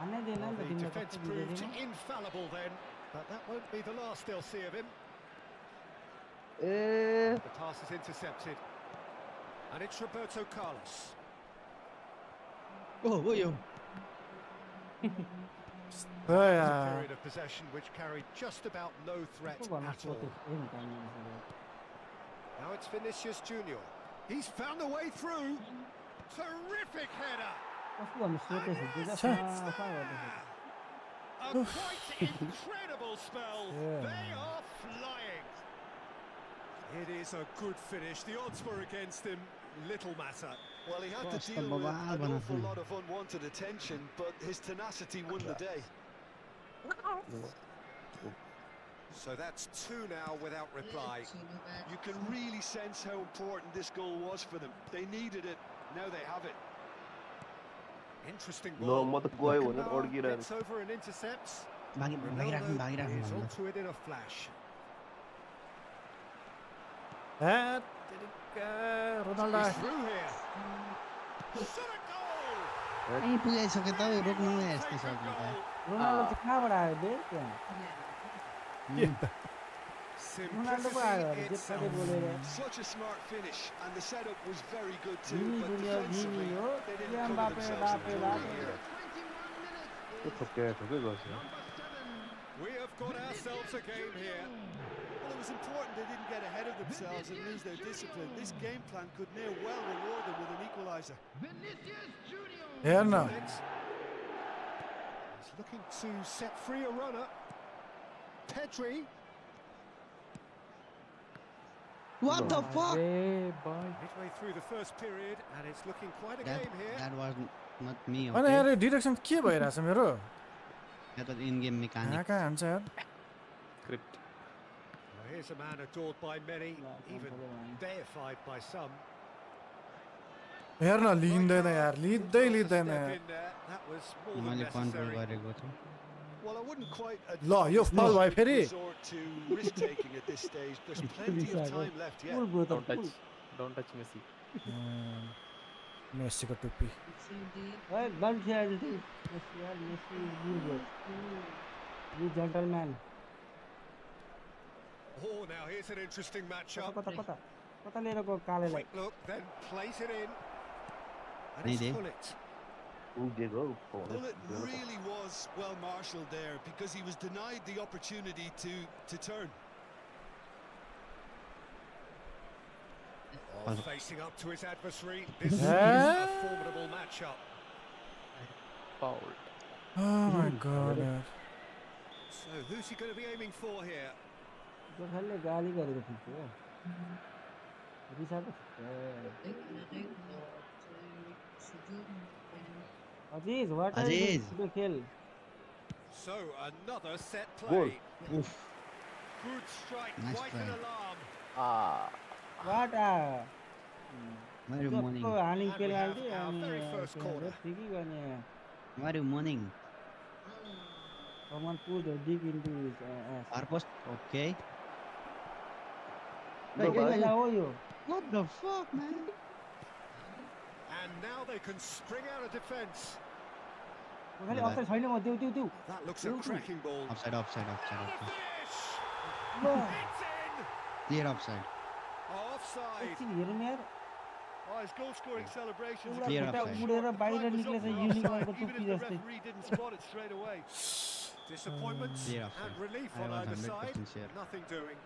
हान्नै दिएन Well, नि त the तिमीलाई defence कस्तो proved दिँदैन infallible then. But that won't be the last they'll see of him. A The pass is intercepted. And it's Roberto Carlos. oh, yo. Oh, A yeah. period of possession which carried just about no threat कस्तो गर्न at all. सक्यो नि कानुन Now it's Vinicius Junior. He's found a way through. Terrific header. कस्तो गर्न सोचे छ just A quite incredible spell. Yeah. They are flying. It is a good finish. The odds were against him. Little matter. Well, he had to Costa deal with Bobal an bana awful fun. lot of unwanted attention, but his tenacity won the day. So that's two now without reply. You can really sense how important this goal was for them. They needed it, now they have it. Interesting No, ball. म त गयो भनेर Neymar अड्किरहेको gets over and intercepts. भागिराख्नु Ronaldo is भन्नु। onto it in a flash. Hat trick, Ronaldo. He's through here. Shot a goal. कहीँ पुगाइसक्यो त रोक्नु यस्तो सक्नु त रोनाल्डो चाहिँ कहाँबाट आयो बे त्यहाँ रोनाल्डोको आयो अरे It's जेठले बोलेर Such a smart finish, and the setup was very good too. Mini But junior mini defensively, हो they didn't कियाम cover बापे themselves बापे in बापे here. त्यो ठोक्कै गर्छ We have got ourselves a game here. Well, it was important they didn't get ahead of themselves and lose their discipline. This game plan could near well reward them with an equaliser. Here now. He's looking to set free a runner. Pedri. What the fuck? ए भाइ Midway through the first period, and it's looking quite a That, game here. that was not me, अनि okay? यार direction के भइरहेछ मेरो That was in-game mechanic. कहाँ कहाँ हान्छ यार script Well, here's a man adored by many, even deified by some. हेर न लिँदैन यार लिँदै Step लिँदैन in there, that was more than मैले कन्ट्रोल necessary. गरेको छु Well, I wouldn't quite ल यो फाउल भयो फेरि resort to risk-taking at this stage. There's plenty of time left yet. फुल गयो त डोन्ट फुल टच मेसी मेसीको टुप्पी है गन खेल दे मेसी यार मेसी गुड गयो you gentleman Oh, now here's an interesting कता matchup. कता कता कता लिएर गयो कालेलाई Quick look, then place it in. And Need it's it. Pullet. उभिएको Bullet really was well marshalled there because he was denied the opportunity to turn. Oh, facing up to his adversary. This is a formidable matchup. Foul Oh my god यार So who's he going to be aiming for here? गोर्खालीले गाली गरेको थियो रिसाएको Aziz what are Aziz. You खेल So another set Goal. play. Good strike, Nice quite an try. alarm. What are Very morning. हानिङ And we have penalty our अनि very first corner. ठिकै गर्ने Very morning. someone put a dig into his ass Purpose? Okay. Hey, भाइ हो यो What the fuck, man? And now they can spring out of defence. खालि offside छैन म देऊ देऊ देऊ That looks a cracking ball. Offside, offside, offside, And a offside. finish! ल It's in! Clear offside. Offside. एकछिन हेरौँ यार Oh, his goal-scoring celebrations. एउटा Clear खुट्टा offside. उडेर बाहिर The flag was निक्लेछ up for युनिकर्नको offside, टुप्पी even if the जस्तै referee didn't spot it straight away. Disappointment Clear offside. and relief I on was either 100% side. sure. Nothing doing.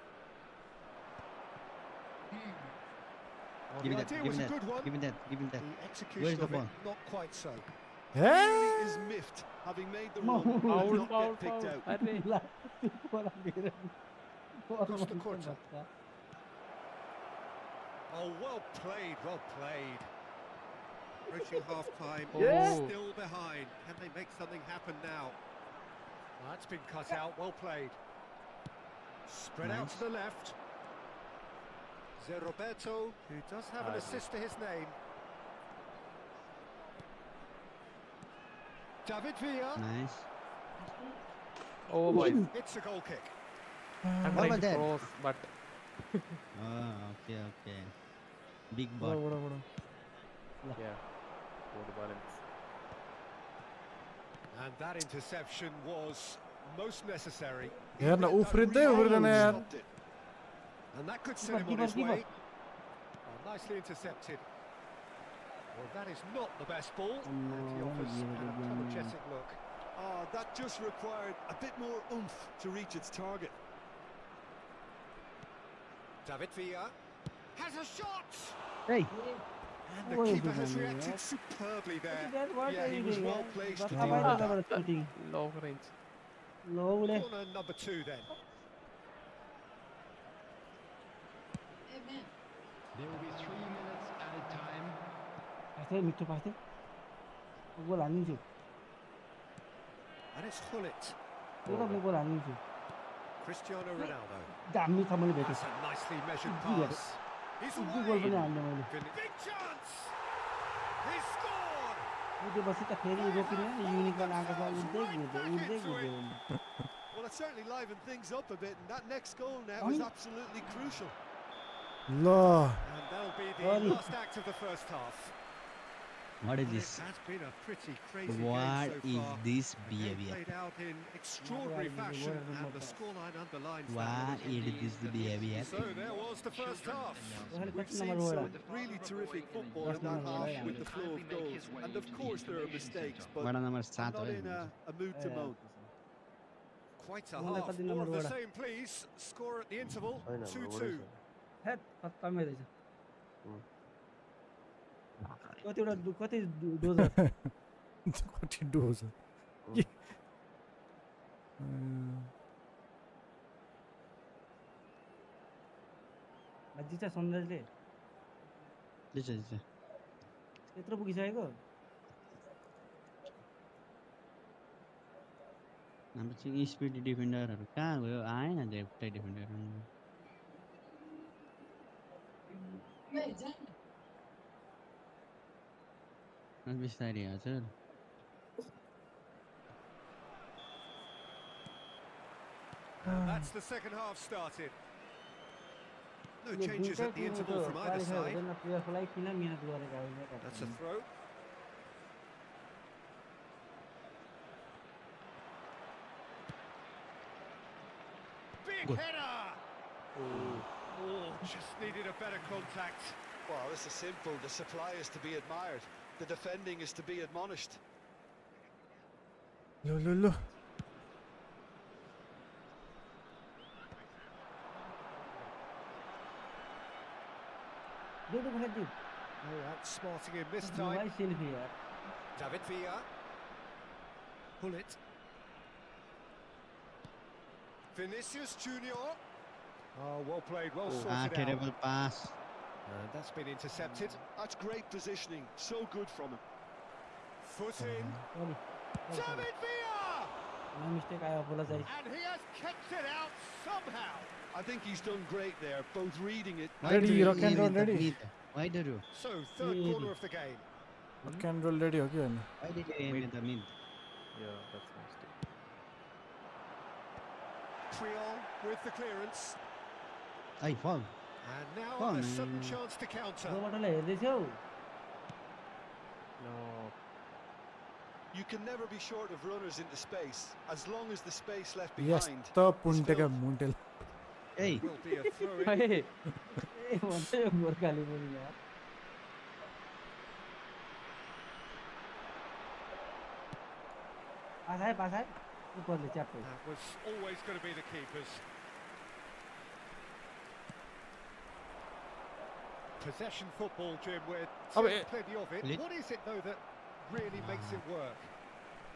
Well, Give me the that, idea give was me a that, good one. give me that, give me that. The Where's execution the of it, ball? not quite so. Really is miffed, having made the run and not get picked out. Across the quarter. Oh, well played, well played. Approaching half-time, still behind. Can they make something happen now? That's been cut out, well played. Spread out to the left. Roberto, who does have an assist to his name. David Villa. Nice. Oh boy. It's a goal kick. I'm What trying was to that? cross, but Oh, okay. Big बडा bot. बडा बडा yeah, poor balance. And that interception was most necessary. हेर्न उफ्रिँदै उफ्रिँदैन यार Stopped it. And that could send him on his way. Oh, nicely intercepted. Well, that is not the best ball. And he offers an apologetic look. Oh, that just required a bit more oomph to reach its target. David Villa has a shot! Hey. And the keeper has reacted superbly there. Yeah, he was well placed. shooting. Long range. Low le. Corner number 2 then. There will be 3 minutes added time. Paste mitto paste. Gol haninछु. And it's Hullet. एउटा म goal हानिदिन्छु. Cristiano Ronaldo. दामी छ मैले भेटेँ. That's a nicely measured Good. pass. He's दुई goal पनि away. हाल्ने मैले. Big chance! He scored! उठेपछि त फेरि रोकिने युनिकर्न आएको छ उड्दै गुड्दै. Well, it certainly livened things up a bit, and that next goal now is absolutely crucial. ल And that'll be the Sorry. last act of the first half. What is It this? has been a pretty crazy What game so is far. this A game behavior? played out in extraordinary fashion, and the scoreline underlines Why that. is this behavior? So there was the first half. We've seen some really terrific football in that half with the flow of goals, and of course there are mistakes, but Wada number I'm 7 not in a mood to moan. Quite a Wala half. pa din More of naman the wala. same, please. Score at the interval, Aynen, 2-2. Hate खत्तमै रहेछ. कति dozer. कति dose जित्छ सनराइजले. जित्छ यत्रो पुगिसकेको. हाम्रो चाहिँ speed डिफेन्डरहरू कहाँ गयो आएन त्यो एउटै डिफेन्डर बिस्तारै हजुर And that's the second half started. No changes at the interval from either side. प्लेयरलाई किन मिहिनेत गरेका होइन. That's a throw. Big header! Oh, just needed a better contact. Well, this is simple. The supply is to be admired. The defending is to be admonished. ल दुईटो पठाइदिउ. Oh, outsmarting him this भाइ time. Selfie यार. David Villa. Pull it. Vinicius Junior. Oh, well played, well sorted out. terrible pass And that's been intercepted. That's great positioning. So good from him. Foot in. Sorry. David Villa! My mistake, I apologize. And he has kept it out somehow. I think he's done great there, both reading it. Ready, rock and roll ready. Why did you So, third corner of the game. rock and roll ready हो कि होइन. why did you aim at the mid Yeah, that's my mistake. Creole with the clearance. I fall And now Oh, a sudden no. chance to counter. गोबाटोलाई हेर्दैछौ. No. You can never be short of runners into space, as long as the space left Yes, behind. त पुन्टेका मुन्टेल. hey Will be a throw in. Hey, ए भन्छ यो गोर्खाली पनि यार. Pass आयो. उपरले च्याप्पै. That was always going to be the keepers. Possession football, Jim, we're Oh, seeing plenty of it. Lit. What is it, though, that really makes it work?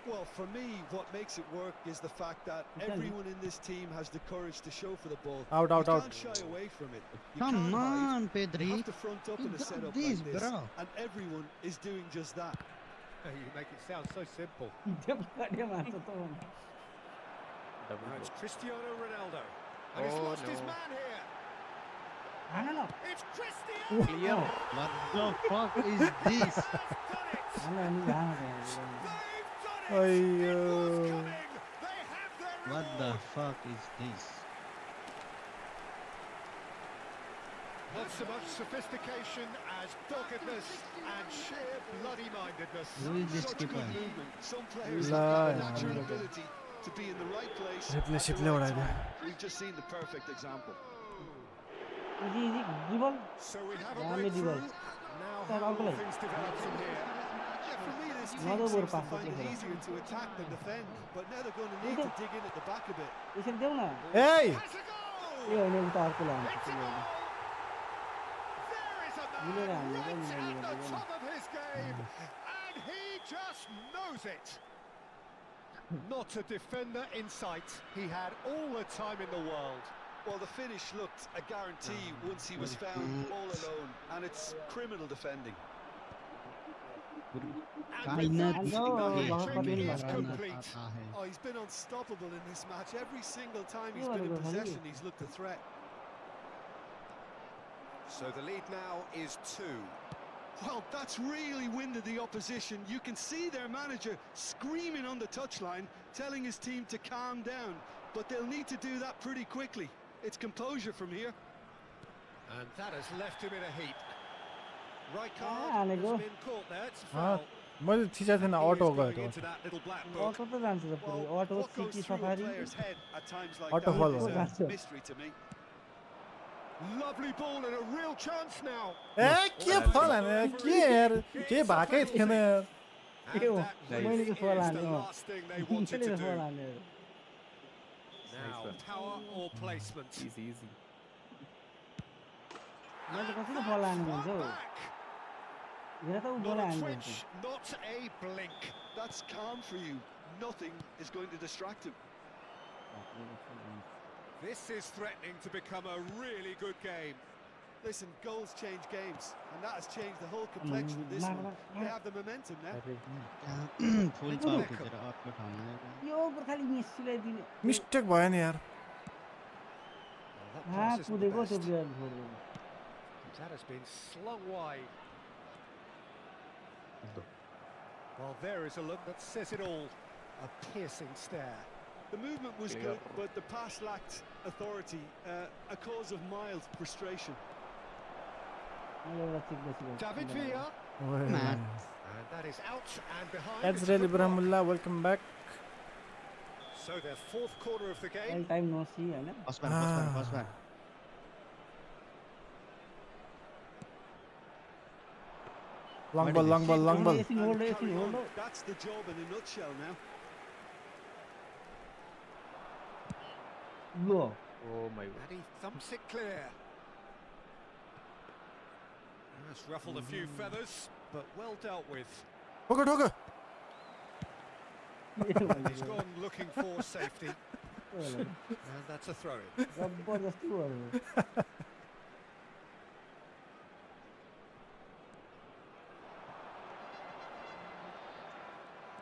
Well, for me, what makes it work is the fact that everyone in this team has the courage to show for the ball. Out, You out. can't shy away from it. You Come can't hide. on, You Pedri. have to front up You in a got setup this, like this, bro. and everyone is doing just that. You make it sound so simple. जब कड़े मारता तो Double Now it's block. Cristiano Ronaldo. And he's Oh, lost his no. man here. Hana It's Cristiano! Clear. What the fuck is this? Has done it! हाना नहीं हाना They've done it! Ayyo. It was coming! They have their What the reward! fuck is this? Not so much sophistication as doggedness and sheer bloody-mindedness. Who is this Such keeper? good movement. Some players La, have got a yeah, natural yeah. ability to be in the right place Replay, at the replay right उडाइदियो। time. We've just seen the perfect example. Easy easy dribble So we have a Yeah, breakthrough. medieval. Now Sir, how uncle. will things develop from here? Yeah, for me, this team Another seems to pass find it देखो। easier to attack than defend, but now they're going to need to dig in at the back a bit. इसे देऊ ना Hey! Has a goal! ये होने उतार को लाना It's a goal! There is a Miler man and right Miler, at the Miler. top of his game, and he just knows it. Not a defender in sight. He had all the time in the world. Well, the finish looked a guarantee once he was found all alone, and it's criminal defending. And Kind with that, of the game. hat-trick is Bahut complete. Oh, he's been unstoppable in this match. Every single time he's Yeah, been in but possession, he's looked a threat. So the lead now is 2. Well, that's really winded the opposition. You can see their manager screaming on the touchline, telling his team to calm down. But they'll need to do that pretty quickly. It's composure from here. And that has left him in a heap. Right Ah, card let go. has been caught there. It's a हाँ foul. मैले थिचेको थिएन He is auto going गयो into that little black book. Auto त जान्छ त पुरै Well, auto what goes city through a safari player's head at times like Auto that follow. is a Auto. mystery to me. Lovely ball and a real chance now. ए के फल हाने के यार के भएकै थिएन यार And Ew, that मैले is त फल the हाने last thing they wanted मैले to त फल do. हाने Now, one. power or placement. Easy, easy. मैले त कसरी फल हाने भन्छ हौ Back. हेर त उ Not बोला a हाने twitch, भन्छ not a blink. That's calm for you. Nothing is going to distract him. This is threatening to become a really good game. Listen, goals change games, and that has changed the whole complexion of this one. They have the momentum now. Full power खिचेर अर्को ठाउँमा यो गोर्खाली मेस्सीलाई दिने mistake भयो नि यार Well, that हाँ pass isn't the कुदेको त्यो best. प्लेयर छोड्दैन That has been slung wide. Well, there is a look that says it all. A piercing stare. The movement was Clear. good, but the pass lacked authority, a cause of mild frustration. मैले एउटा चिक्दैछु David Villa. Man. And that is out and behind. That's It's a really good block. Ibrahimullah, welcome back. So their fourth quarter of the game. एल time no see हैन first बार Long ball, long ball, long ball. एकछिन hold एकछिन Carry hold on. That's the job in a nutshell now. लो Oh my god. And he thumps it clear. That's ruffled a few feathers, but well dealt with. ठोक ठोक He's gone looking for safety. And that's a throw-in. जबरजस्ती भयो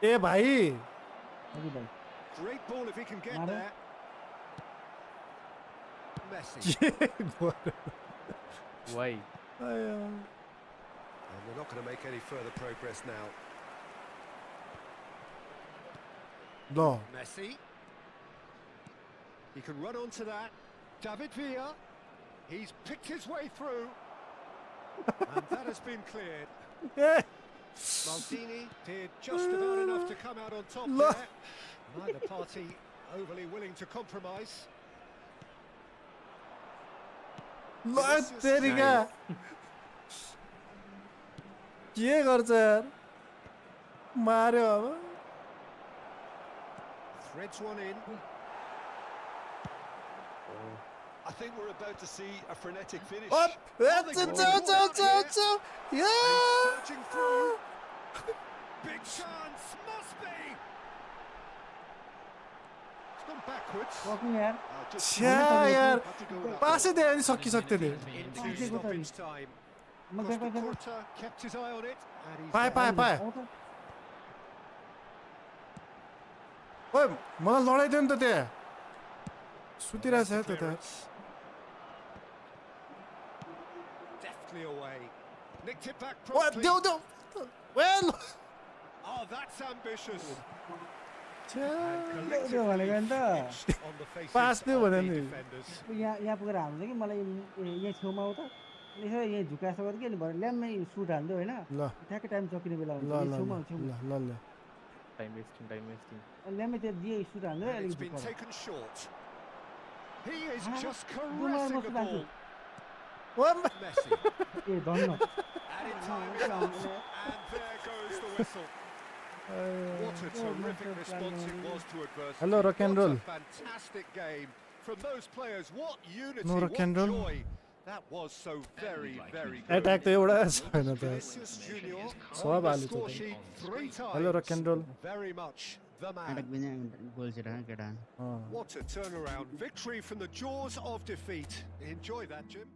ए भाइ अघि भाइ Great ball if he can get Mara. there. Messi. के गर्यो? Why? आयो। And they're not going to make any further progress now. ल Messi. He can run onto that. David Villa. He's picked his way through. And that has been cleared. A Maldini did just about enough to come out on top Look. there. Neither party overly willing to compromise. ल तेरिका के गर्छ यार मार्यो अब Threads one in. I think we're about to see a frenetic finish. Up Oh, they got one out here. Yeah He's surging through. Big chance, must be. It's gone backwards. सक्नु यार छ्या यार पासै दियो नि सकिसक्थ्यो नि Into stoppage time. म गएको Costa kept his eye on it, and he's पाए there. ओइ मलाई लडाइदियो नि त त्यहाँ सुतिरहेछ है त्यता Deftly away. Nicked it back oh promptly. देऊ देऊ वेल Oh, that's ambitious. छ्या त्यो भनेको नि त Etched on the faces Pass of दियो भने the नि defenders. यहाँ पुगेर हाल्नु कि मलाई यहाँ छेउमा आउँदा यसो यहाँ झुकाएको के भयो ल्याम्मै सुट हाल्दियो होइन ल ठ्याक्कै टाइम सकिने बेला हुन्छ ल ल छेउमा ल छेउमा ल ल Time wasting. ल्याम्मै त्यो दिए सुट हाल्दियो And it's अलिक been झुकाएर taken short. He is Huh? just Don't caressing know the what to ball. Oh Messi. ए धन्न Added time is up, and there goes the whistle. What a terrific response it was to adversity. Hello, rock and roll. What a fantastic game from those players. What unity, No rock and what roll. joy. That was so very, very good. Attack त एउटा छैन त Vinicius Junior sub on the हाल्यो score त sheet 3 times. Hello rock and role Very much the man. AITUC पनि goal छिरा केटा What a turnaround. Victory from the jaws of defeat. Enjoy that, Jim.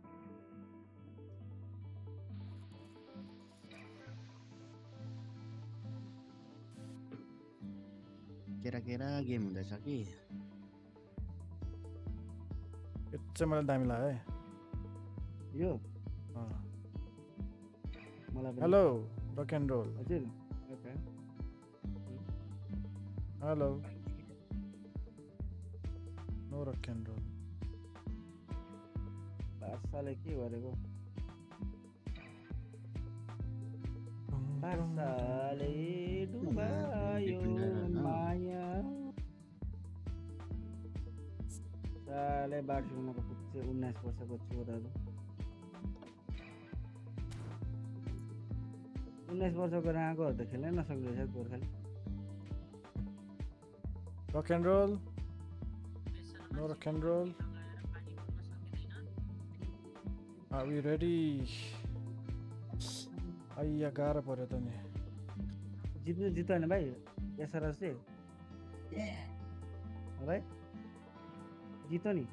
केरा game हुँदैछ कि यो चाहिँ मलाई दामी लाग्यो है यो अँ। मलाई पनि हेलो रक एन्ड रोल हजुर okay hello no rock and roll बार्साले के गरेको बार्साले डुबायो माया साले बार्सिलोनाको पुग्छ 19 वर्षको छोराहरू 19 वर्षको राँगोहरू त खेल्नै नसक्ने रहेछ Gorkhali rock and roll no rock and roll are we ready आइया गाह्रो पर्यो त नि जित्नु जित्यो होइन भाइ एसआरएस चाहिँ भाइ जित्यो नि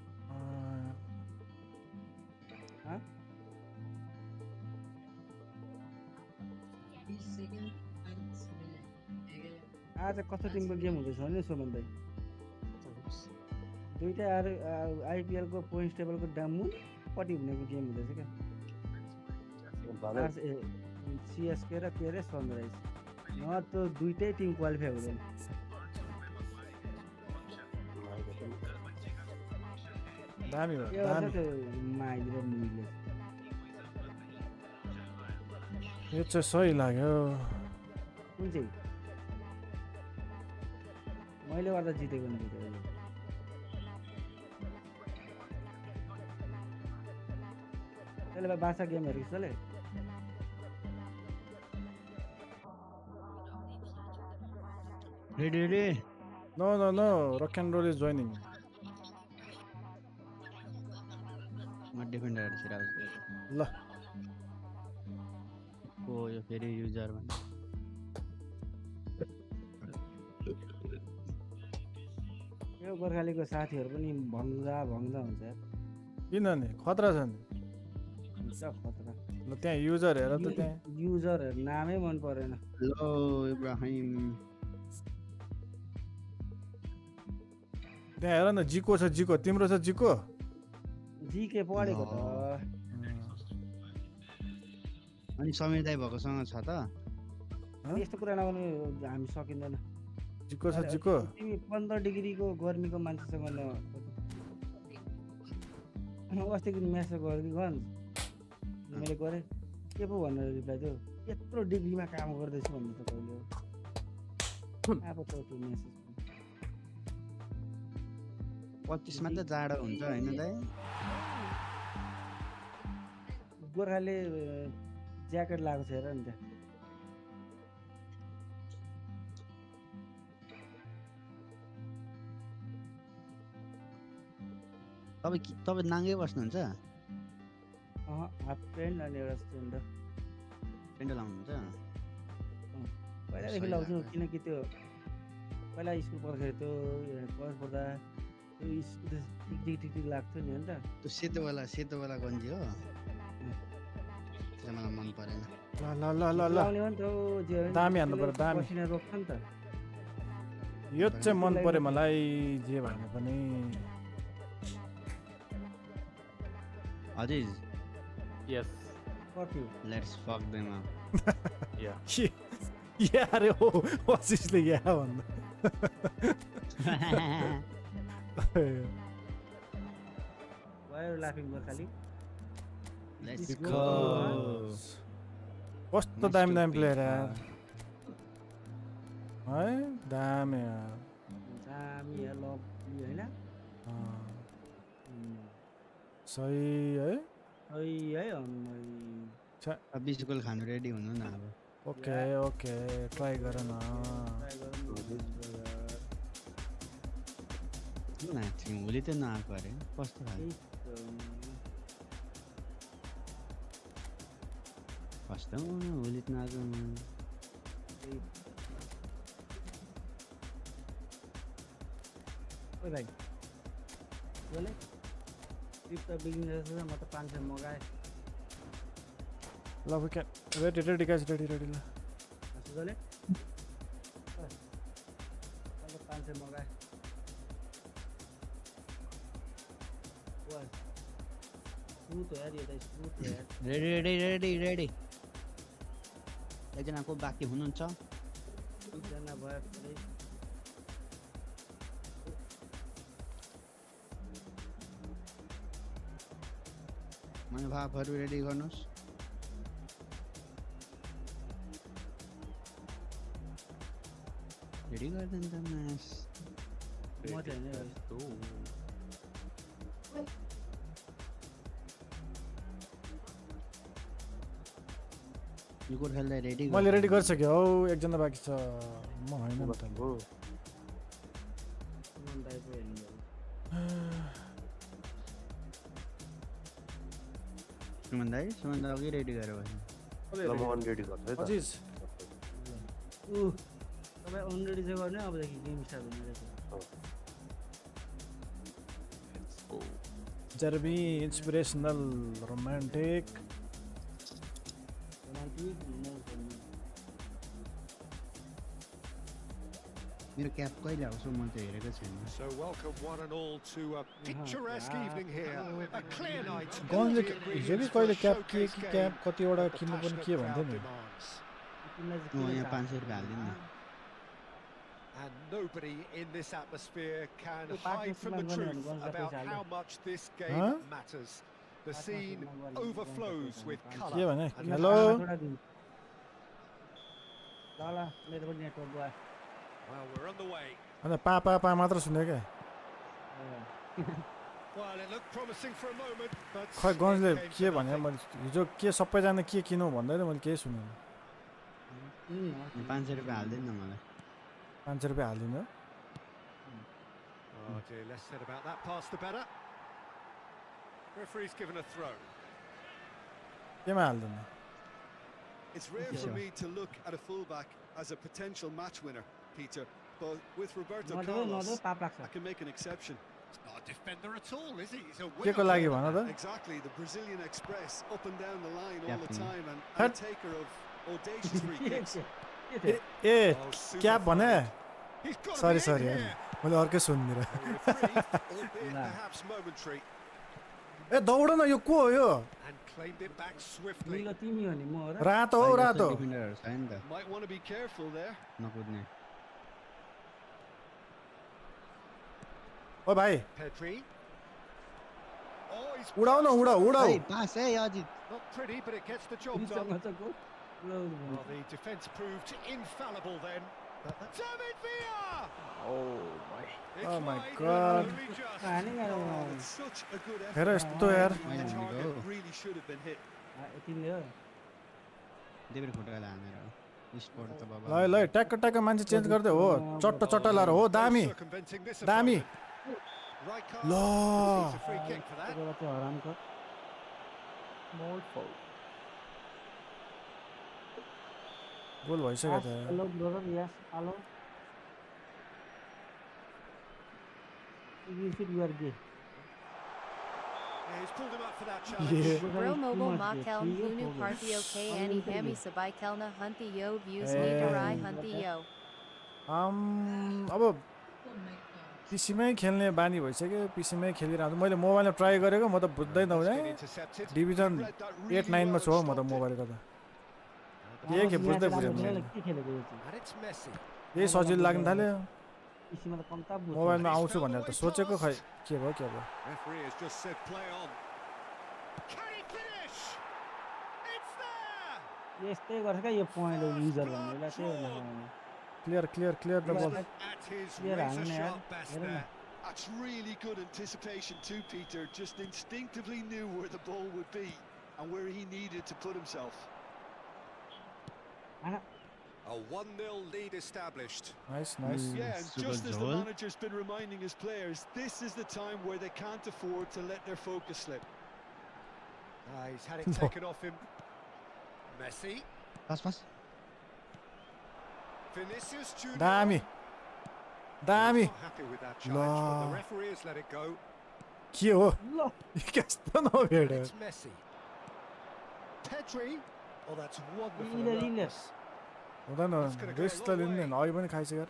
आज कस्तो टिमको गेम हुँदैछ भने सोमन भाइ दुईटै आइपिएलको पोइन्ट्स टेबलको मुनिपट्टि हुनेको गेम हुँदैछ क्या सिएसके र के अरे सनराइज न त दुईटै टिम क्वालिफाई हुँदैन दामी भयो यो दामी त्यो माइली र मुइले यो चाहिँ सही लाग्यो कुन चाहिँ मैले गर्दा जितेको नि त्यसले भए बासा गेम हेरेको तँले ready no rock and roll is joining म डिफेन्डर छिरा ल को यो फेरि युजर भने यो गोर्खालीको साथीहरू पनि भङ्गा हुन्छ किनभने खतरा छ नि हुन्छ खतरा ल त्यहाँ युजर हेर त त्यहाँ युजरहरू नामै मन परेन लो इब्राहिम त्यहाँ हेर न जिको छ जिको तिम्रो छ जिको जिके पढेको त अनि समीर दाइ भएकोसँग छ त यस्तो कुरा नगर्नु हामी सकिँदैन जिको छ जिको तिमी 15 डिग्रीको गर्मीको मान्छेसँग अस्तिको म्याच गऱ्यो कि गन मैले गरेँ के पो भनेर रिप्लाई दियो यत्रो डिग्रीमा काम गर्दैछु भन्नु त कहिले अब त त्यो मेसेज 25 मा त जाडो हुन्छ हैन दाइ गोर्खाले ज्याकेट लगाएको छ हेर नि त्यहाँ तपाईँ नाङ्गै बस्नुहुन्छ हाफ प्यान्ट अनि एउटा स्ट्यान्डर पेन्ट लाउनुहुन्छ पहिलादेखि लाउँछु किनकि त्यो पहिला स्कुल पढ्दाखेरि त्यो कलेज पढ्दा त्यो टिक टिक लाग्थ्यो नि अन्त त्यो सेतो वाला गन्जी हो त्यो मलाई मन परेन ल ल ल ल लाउने हो नि त दामी हान्नु पर्यो दामी पसिना रोक्छ नि त यो चाहिँ मन पर्यो मलाई जे भने पनि Aziz Yes. Fuck you. Let's fuck them up Yeah. या रे हो असिसले या भन्दा Why are you laughing, Bakali? Let's go. Go कस्तो दामी दामी प्लेयर यार है दामी यार दामी है लभ हैन सही है सही है 20 गोल खानु रेडी हुनु न अब ओके ओके ट्राई गर न किन नाच्ने होली त नआएको अरे कस्तो खाले कस्तो होली त नआएको ओइ भाइ बोले ट्रिप त बिगिनर छ म त 500 मगाए ल we can ready guys ready ल अस्ति बोले मैले 500 मगाए वास स्मूथ यार ये त स्मूथ यार रेडी एकजनाको बाँकी हुनुहुन्छ एकजना भयो मनोभावहरू रेडी गर्नुहोस् रेडी गर्दैन त म्याच म चाहिँ हैन यो गोल खेल्दा रेडी मैले रेडी गरिसकेँ हौ एकजना बाँकी छ म हैन नि त सुमन दाइ पो हेर्नु सुमन दाइ अघि रेडी गरेर बस्नु अजिज तपाईँ अलरेडी चाहिँ गर्ने अबदेखि गेम स्टार्ट हुने रहेछ जर्मी इन्स्पिरेसनल रोमान्टिक मेरो क्याप कहिले आउँछ म त हेरेको छैन So welcome one and all to a picturesque evening here. A clear night. गनले हिजो कि कहिले क्याप के क्याप कतिवटा किन्नु पनि के भन्थ्यो नि यहाँ 500 रुपियाँ हालिदिनु न And nobody in this atmosphere can hide from the truth about how much this game matters. The scene overflows with colour. के भने हेलो ल मेरो पनि नेटवर्क गयो Well, we're on the way. अनि पा मात्र सुन्यो क्या Well, it looked promising for a moment, but खै गन्जले के भने मैले हिजो के सबैजना के किनौ भन्दैन मैले केही सुनेन 500 रुपियाँ हालिदिनु न मलाई 500 रुपियाँ हालिदिनु Oh dear, less said about that pass the better. Referee's given a throw. केमा हालिदिनु It's rare for me to look at a fullback as a potential match winner, Peter, but with Roberto Carlos, I can make an exception. He's not a defender at all, is he? He's a के को लागि winner. भन त Exactly, the Brazilian Express, up and down the line all the Captain. time, and a Hut. taker of audacious free kicks. A cap भने He's got to sorry be in sorry here. मैले अर्कै सुनिदिएर A reprieve, albeit perhaps momentary, ए दौड न यो को हो यो and claimed it back swiftly. तिमीले तिमी हो नि म हो र रातो हो रातो डिफेन्डरहरू छैन नि त Might want to be careful there. नकुद्ने ओ भाइ Pedri. Oh, he's उडाउ न उडाउ पास है Ajit not pretty, but it gets the job done. Chako Well, the defence proved infallible then. David Villa! Oh my. It's Oh my wide, God. only just. हानि Oh, it's such a good हेर effort. यस्तो यार The target really should have been hit. तिमीले हो देब्रे खुट्टा हानेर sport त बाबा ल ट्याक्क मान्छे चेन्ज गर्दै हो चट्ट लाएर हो दामी Circumventing this दामी opponent. Right card. ल Receives a free kick for that. त्यो चाहिँ हरामको Small fault. गोल भइसक्यो त Hello, brother. Yes, hello. You said you are gay. Yeah, he's pulled him up for that challenge. Bro mobile much mokel gay. hunu party okay any hami sabai kelna hunty yo views me Eh. derai hunty yo. अब पिसीमै खेल्ने बानी भइसक्यो पिसीमै खेलिरहेको मैले मोबाइलमा try गरेको म त बुझ्दैन That's हुँदै been intercepted. Division Read that 8 really 9 मा well छु हौ and म त stopped it. मोबाइलको त अब के बुझ्दै यहाँ बुझेन राम्रो मैले के खेलेको यो चाहिँ And it's Messi. यही सजिलो लाग्न थाल्यो पिसीमा त कम्ता बुझ्छ मोबाइलमा आउँछु भनेर त सोचेको खै के भयो Referee has just said play on. Can he finish? It's there. यस्तै गर्छ क्या यो पोइन्ट युजर भन्ने बेला त्यही हो नखाउने clear the ball At his Yeah, razor man. sharp best Yeah, man. there. That's really good anticipation too, Peter. Just instinctively knew where the ball would be and where he needed to put himself. A 1-0 lead established. Nice Yeah, and Super just as the goal. manager's been reminding his players, this is the time where they can't afford to let their focus slip. He's had it taken off him. Messi. Pass. Vinicius Junior. दामी He's not happy with that challenge, but the referee has let it go. के हो ल कस्तो नभेड It's Messi. Pedri. Oh, that's wonderful Inner. alertness. हुँदैन rest त लिँदैन अघि पनि खाइसक्यो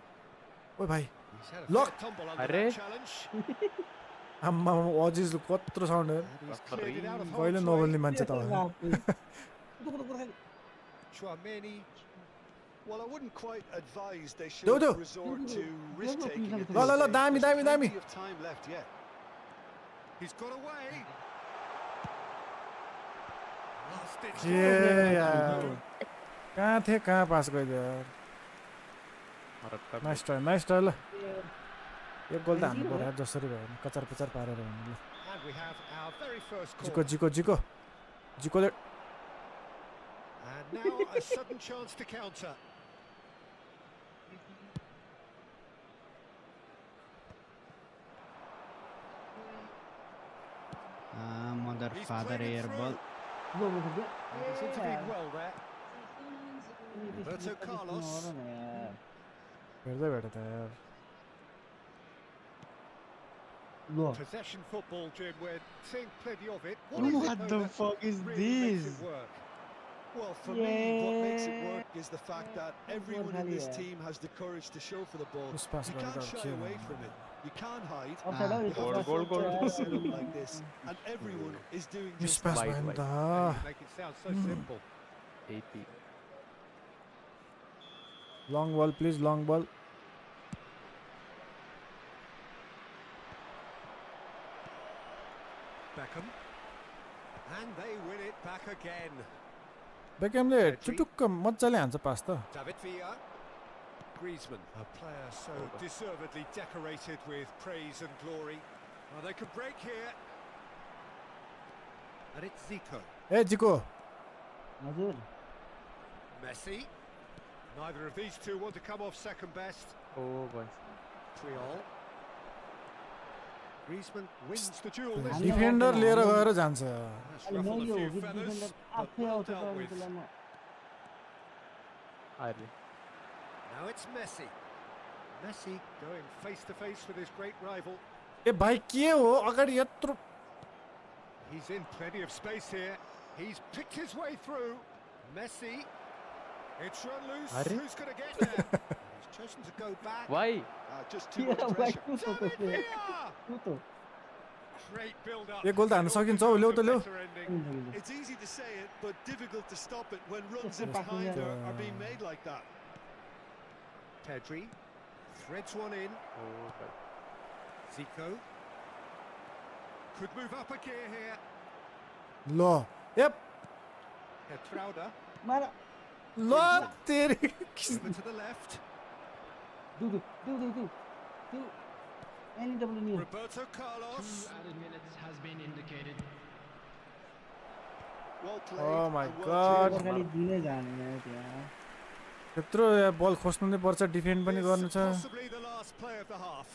ओइ भाइ He's had a Look. fair tumble under Arre. that challenge. आम्मा Aziz कत्रो sound And he's cleared it out of कहिले harm's way. नबोल्ने मान्छे त Chouameni. Well, I wouldn't quite advise they should Do. resort to risk-taking at this La, la, la, stage. dami, There's dami, dami. plenty of time left yet. He's got away. Last ditch. के यार कहाँ थिए कहाँ pass गइदियो यार nice try ल एक goal त हान्नु पर्यो यार जसरी भयो भने कचार पचार पारेर भन्नु ल And we have our very first call. जिकोले And now a sudden chance to counter. Mother, He's father, played it airball. through. And he's intervened well there. Roberto Carlos. हेर्दै भेट त यार ल Possession football, Jim. We're seeing plenty of it. What the fuck is really makes this? it work? Well, for me, what makes it work is the fact that everyone in this team has the courage to show for the ball. This pass You got can't it out, shy yeah. away from it. You can't hide. Offside हो You यो have to Goal, goal, focus goal. on a setup like this, and everyone is doing miss just pass that. भयो नि त And you make it sound so simple. 80. Long ball please long ball Beckham. And they win it back again. बेकेमले चुटुक्क मजाले हान्छ pass त David Villa. Griezmann, a player so deservedly decorated with praise and glory. Well, they could break here. And it's Zico. ए जिको हजुर Messi. Neither of these two want to come off second best. Oh boy. Triol. Griezmann wins the duel this time. Defender लिएर गएर जान्छ That's अहिले म ruffled a यो few defender feathers, but आफै well आउँछ dealt त with. त्यसलाई म Early. Now it's Messi. Messi going face to face with his great rival. ए भाइ के हो अगाडि यत्रो He's in plenty of space here. He's picked his way through. Messi. It's run loose. Arre. Who's going to get there? He's chosen to go back. Why? Just too much भाइ pressure. To त David त्यसले Villa! To त Great build-up. एक goal त हान्न सकिन्छ हौ ल्याउ त ल्याउ Better ending. It's easy to say it, but difficult to stop it when runs in behind are being made like that. Pedri threads one in. Oh boy. Zico could move up a gear here. ल app Hertrauda मार ल तेरी over to the left. दु दु दु दु दु दु any W new Roberto Carlos. Added minutes has been indicated. Well played. Oh my and well God. taken. खाली दिनै जाने त्यहाँ त्यत्रो बल खोस्नु नै पर्छ डिफेन्ड पनि गर्नु This छ possibly the last play of the half.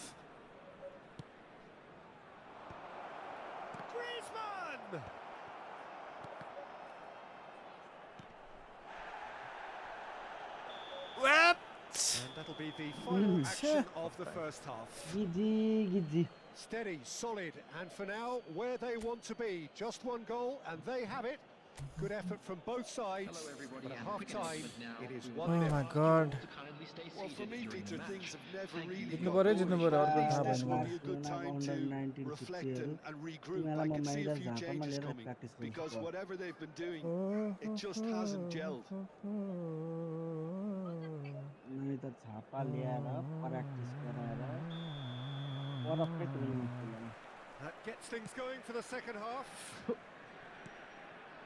Griezmann. that'll be the final action of the first half. Giddy. Steady, solid, and for now, where they want to be. Just one goal, and they have it. Good effort from both sides. But at half-time, it is 1-0. Oh my god. Well, for me, Peter, things have never really जित्नु got पर्यो going. अर्को At थाहा least this भएन will मलाई be a good time to reflect and regroup. I can see a few changes coming because whatever they've been doing, it just hasn't gelled. नहीं त झापा ल्याएर practice गराएर perfect वेमा खेल्नु That gets things going for the second half.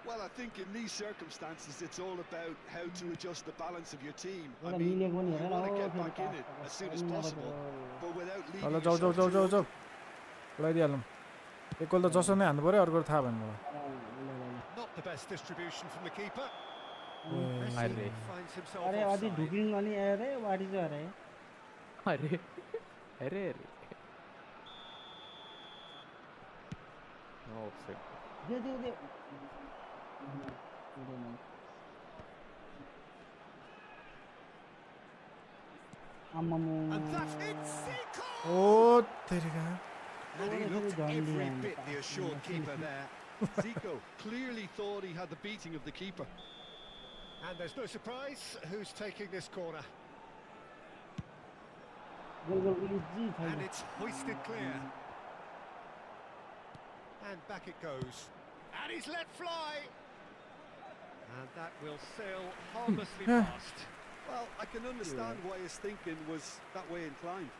Well, I think in these circumstances, it's all about how to adjust the balance of your team. I एउटा mean, मिलेको नि you हेर want to न get back in it as soon as possible, but without leaving ल yourself too जाऊ open. उडाइदिइहालौँ एक goal त जसो नै हान्नु पर्यो अर्को थाहा भएन मलाई Not the best distribution from the keeper. अरे Messi finds himself अरे अझै offside. ढुक्लिङ अनि अरे वाट इज अरे अरे अरे अरे नो ऑफसाइड दे आम्मामु And that's it, Zico! ओ तेरिका And he looked every bit the assured keeper there. Zico clearly thought he had the beating of the keeper. And there's no surprise who's taking this corner. Goal easy And छैन it's hoisted clear. And back it goes. And he's let fly. And that will sail harmlessly past. Well, I can understand why his thinking was that way inclined.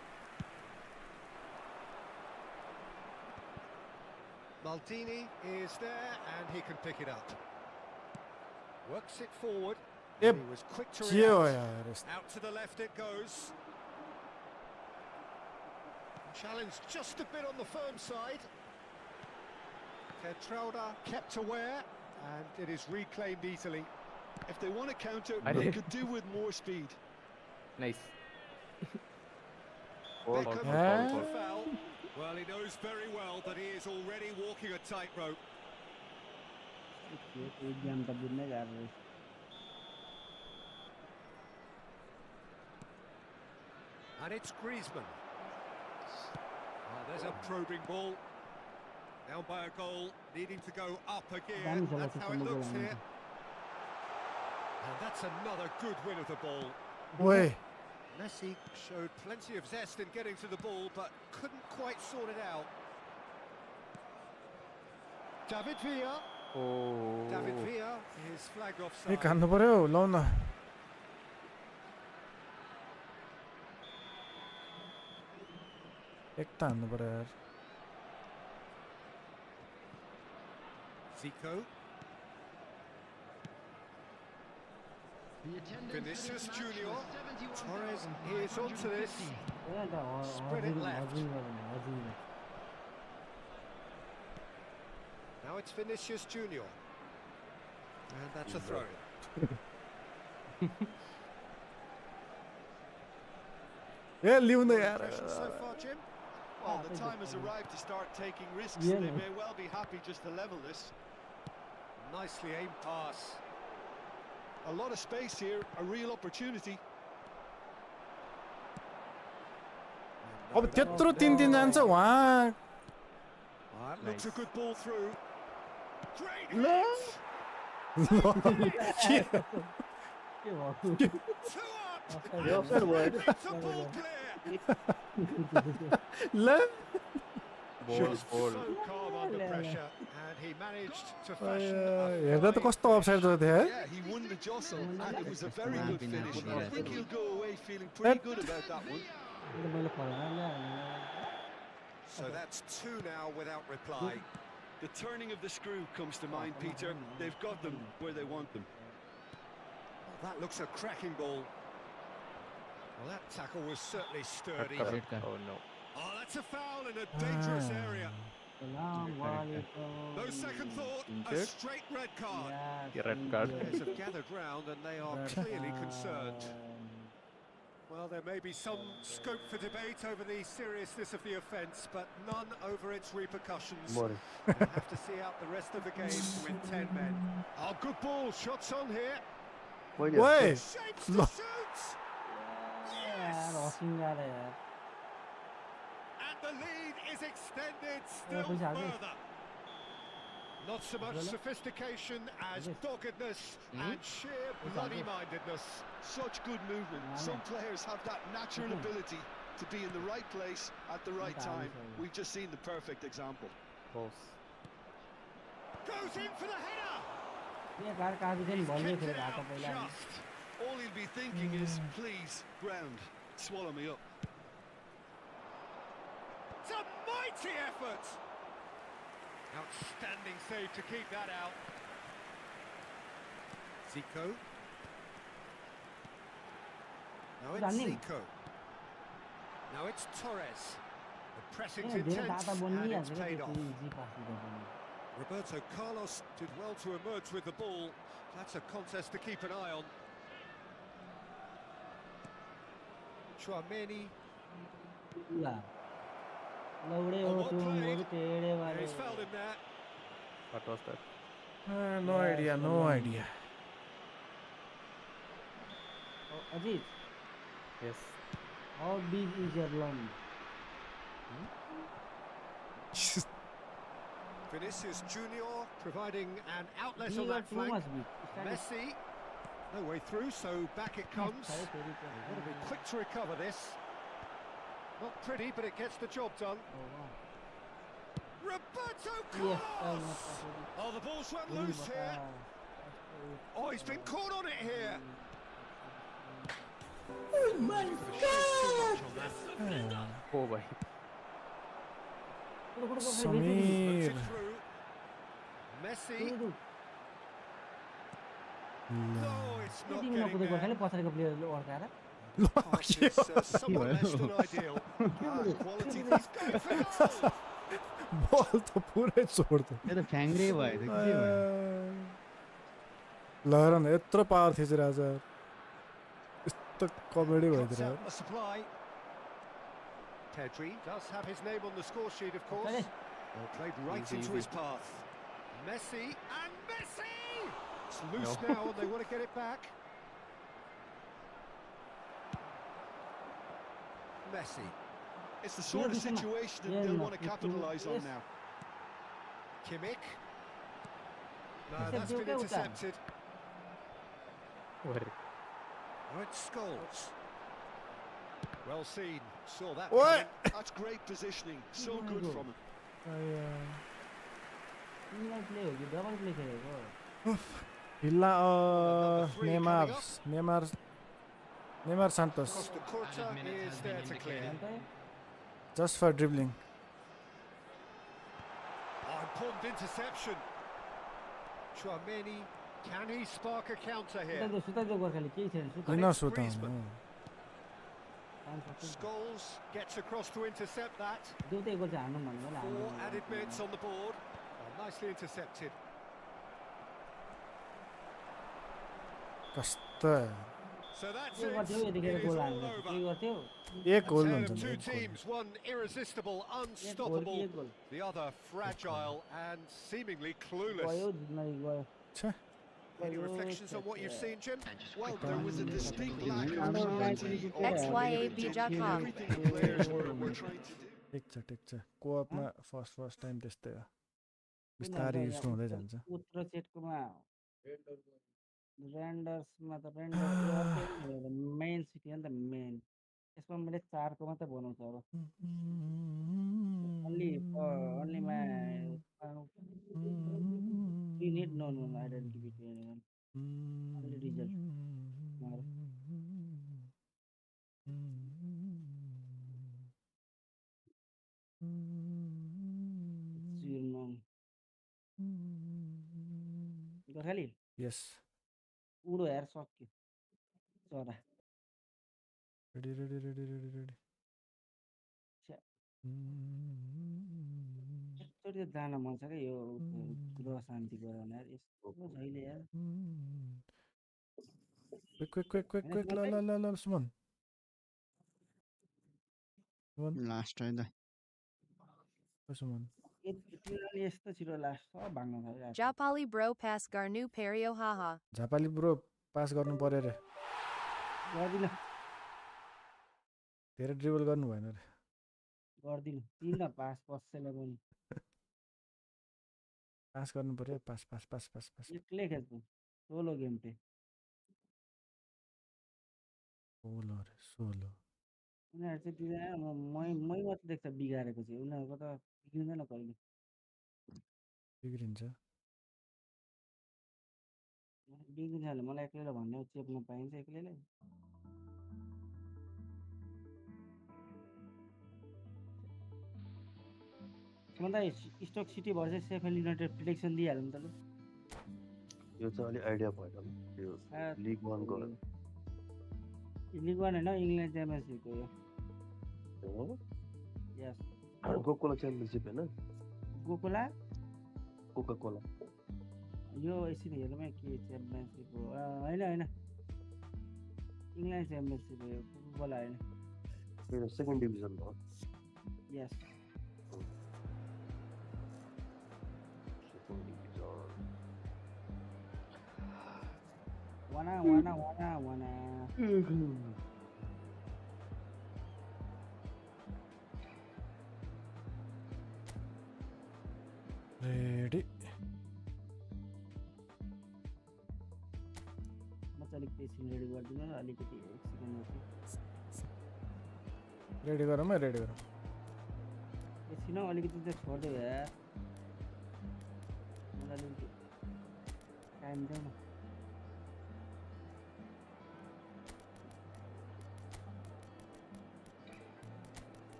Maldini is there and he can pick it up. Works it forward. Yep. And he was quick to के हो react. यार Out to the left it goes. Challenged just a bit on the firm side. Tetrauda kept aware and it is reclaimed easily. If they want to counter, Aye. they could do with more speed. Nice Beckham Huh? calls the foul. Well, he knows very well that he is already walking a tightrope. एक game त बुझ्नै गाह्रो रहेछ And it's Griezmann. Oh, there's a probing ball. Down by a goal, needing to go up a gear. दामी छ That's how it लक्ष्य looks here. And that's another good win of the ball. ओए Messi showed plenty of zest in getting to the ball, but couldn't quite sort it out. David Villa. Oh David Villa is flagged एक offside. हान्नु पर्यो लौ न एक त हान्नु पर्यो यार Zico. Vinicius Junior. Torres is onto this. Spread it left. Now it's Vinicius Junior. And that's a throw. ए ल्याउनु यार Impressions so far, Jim? Well, the time has arrived to start taking risks. Yeah. They may well be happy just to level this. Nicely aimed pass. A lot of space here, a real opportunity. अब त्यत्रो तिन जान्छ वहाँ That looks a good ball through. Great No. hit! के Two up! यो offside भयो हैन It's a ball clear! ल Just so calm under pressure, and he managed to fashion a हेर्दा त fine कस्तो अफसाइड थियो Yeah, he won the jostle, and it was a very good finish. I think he'll go away feeling pretty good about that one. मैले फलाना ल्याएँ So that's two now without reply. The turning of the screw comes to mind, Peter. They've got them where they want them. That looks a cracking ball. Well, that tackle was certainly sturdy. Red card. Oh no. Oh, that's a foul in a dangerous area. सलाम वालेकुम No second thought, a Injured? straight red card. ये red card. Players have gathered round and they are clearly concerned. Well, there may be some scope for debate over the seriousness of the offence, but none over its repercussions. मरे They'll have to see out the rest of the game with 10 men. Oh, good ball, shots on here. मैले ओए Shapes No. to shoot! सिंगारा यार And the lead is extended still further. Not so much sophistication as doggedness and sheer bloody-mindedness. Such good movement. Some players have that natural ability to be in the right place at the right time. We've just seen the perfect example. Close. Goes in for the header. ये car काफी दिन ball में खेल रहा था पहला Just. All he'll be thinking is, please, ground, swallow me up. It's a mighty effort. Outstanding save to keep that out. Zico. Now it's Zico. Now it's Torres. The pressing's intense and it's paid off. Roberto Carlos did well to emerge with the ball. That's a contest to keep an eye on. Chouameni. He's fouled him there. What was that? No idea, no idea. Ajit, Yes. how big is your lung? Vinicius Junior providing an outlet You on are that too flank. much big. Messi, no way through, so back it comes. Got to be quick to recover this. Not pretty, but it gets the job done. Roberto Carlos! Oh, the ball's run loose here. Oh, he's been caught on it here. Oh my God! Oh boy. Samir. Messi. No, it's not टिममा getting कुदेको there. खाली पछाडिको प्लेयरले अड्काएर Pass is somewhat less than ideal. Quality. He's going for goal. बल त पुरै छोड्थ्यो यो त फ्याङ्ग्रे भयो त के भयो ल हेर न यत्रो पावर थिचिरहेछ यस्तो comedy Cuts भइदिएर out the supply. Pedri does have his name on the score sheet, of course. Well, played right into his path. Messi and Messi! It's loose now and they want to get it back. Messi. It's the sort of situation that they'll want to capitalise on now. Kimmich. No, that's been intercepted. What? Oh, it's Scholes. Well seen. Saw that What? coming. That's great positioning. So good from him. Single play हो कि double play खेलेको हिल्ला Neymar Santos Costa Curta is there to clear. just for dribbling. Oh, important interception. Chouameni, can he spark a counter here? सुताइदियो गोर्खाली केही छैन सुता किन सुताउनु Scholes gets across to intercept that. दुईटै गोल चाहिँ हान्नु भन्नु होला 4 added minutes on the board. Oh, nicely intercepted. कस्तो So that's के it. गर्थ्यौ It यतिखेर is गोल all हान्नु के over. गर्थ्यौ एक गोल A tale भन्छ of नि, two एक गोल teams, one irresistible, एक unstoppable, goal the other fragile and seemingly गयो clueless. जिम्मेवारी गयो छे Any reflections on what you've seen, Jim? Well, there was a distinct lack of clarity. XYAB.com. Everything the players were trying to do. ठिक छ कोअपमा first time त्यस्तै हो बिस्तारै use हुँदै जान्छ उत्तर सेटकोमा रेन्डर्समा त रेन्डर मेन सिटी हो नि त मेन यसमा मैले 4 को मात्रै बनाउँछु अब अन्लीमा we need known identity between anyone. Only result. Zero known. Gorkhali यस उडो हेर सक्यो चरा ready ready ready ready ready एकचोटि जान मन छ क्या यो ग्रह शान्ति गराउन यार यस्तो छैन यार क्विक ल सुमन लास्ट है त सुमन यस्तो छिटो लास्ट सब भाग्न थाल्यो Japali bro pass garnu perio haha. झापाली ब्रो पास गर्नु पर्यो रे गर्दिन धेरै ड्रिबल गर्नु भएन रे गर्दिनु 3 पास पस्सेले पनि पास गर्नु पर्यो पास एक्लै खेल्छु सोलो गेम पे सोलो उनीहरू चाहिँ दिँदैन मै मात्र देख्छ बिगारेको चाहिँ उनीहरूको त बिग्रिँदैन कहिले बिग्रिन्छ बिग्रिन्छ भने मलाई एक्लैलाई भन्ने चेप्न पाइन्छ एक्लैलाई भन्दा स्टक सिटी भर्सेस सेफेल युनाइटेड प्रिडिक्सन दिइहालौँ त ल यो चाहिँ अलि आइडिया भएन यो लिग 1 को लिग 1 हैन इंग्ल्यान्ड च्याम्पियनशिप हो यो यस कोकोला च्याम्पियनशिप हैन कोकोला कोका-कोला यो यसरी हेर्नुमै के च्याम्पियनशिप हो हैन इंग्ल्यान्ड च्याम्पियनशिप हो यो कोकोला हैन यो सेकेन्ड डिभिजन हो यस Wanna. रेडी म चाहिँ अलिक पेसिङ रेडी गरिदिनु न अलिकति एक सेकेन्ड रेडी गरौँ एकछिन अलिकति चाहिँ छोड्दै यार मलाई अलिकति टाइम देऊ न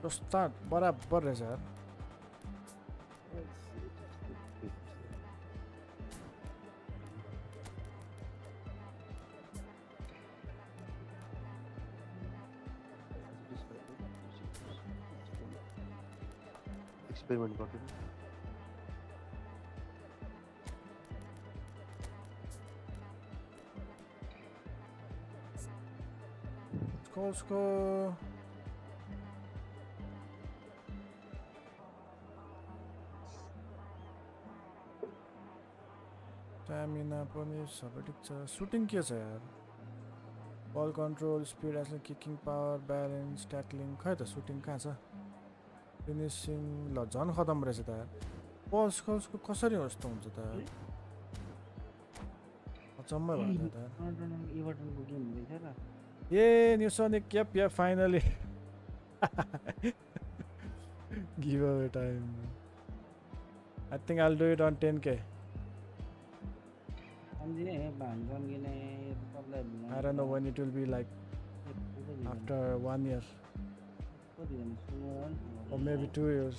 स्टार्ट बराबर रहेछ यार एक्सपेरिमेन्ट गर्दै उसको स्ट्यामिना पनि सबै ठिक छ सुटिङ के छ यार बल कन्ट्रोल स्पिड एसले किकिङ पावर ब्यालेन्स ट्याक्लिङ खै त सुटिङ कहाँ छ फिनिसिङ ल झन् खतम रहेछ त यार पल्सको कसरी यस्तो हुन्छ त यार अचम्म भयो त एभर्टनको गेम हुँदैछ र a new Sonic yup finally give away time I think I will do it on 10k I don't know when it will be like after 1 year or maybe 2 years.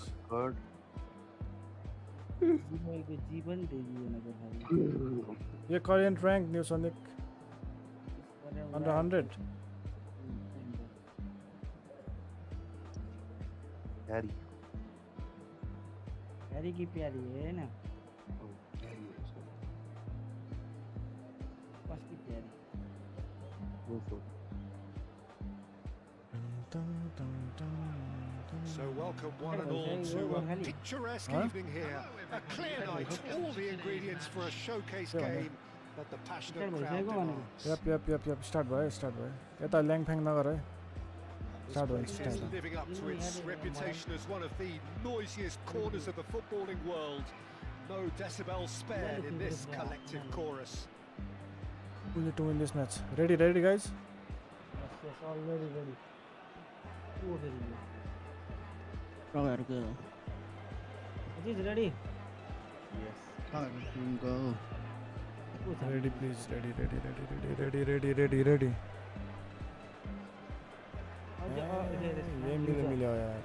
Your current rank, New Sonic? Under 100? Harry की प्यारी है ना So welcome one and all to a picturesque evening here. A clear night, all the ingredients for a showcase game that the passionate crowd demands. Yep. Start भयो. यता ल्याङफ्याङ नगर है. Start भयो. This is living up to its reputation as one of the noisiest corners of the footballing world. No decibels spared in this collective chorus. We need to win this match. Ready guys? Yes, already ready. It is ready. Yes. Go. Ready, please. Ready. मिल्यो यार.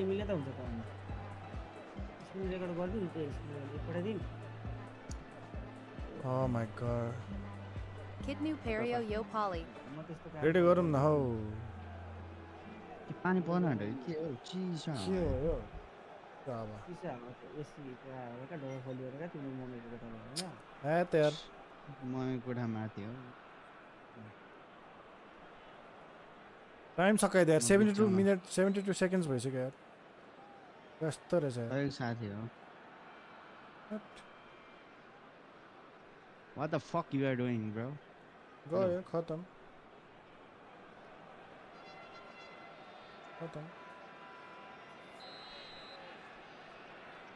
मिले त हुन्छ त. Screen record गर्दिनु त्यो screen पठाइदिनु. Oh my god. Kidnu Perio Yo Poly. Ready गरौँ न हौ. पानी पर्न आँट्यो के हो चिसो के हो यो अब चिसो हावा एसी का ढोका खोलिएर का तिम्रो मम्मीको कोठामा हैन ए त यार म कोठामा थियो टाइम सकाइदियो यार 72 मिनट 72 सेकेन्ड्स भइसक्यो यार कस्तो रहेछ यार एक साथी हो What the fuck you are doing bro गयो खतम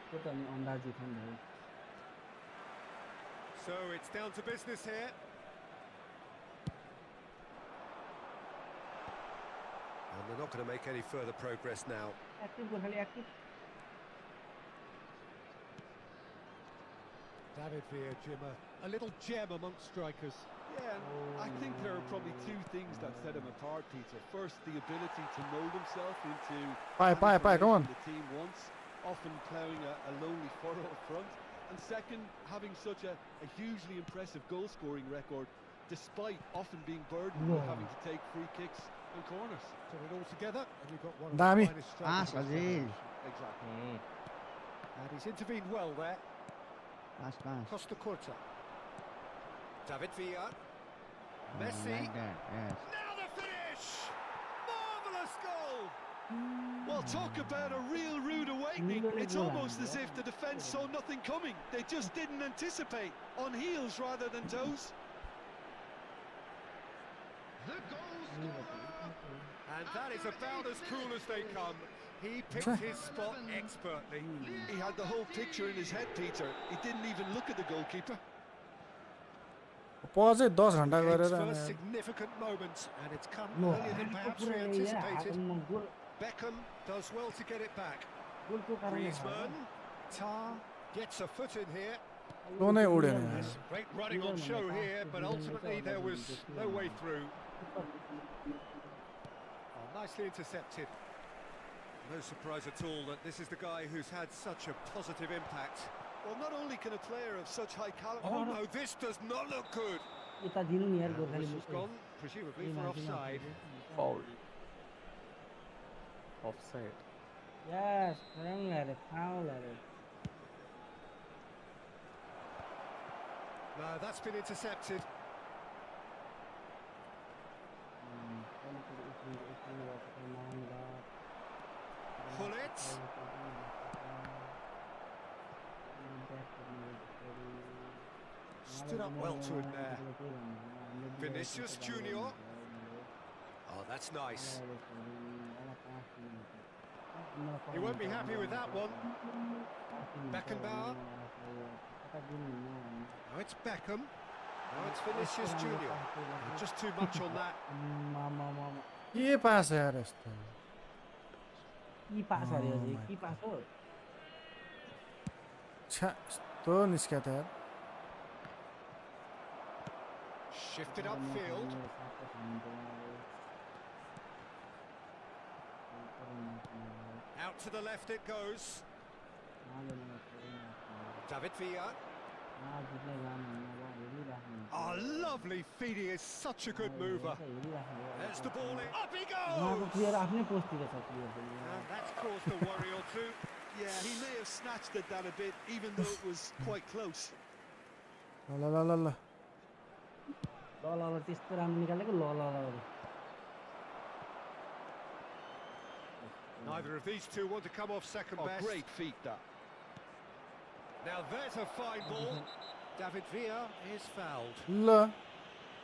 त्यो त नि अन्दाजी थियो नि भाइ So it's down to business here. And they're not going to make any further progress now. Active Gorkhali active David Villa, Jim, a little gem amongst strikers. Yeah, and I think there are probably two things that set him apart, Peter. First, the ability to mould himself into come on. the team wants, often ploughing a lonely furrow up front. And second, having such a hugely impressive goal-scoring record, despite often being burdened with having to take free kicks and corners. Put it all together, and we've got one of Dami. the finest strikers. Exactly. And he's intervened well there. pass Costa Curta. David Villa. Messi. like that yes Now the finish! Marvellous goal! Well, talk about a real rude awakening. It's almost as if the defence saw nothing coming. They just didn't anticipate. On heels rather than toes. The goal scorer. And that is about as cool as they come. He picked his spot expertly. He had the whole picture in his head, Peter. He didn't even look at the goalkeeper. पजै 10 घण्टा Game's गरेर first significant moment, and it's come earlier than perhaps we anticipated. Beckham does well to get it back. Griezmann, Tar gets a foot in here. नै wooden There's some great running on show here, but ultimately there was no way through. Oh, nicely intercepted. No surprise at all that this is the guy who's had such a positive impact. Well, not only can a player of such high caliber... Oh no, this does not look good. यता दिनु नि यार And Gorkhali whistle's gone, presumably for offside. Foul. Offside. यस रङ अरे foul अरे No, that's been intercepted. Hullet. Stood up well to him there. Vinicius Junior. Oh, that's nice. He won't be happy with that one. Beckenbauer. Now it's Beckham. Now it's Vinicius Junior. Just too much on that. के pass यार यस्तो की pass अरे अझै की pass हो छ्या यस्तो निस्क्या त यार Shifted upfield. Out to the left it goes. David Villa. Oh, lovely feed. He is such a good mover. There's the ball in. Up he goes! आफ्नै पोस्टतिर छ player And that's caused a worry or two. Yeah, he may have snatched at that a bit, even though it was quite close. ल ल ल ल ल ल ल ल त्यस्तो राम्रो निकालेको ल ल ल Neither of these two want to come off second Oh, best. great feat, that. Now there's a fine ball. David Villa is fouled. ल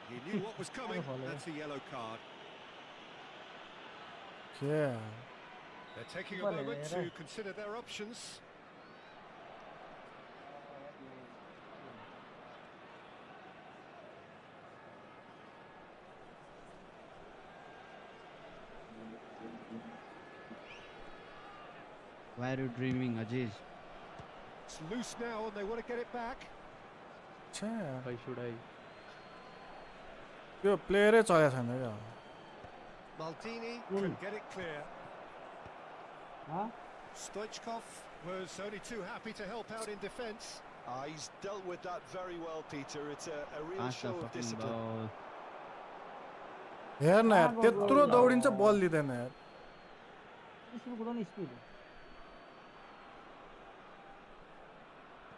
He knew what was coming. That's a yellow card. के They're taking a moment to consider their options. Why are you dreaming Aziz It's loose now and they want to get it back. छ्या Why should I? त्यो प्लेयरै चलेको छैन क्या Maldini can get it clear. Huh? Stoichkov was only too happy to help out in defence. He's dealt with that very well, Peter. It's a real pass the show of fucking discipline. ball हेर न यार त्यत्रो दौडिन्छ बल दिँदैन यार यसको कुदाउने speed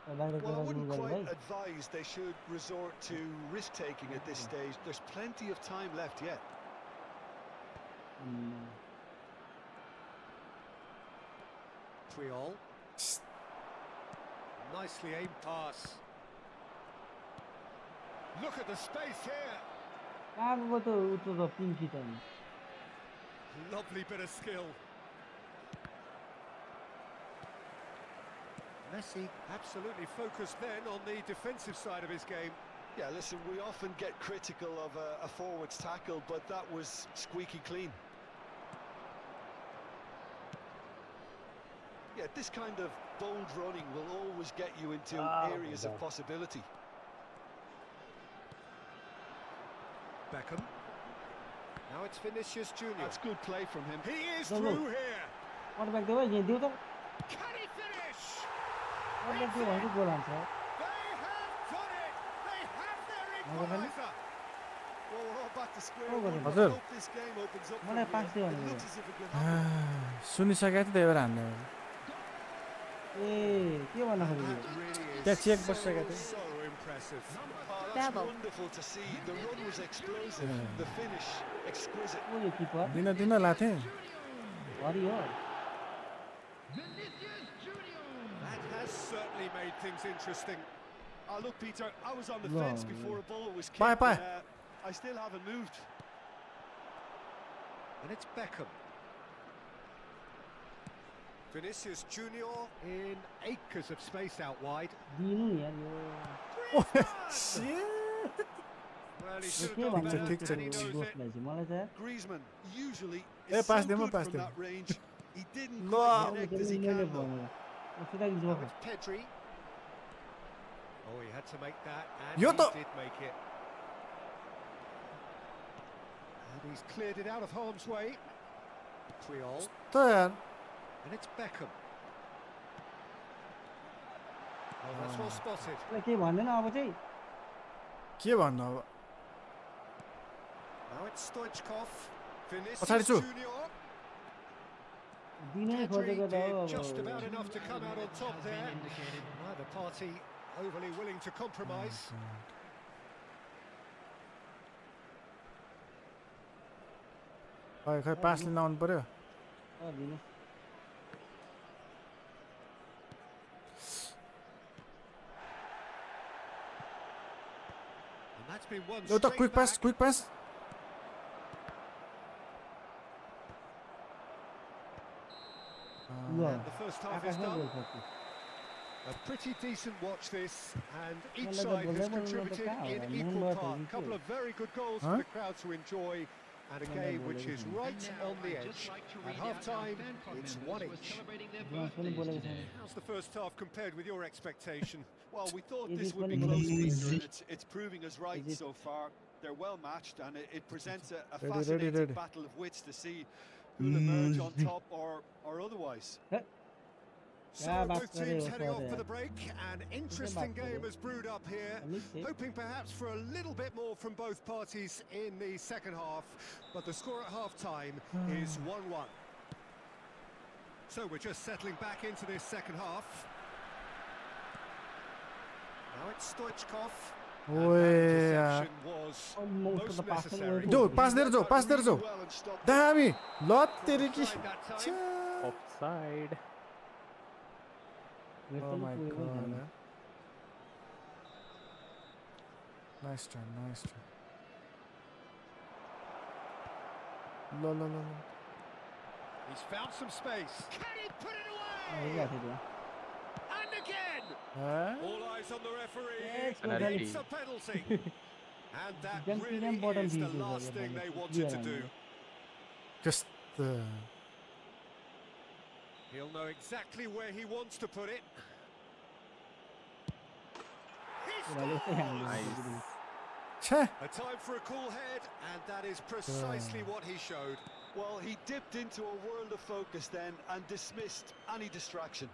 Well, I wouldn't quite advise they should resort to risk-taking at this stage. There's plenty of time left yet. Triol. Nicely aimed pass. Look at the space here. Lovely bit of skill. Messi absolutely focused then on the defensive side of his game. Yeah, listen, we often get critical of a forward's tackle, but that was squeaky clean. Yeah, this kind of bold running will always get you into areas of possibility. Beckham. Now it's Vinicius Junior. That's good play from him. He is through here. What back the way? Can he finish? They have done it. They have their equalizer. Well, we're all back to square one. I hope this game opens up from here. It looks as if it could happen. सुनिसकेको थियो त्यही भएर हान्ने हो के भन्न खोजेको त्यहाँ check बसिसकेको थियो So impressive. That's wonderful to see. The run was explosive. The finish exquisite. दिन लाथे That has certainly made things interesting. Look, Peter, I was on the fence before a ball was kicked. Bye. I still haven't moved. And it's Beckham. Vinicius Junior in acres of space out wide. Well, he should have done better, and he knows it. Griezmann usually Yeah, is pass so them, good pass from them. that range. He didn't quite connect as he can though. Now it's Pedri. Oh, he had to make that, and Yo he to- did make it. And he's cleared it out of harm's way. Triol. त यार And it's Beckham. Oh, that's well spotted. के भन्दैन अब चाहिँ के भन्नु अब Now it's Stoichkov. Pachadi Vinicius छु Junior. दिनै Pedri खोजेको त did हो just about enough to come out on top there. Neither party overly willing to compromise. खै पासले नआउनु पर्यो दिनु And that's been one एउटा straight quick pass back. And the first half is done. A pretty decent watch this, and each side has contributed in equal part. A couple of very good goals for the crowd to enjoy, and a game which is right on the edge. At half-time, it's 1-1. How's the first half compared with your expectation? Well, we thought this would be close, Peter, and it's proving us right so far. They're well matched, and it presents a fascinating battle of wits to see who'll emerge on top or otherwise. So both teams heading off for the break. An interesting game has brewed up here. Hoping perhaps for a little bit more from both parties in the second half. But the score at half-time is 1-1. So we're just settling back into this second half. Now it's Stoichkov. जो pass दिएर जाऊ दामी लत तेरी की Offside. Oh my god. Nice try. No. He's found some space. Can he put it away? And again! All eyes on the referee. Penalty. It's a penalty. And that really is the last thing they wanted to do. Just He'll know exactly where he wants to put it. He scores! A time for a cool head, and that is precisely what he showed. Well, he dipped into a world of focus then and dismissed any distraction.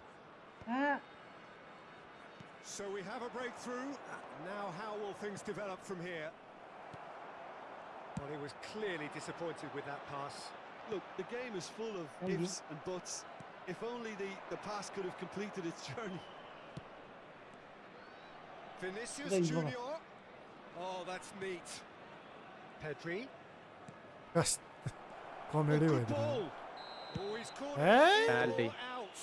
So we have a breakthrough. Now how will things develop from here? Well, he was clearly disappointed with that pass. Look, the game is full of ifs and buts. If only the pass could have completed its journey. Vinicius Junior. Oh, that's neat. Pedri. Yes. Comedy Good भइदियो ball. Oh, he's caught Eh? it Penalty. out.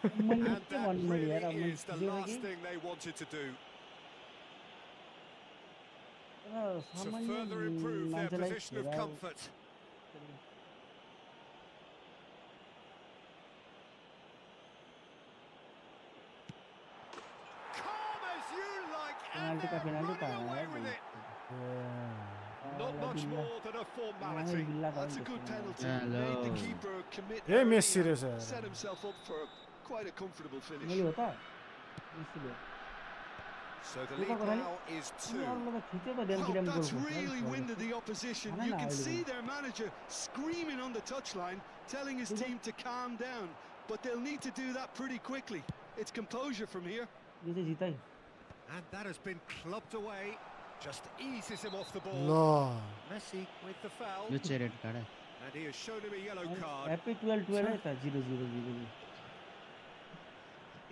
मैले And के that भन्नु मैले यार really मैले is the देखेँ last कि thing they wanted to do. तर To सामान्य further improve their मान्छेलाई position of खेला comfort. Calm as you like, and penalty का they're पेनाल्टी running पाया away यार with it. Not बिल्ला much more than a मलाई formality. बिल्ला That's a good penalty. Hello. Made the keeper commit Hey, early Messi and रहेछ यार। set himself up for quite a comfortable finish. मैले हो त मेसीले So the Kubo lead Corral. now is तिमी 2. अरूलाई त खिच्यो त डेम Well, किराम गोल that's खोज्छ really winded the opposition. Hana You na can already. see their manager screaming on the touchline, telling his Kubo. team to calm down. But they'll need to do that pretty quickly. It's composure from here. यो चाहिँ जिताइ And that has been clubbed away. Just eases him off the ball. ल Messi with the foul. यो चाहिँ red card है And he has shown him a yellow card. Happy 12-12 है त 0-0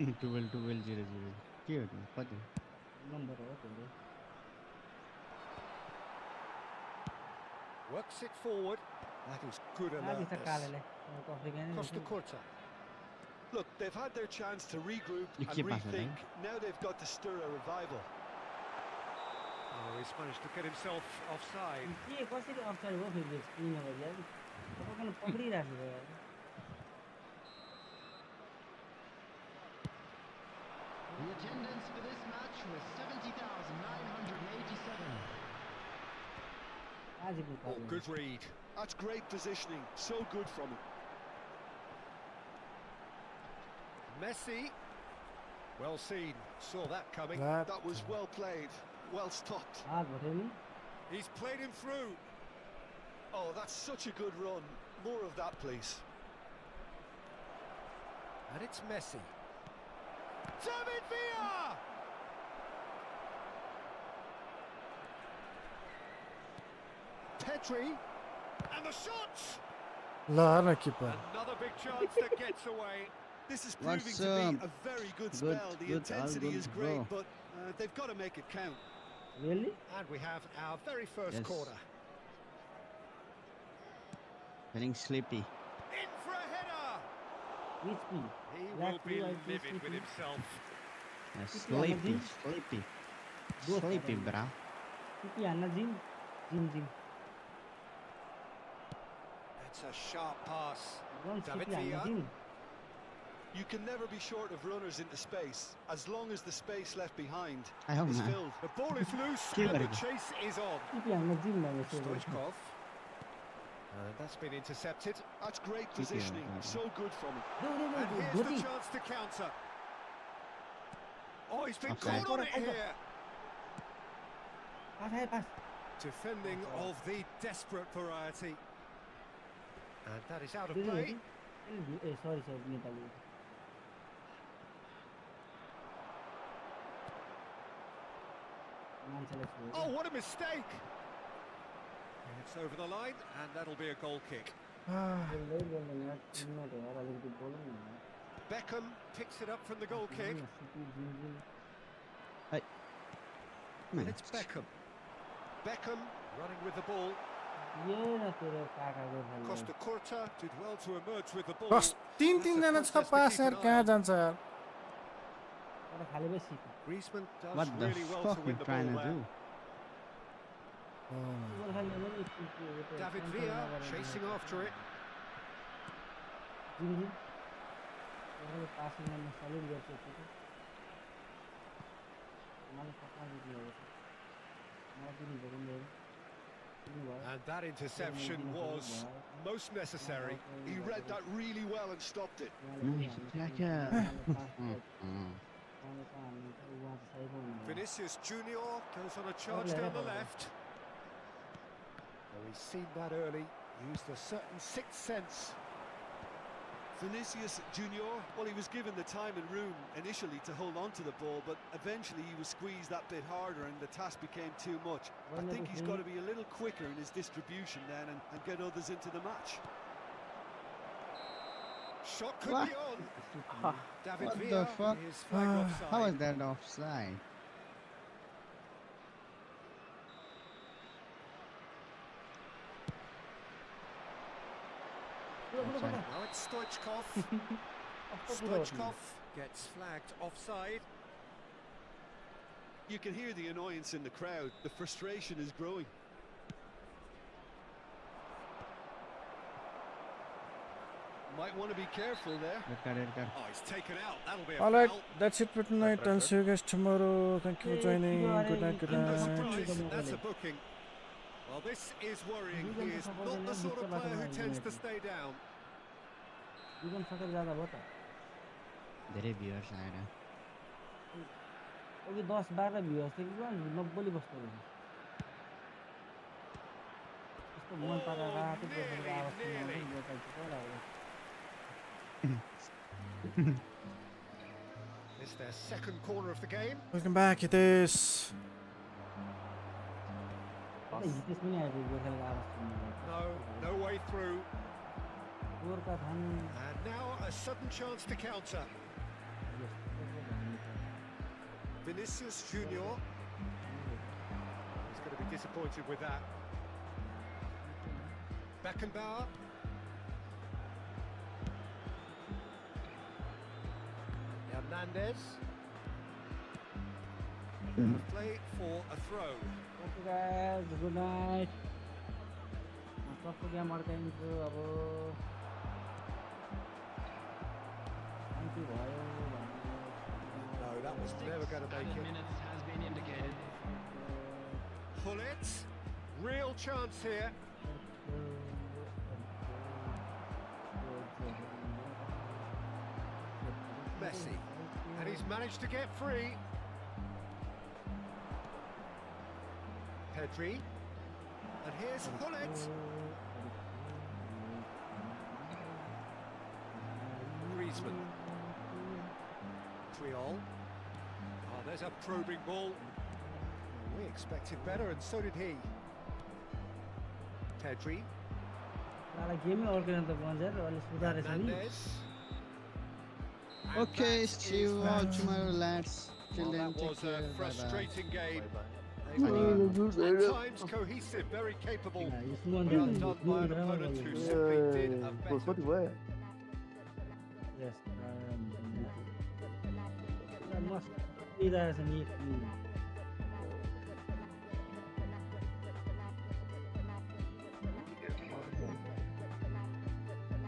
12 12 0 0 के हो त्यो कति नम्बर हो त्यो Works it forward. That is good आज त alertness. कालेले अफ्रिका नै Costa Curta. Look, they've had their chance to regroup You and keep passing, rethink. Now they've got to stir a revival. Oh, he's managed to get himself offside. के कसरी offside हो फेरि screen नभए यार तपाईँ पक्रिरहेको छ यार The attendance for this match was 70,987. आजको Oh, good read. That's great positioning. So good from him. Messi. Well seen. Saw that coming. That was well played. Well stopped. आज भयो नि He's played him through. Oh, that's such a good run. More of that, please. And it's Messi. David Villa! Pedri. And the shots! ल न किपर Another big chance that gets away. This is What's proving to be up? a very good Good, spell. The good, all intensity good, is great, bro. but they've got to make it count. Really And we have our very first Yes. corner. feeling sleepy In for a header! Which P He Left will be knee, right knee, livid with sleepy. himself. sleepy sleepy Both sleepy are bro टिपी हान्न gym gym gym That's a sharp pass. Gun David टिपी हान्न Villa. Gym You can never be short of runners into space, as long as the space left behind I hope is not. filled. The ball is loose Keep and the it. chase is on. टिपी हान्न gym भने Stoichkov. And that's been intercepted. That's great Keep it, positioning. yeah. So good from him. And here's dhoti the chance to counter. Oh, he's been Offside. caught on it here. Pass आयो pass Defending of the desperate variety. And that is out of दिदी play. ए sorry sorry Nepali मान्छेलाई छोड्यो Oh, what a mistake! It's over the line, and that'll be a goal kick. बोल्दै बोल्दैन यार टिममा त यार अलिकति बोलौँ न Beckham picks it up from the goal kick. City gym gym And it's Beckham. Beckham running with the ball. यो न तेरो काकाको खेल्ने Costa Curta did well to emerge with the ball. बस तीन That's a तीनजना छ contest to पास keep यार an eye कहाँ on. जान्छ यार तर खाली bus city Griezmann does what the really well fuck to you win the trying ball to there. do Gorkhali नै सिटी हो त्यो David कन्ट्रोल Villa नगरेर chasing after it. Gym gym उहाँले पासिङ गर्न सलिड गर्छ त्यो मलाई पक्का जित्नु हो मलाई पनि भयो And that interception was most necessary. He read that really well and stopped it. Vinicius Junior goes on a charge down the left. Oh, he's seen that early. Used a certain sixth sense. Vinicius Junior, well, he was given the time and room initially to hold on to the ball, but eventually he was squeezed that bit harder and the task became too much. I think he's got to be a little quicker in his distribution then and get others into the match. Shot could What? be on. David What the Villa fuck? is flagged offside. how is that offside offside. Now it's Stoichkov. Stoichkov gets flagged offside. You can hear the annoyance in the crowd. The frustration is growing. Might want to be careful there. Oh, he's taken out. That'll be a All right, foul. that's it for tonight. I'll see you guys tomorrow. Thank you for joining. Good night, good And no night. surprise, that's a booking. Well, this is worrying. He is not the sort of player who tends to stay down. जीवन सकेर ज्यादा भयो त धेरै viewers आएर अघि 10-12 viewers थियो कि 90 बस्दो रहेछ यस्तो मन पराएर रातो देखेर आवाज सुन्नु यो चाहिँ के लाग्यो It's their second corner of the game. Welcome back, it is. Hitesh पनि आयो गोर्खालीको आवाज सुन्नु No way through. गोर्खा धन And now a sudden chance to counter. Vinicius Junior. He's going to be disappointed with that. Beckenbauer. Hernandez. Play for a throw. Okay guys, good night. सबको game अड्काइन्छु अब शान्ति भयो No, that was never going to make it. Pull it. Real chance here. Messi. And he's managed to get free. Pedri. And here's Hullet. Griezmann. Triol. Oh, there's a probing ball. We expected better, and so did he. Pedri. मलाई गेमै अर्किन त बन्जर अलि सुधारेछ नि Hernandez. And Okay, that see you is all that. tomorrow, lads. Till Well, then, that take was care. a Bye-bye. frustrating game. They Bye. were at times cohesive, very capable, यो Suman but undone by an opponent who simply did a better. कति भयो यस मस्त इदास नि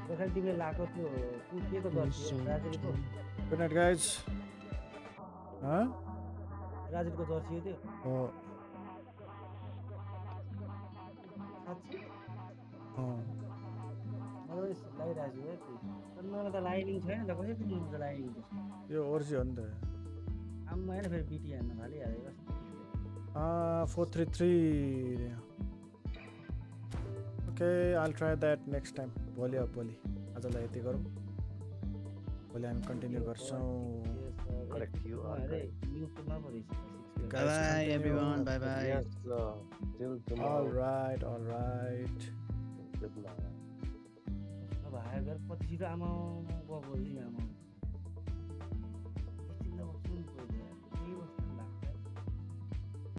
गोर्खा टिमले लाको त्यो के Jersey ब्राजिलको Good night, guys. Huh? ब्राजिलको जर्सी हो त्यो Oh. साँच्चै Oh. मलाई लगाइरहेको छु है त्यो तर मलाई त लाइनिङ छैन त कसरी तिमीको त लाइनिङ यो ओर्जी हो नि त आम्मा होइन फेरि बिटी हान्न थालिहाल्यो 433. Okay, I'll try that next time. भोलि आजलाई यति गरौँ भोलि हामी कन्टिन्यू गर्छौँ करेक्ट यु अरे युट्युबमा पो रहेछ Bye bye, everyone. Bye bye. यस टिल all right गुड नाइट भाइ गरेर पछि छिटो आमा गएको आमा